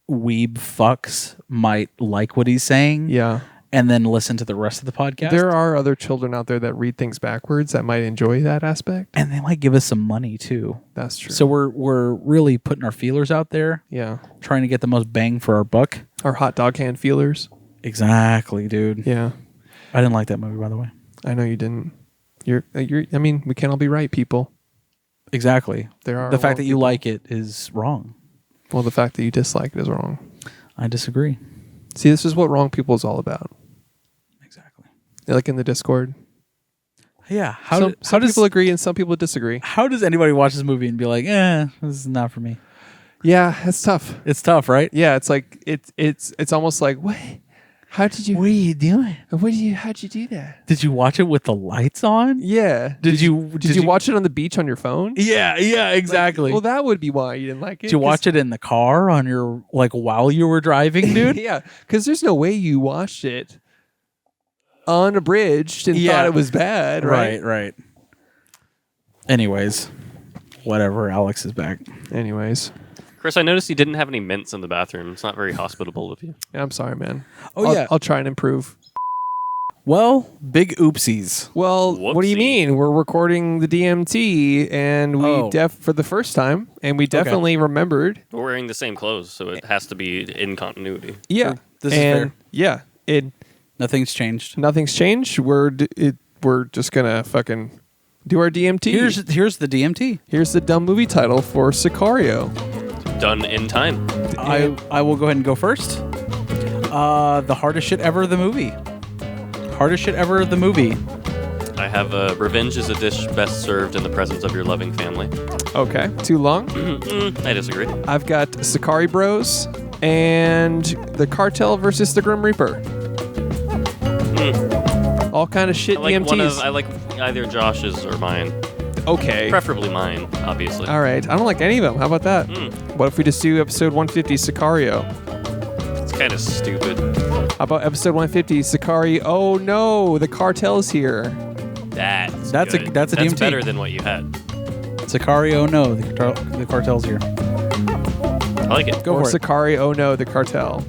S3: weeb fucks might like what he's saying.
S1: Yeah.
S3: And then listen to the rest of the podcast.
S1: There are other children out there that read things backwards that might enjoy that aspect.
S3: And they might give us some money too.
S1: That's true.
S3: So we're really putting our feelers out there,
S1: yeah.
S3: trying to get the most bang for our buck.
S1: Our hot dog hand feelers.
S3: Exactly, dude.
S1: Yeah.
S3: I didn't like that movie, by the way.
S1: I know you didn't. I mean, we can't all be right, people.
S3: Exactly.
S1: There are
S3: The
S1: a lot
S3: fact
S1: of
S3: that you
S1: people.
S3: like it is wrong.
S1: Well, the fact that you dislike it is wrong.
S3: I disagree.
S1: See, this is what wrong people is all about.
S3: Exactly.
S1: Like in the Discord.
S3: Yeah.
S1: Some people agree and some people disagree.
S3: How does anybody watch this movie and be like, this is not for me?
S1: Yeah, it's tough.
S3: It's tough, right?
S1: Yeah, it's like it's almost like what? How did you?
S3: What are you doing?
S1: How'd you do that?
S3: Did you watch it with the lights on?
S1: Yeah.
S3: Did you
S1: watch it on the beach on your phone?
S3: Yeah, exactly.
S1: Well, that would be why you didn't like it.
S3: Did you watch it in the car on your while you were driving, dude?
S1: Yeah, because there's no way you watched it unabridged and
S3: Yeah.
S1: thought it was bad, right?
S3: Right. Anyways, whatever. Alex is back.
S1: Anyways,
S2: Chris, I noticed you didn't have any mints in the bathroom. It's not very hospitable of you.
S1: yeah, I'm sorry, man.
S3: Oh, yeah.
S1: I'll try and improve.
S3: Well, big oopsies.
S1: Well, what do you
S2: Whoopsie.
S1: mean? We're recording the DMT, and we for the first time, and we definitely remembered.
S2: We're wearing the same clothes, so it has to be in continuity.
S1: Yeah,
S3: This is
S1: and
S3: fair.
S1: yeah,
S3: Nothing's changed.
S1: nothing's changed. We're just gonna fucking do our DMT.
S3: Here's the DMT.
S1: Here's the dumb movie title for Sicario.
S2: Done in time.
S3: I will go ahead and go first. The hardest shit ever, the movie. Hardest shit ever, the movie.
S2: I have revenge is a dish best served in the presence of your loving family.
S1: Okay, too long.
S2: I disagree.
S1: I've got Sicario Bros and the Cartel versus the Grim Reaper. All kind of shit
S2: I like
S1: DMTs.
S2: I like either Josh's or mine.
S1: Okay.
S2: Preferably mine, obviously.
S1: All right. I don't like any of them. How about that? What if we just do episode 150 Sicario?
S2: It's kind of stupid.
S1: How about episode 150 Sicario? Oh no, the cartel's here.
S2: That's
S3: That's a
S2: good.
S3: DMT.
S2: better than what you had.
S3: Sicario, no, the cartel's here.
S2: I like it.
S3: Go
S1: Or
S3: for it.
S1: Sicario, oh no, the cartel.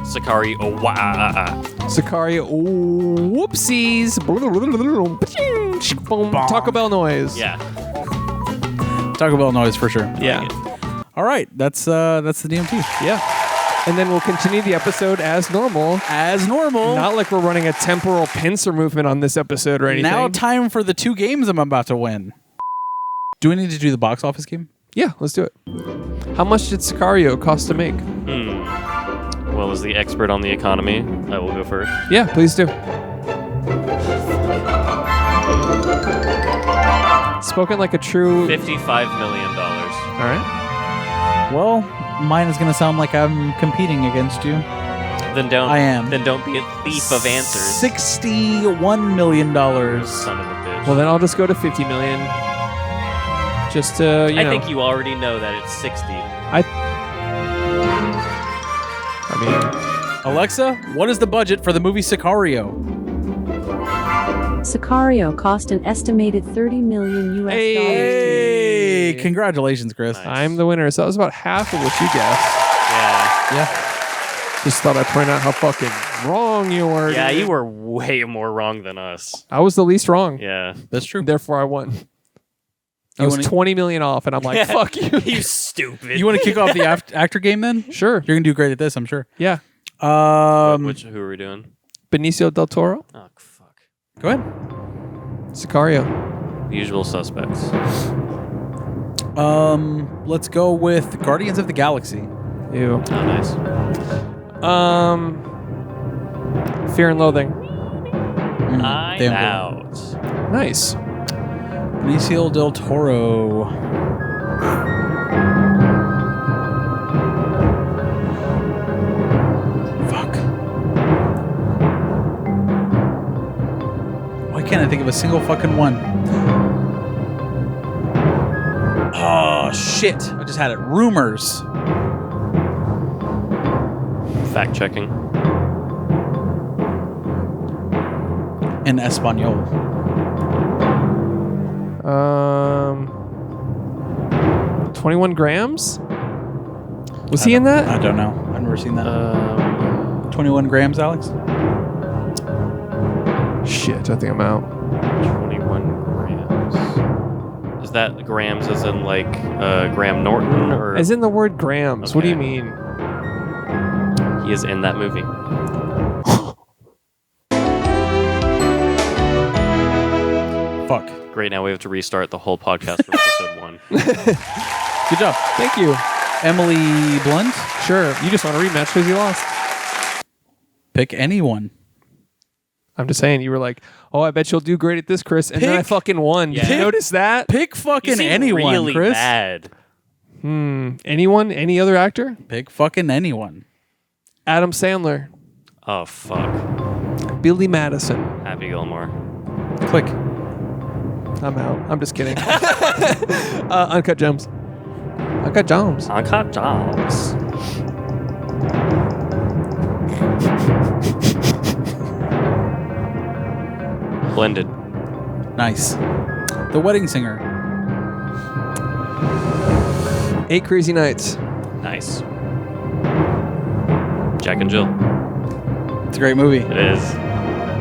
S2: Sicario. Oh, wow.
S1: Sicario, oh, whoopsies. Taco Bell noise.
S2: Yeah.
S3: Taco Bell noise for sure.
S1: Yeah.
S3: All right, that's the DMT.
S1: Yeah. And then we'll continue the episode as normal.
S3: As normal.
S1: Not like we're running a temporal pincer movement on this episode or anything.
S3: Now time for the 2 games I'm about to win. Do we need to do the box office game?
S1: Yeah, let's do it. How much did Sicario cost to make?
S2: Well, as the expert on the economy, I will go first.
S1: Yeah, please do. Spoken like a true...
S2: $55 million.
S1: All right.
S3: Well, mine is going to sound like I'm competing against you.
S2: Then don't.
S3: I am.
S2: Then don't be a thief of answers.
S3: $61 million.
S2: Son of a bitch.
S1: Well, then I'll just go to 50 million. Just to, you know.
S2: I think you already know that it's 60.
S1: I mean,
S3: Alexa, what is the budget for the movie Sicario?
S6: Sicario cost an estimated $30 million US
S1: Hey.
S6: dollars.
S3: Hey, congratulations, Chris.
S2: Nice.
S1: I'm the winner. So that was about half of what you guessed.
S2: Yeah.
S3: Yeah.
S1: Just thought I'd point out how fucking wrong you were.
S2: Yeah,
S1: dude.
S2: you were way more wrong than us.
S1: I was the least wrong.
S2: Yeah.
S3: That's true.
S1: Therefore, I won. I
S3: You
S1: was
S3: wanna-
S1: 20 million off, and I'm like, fuck you.
S2: You stupid.
S3: You want to kick off the actor game then?
S1: Sure.
S3: You're going to do great at this, I'm sure.
S1: Yeah.
S2: Who are we doing?
S1: Benicio del Toro.
S2: Oh, fuck.
S3: Go ahead.
S1: Sicario.
S2: The Usual Suspects.
S3: Let's go with Guardians of the Galaxy.
S1: Ew.
S2: Oh, nice.
S1: Fear and Loathing.
S2: I'm
S3: damn
S2: out.
S1: Nice.
S3: Benicio del Toro. Fuck. Why can't I think of a single fucking one? Oh, shit. I just had it. Rumors.
S2: Fact checking.
S3: In Espanol.
S1: 21 grams? Was he in
S3: I
S1: that?
S3: don't know. I've never seen that. 21 grams, Alex?
S1: Shit, I think I'm out.
S2: 21 grams. Is that grams as in like Graham Norton or
S1: As in the word grams. What do you
S2: Okay.
S1: mean?
S2: he is in that movie?
S3: Fuck.
S2: Great, now we have to restart the whole podcast from episode 1.
S3: Good job.
S1: Thank you.
S3: Emily Blunt?
S1: Sure. You just want a rematch because you lost.
S3: Pick anyone.
S1: I'm just saying, you were like, oh, I bet you'll do great at this, Chris. And then I
S3: Pick-
S1: fucking won. Did you
S2: Yeah.
S1: notice that?
S3: Pick
S2: You
S3: fucking
S2: seem
S3: anyone,
S2: really
S3: Chris.
S2: bad.
S1: Anyone? Any other actor?
S3: Pick fucking anyone.
S1: Adam Sandler.
S2: Oh, fuck.
S1: Billy Madison.
S2: Happy Gilmore.
S3: Click.
S1: I'm out. I'm just kidding. Uncut Gems. Uncut Gems.
S2: Uncut Jobs. Blended.
S3: Nice. The Wedding Singer.
S1: 8 Crazy Nights.
S2: Nice. Jack and Jill.
S3: It's a great movie.
S2: It is.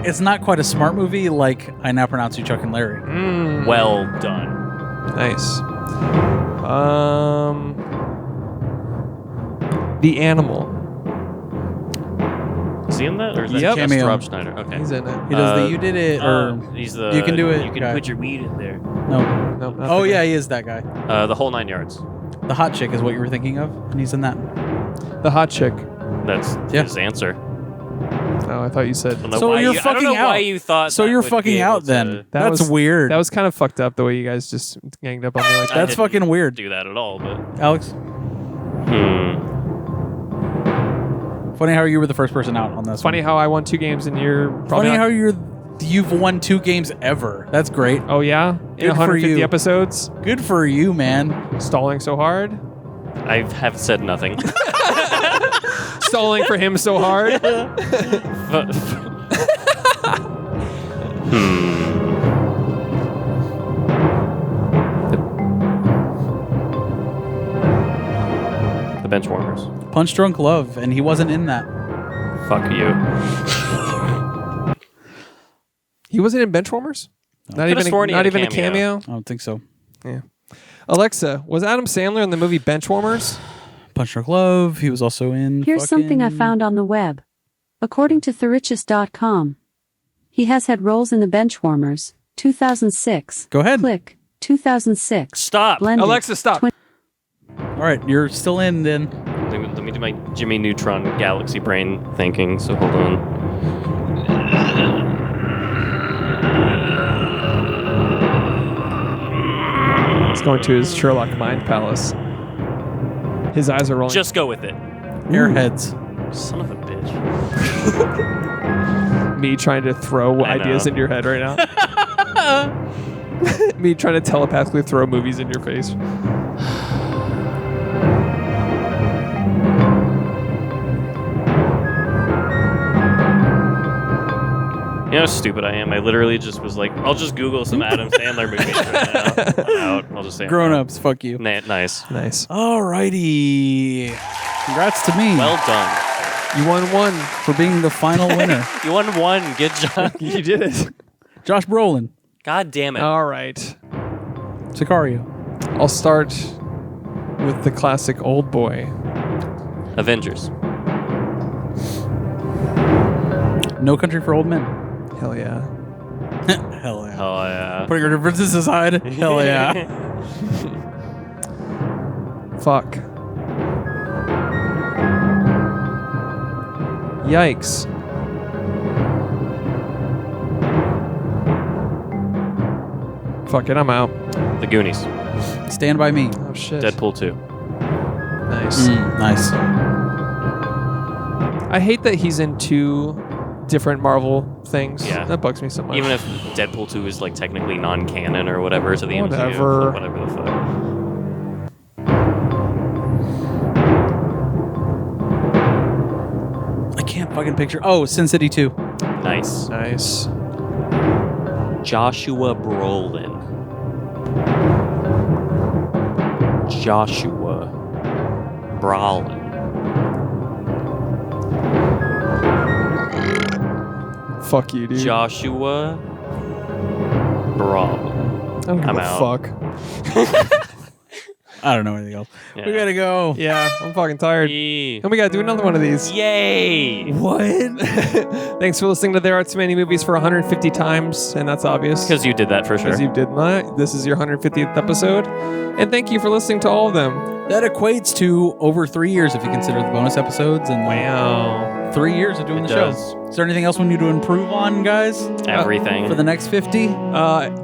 S3: It's not quite a smart movie like I Now Pronounce You Chuck and Larry.
S2: Well done.
S1: Nice. The Animal.
S2: Is he in that? Or is that
S1: Yep.
S2: just
S3: Cameo.
S2: Rob Schneider? Okay.
S1: He's in it.
S3: He does the You Did It or
S2: he's the
S3: You Can Do It
S2: You can
S3: guy.
S2: put your weed in there.
S3: no.
S1: No, not
S3: Oh
S1: the
S3: yeah,
S1: guy.
S3: he is that guy.
S2: The whole 9 yards.
S3: The hot chick is what you were thinking of, and he's in that.
S1: The hot chick.
S2: That's
S3: Yeah.
S2: his answer.
S1: Oh, I thought you said.
S2: I don't know
S3: So
S2: why
S3: you're
S2: you, I don't
S3: fucking
S2: know why
S3: out.
S2: you thought.
S3: So
S2: that
S3: you're
S2: would
S3: fucking
S2: be
S3: out
S2: able
S3: then.
S2: to
S1: That
S3: That's
S1: was-
S3: weird.
S1: That was kind of fucked up the way you guys just ganged up on me like
S2: I
S1: that.
S3: That's
S2: didn't
S3: fucking weird.
S2: Do that at all, but
S3: Alex, funny how you were the first person out on this.
S1: Funny
S3: one.
S1: how I won 2 games and you're probably
S3: Funny
S1: not-
S3: how you're You've won 2 games ever. That's great.
S1: Oh yeah,
S3: Good
S1: in
S3: for
S1: 150
S3: you.
S1: episodes,
S3: Good for you, man.
S1: stalling so hard,
S2: I have said nothing.
S1: stalling for him so hard.
S2: The Benchwarmers.
S3: Punch Drunk Love, and he wasn't in that.
S2: Fuck you.
S1: He wasn't in Benchwarmers. Not
S2: Could've
S1: even.
S2: sworn he
S1: Not
S2: had a
S1: even a
S2: cameo.
S1: cameo.
S3: I don't think so.
S1: Yeah. Alexa, was Adam Sandler in the movie Benchwarmers?
S3: Punch Drunk Love. He was also in.
S6: Here's something I
S3: fucking-
S6: found on the web. According to ThereAreTooManyMovies, he has had roles in The Benchwarmers, 2006.
S3: Go ahead.
S6: Click, 2006.
S2: Stop.
S6: Blended.
S1: Alexa, stop.
S3: All right, you're still in then.
S2: Let me do my Jimmy Neutron galaxy brain thinking, so hold on.
S1: He's going to his Sherlock Mind Palace. His eyes are rolling.
S2: Just go with it.
S3: Airheads.
S2: Son of a bitch.
S1: Me trying to throw
S2: I
S1: ideas
S2: know.
S1: into your head right now. Me trying to telepathically throw movies in your face.
S2: You know how stupid I am? I literally just was like, I'll just Google some Adam Sandler movies right now. I'm out. I'll just say I'm
S3: Grown
S2: out.
S3: ups, fuck you.
S2: Nice.
S1: Nice.
S3: Alrighty. Congrats to me
S2: Well done.
S1: You won one.
S3: for being the final winner.
S2: You won one. Good job.
S1: You did it.
S3: Josh Brolin,
S2: God damn it.
S1: All right.
S3: Sicario.
S1: I'll start with the classic Old Boy.
S2: Avengers.
S3: No Country for Old Men.
S1: Hell yeah.
S3: Hell yeah.
S2: Oh, yeah.
S3: Putting our differences aside. Hell yeah.
S1: Fuck. Yikes. Fuck it, I'm out.
S2: The Goonies.
S3: Stand by Me.
S1: Oh shit.
S2: Deadpool 2.
S1: Nice.
S3: Nice.
S1: I hate that he's in 2 different Marvel things.
S2: Yeah.
S1: That bugs me so much.
S2: Even if Deadpool 2 is like technically non-canon or whatever to the
S1: Whatever.
S2: MCU. Whatever the fuck.
S3: I can't fucking picture. Oh, Sin City 2.
S2: Nice.
S1: Nice.
S2: Joshua Brolin. Joshua Brolin.
S1: Fuck you, dude.
S2: Joshua Brolin.
S1: I don't give
S2: I'm
S1: a
S2: out.
S1: fuck.
S3: I don't know anything else.
S2: Yeah.
S3: We gotta go.
S1: Yeah, I'm fucking tired.
S2: Yee.
S1: And we gotta do another one of these.
S2: Yay!
S1: What? Thanks for listening to There Are Too Many Movies for 150 times, and that's obvious.
S2: Because you did that for sure.
S1: Because you did not. This is your 150th episode. And thank you for listening to all of them.
S3: That equates to over 3 years if you consider the bonus episodes and
S1: Wow.
S3: 3 years of doing
S2: It
S3: the
S2: does.
S3: show. Is there anything else we need to improve on, guys?
S2: Everything.
S3: For the next 50?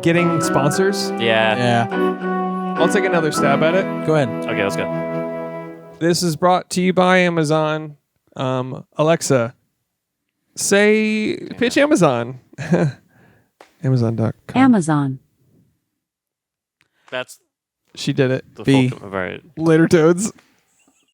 S1: Getting sponsors.
S2: yeah.
S3: Yeah.
S1: I'll take another stab at it.
S3: Go ahead.
S2: Okay, let's go.
S1: This is brought to you by Amazon. Alexa, pitch Amazon. Amazon.com.
S6: Amazon.
S2: That's
S1: She did it.
S2: the
S3: B.
S2: full. All right.
S1: Later, toads.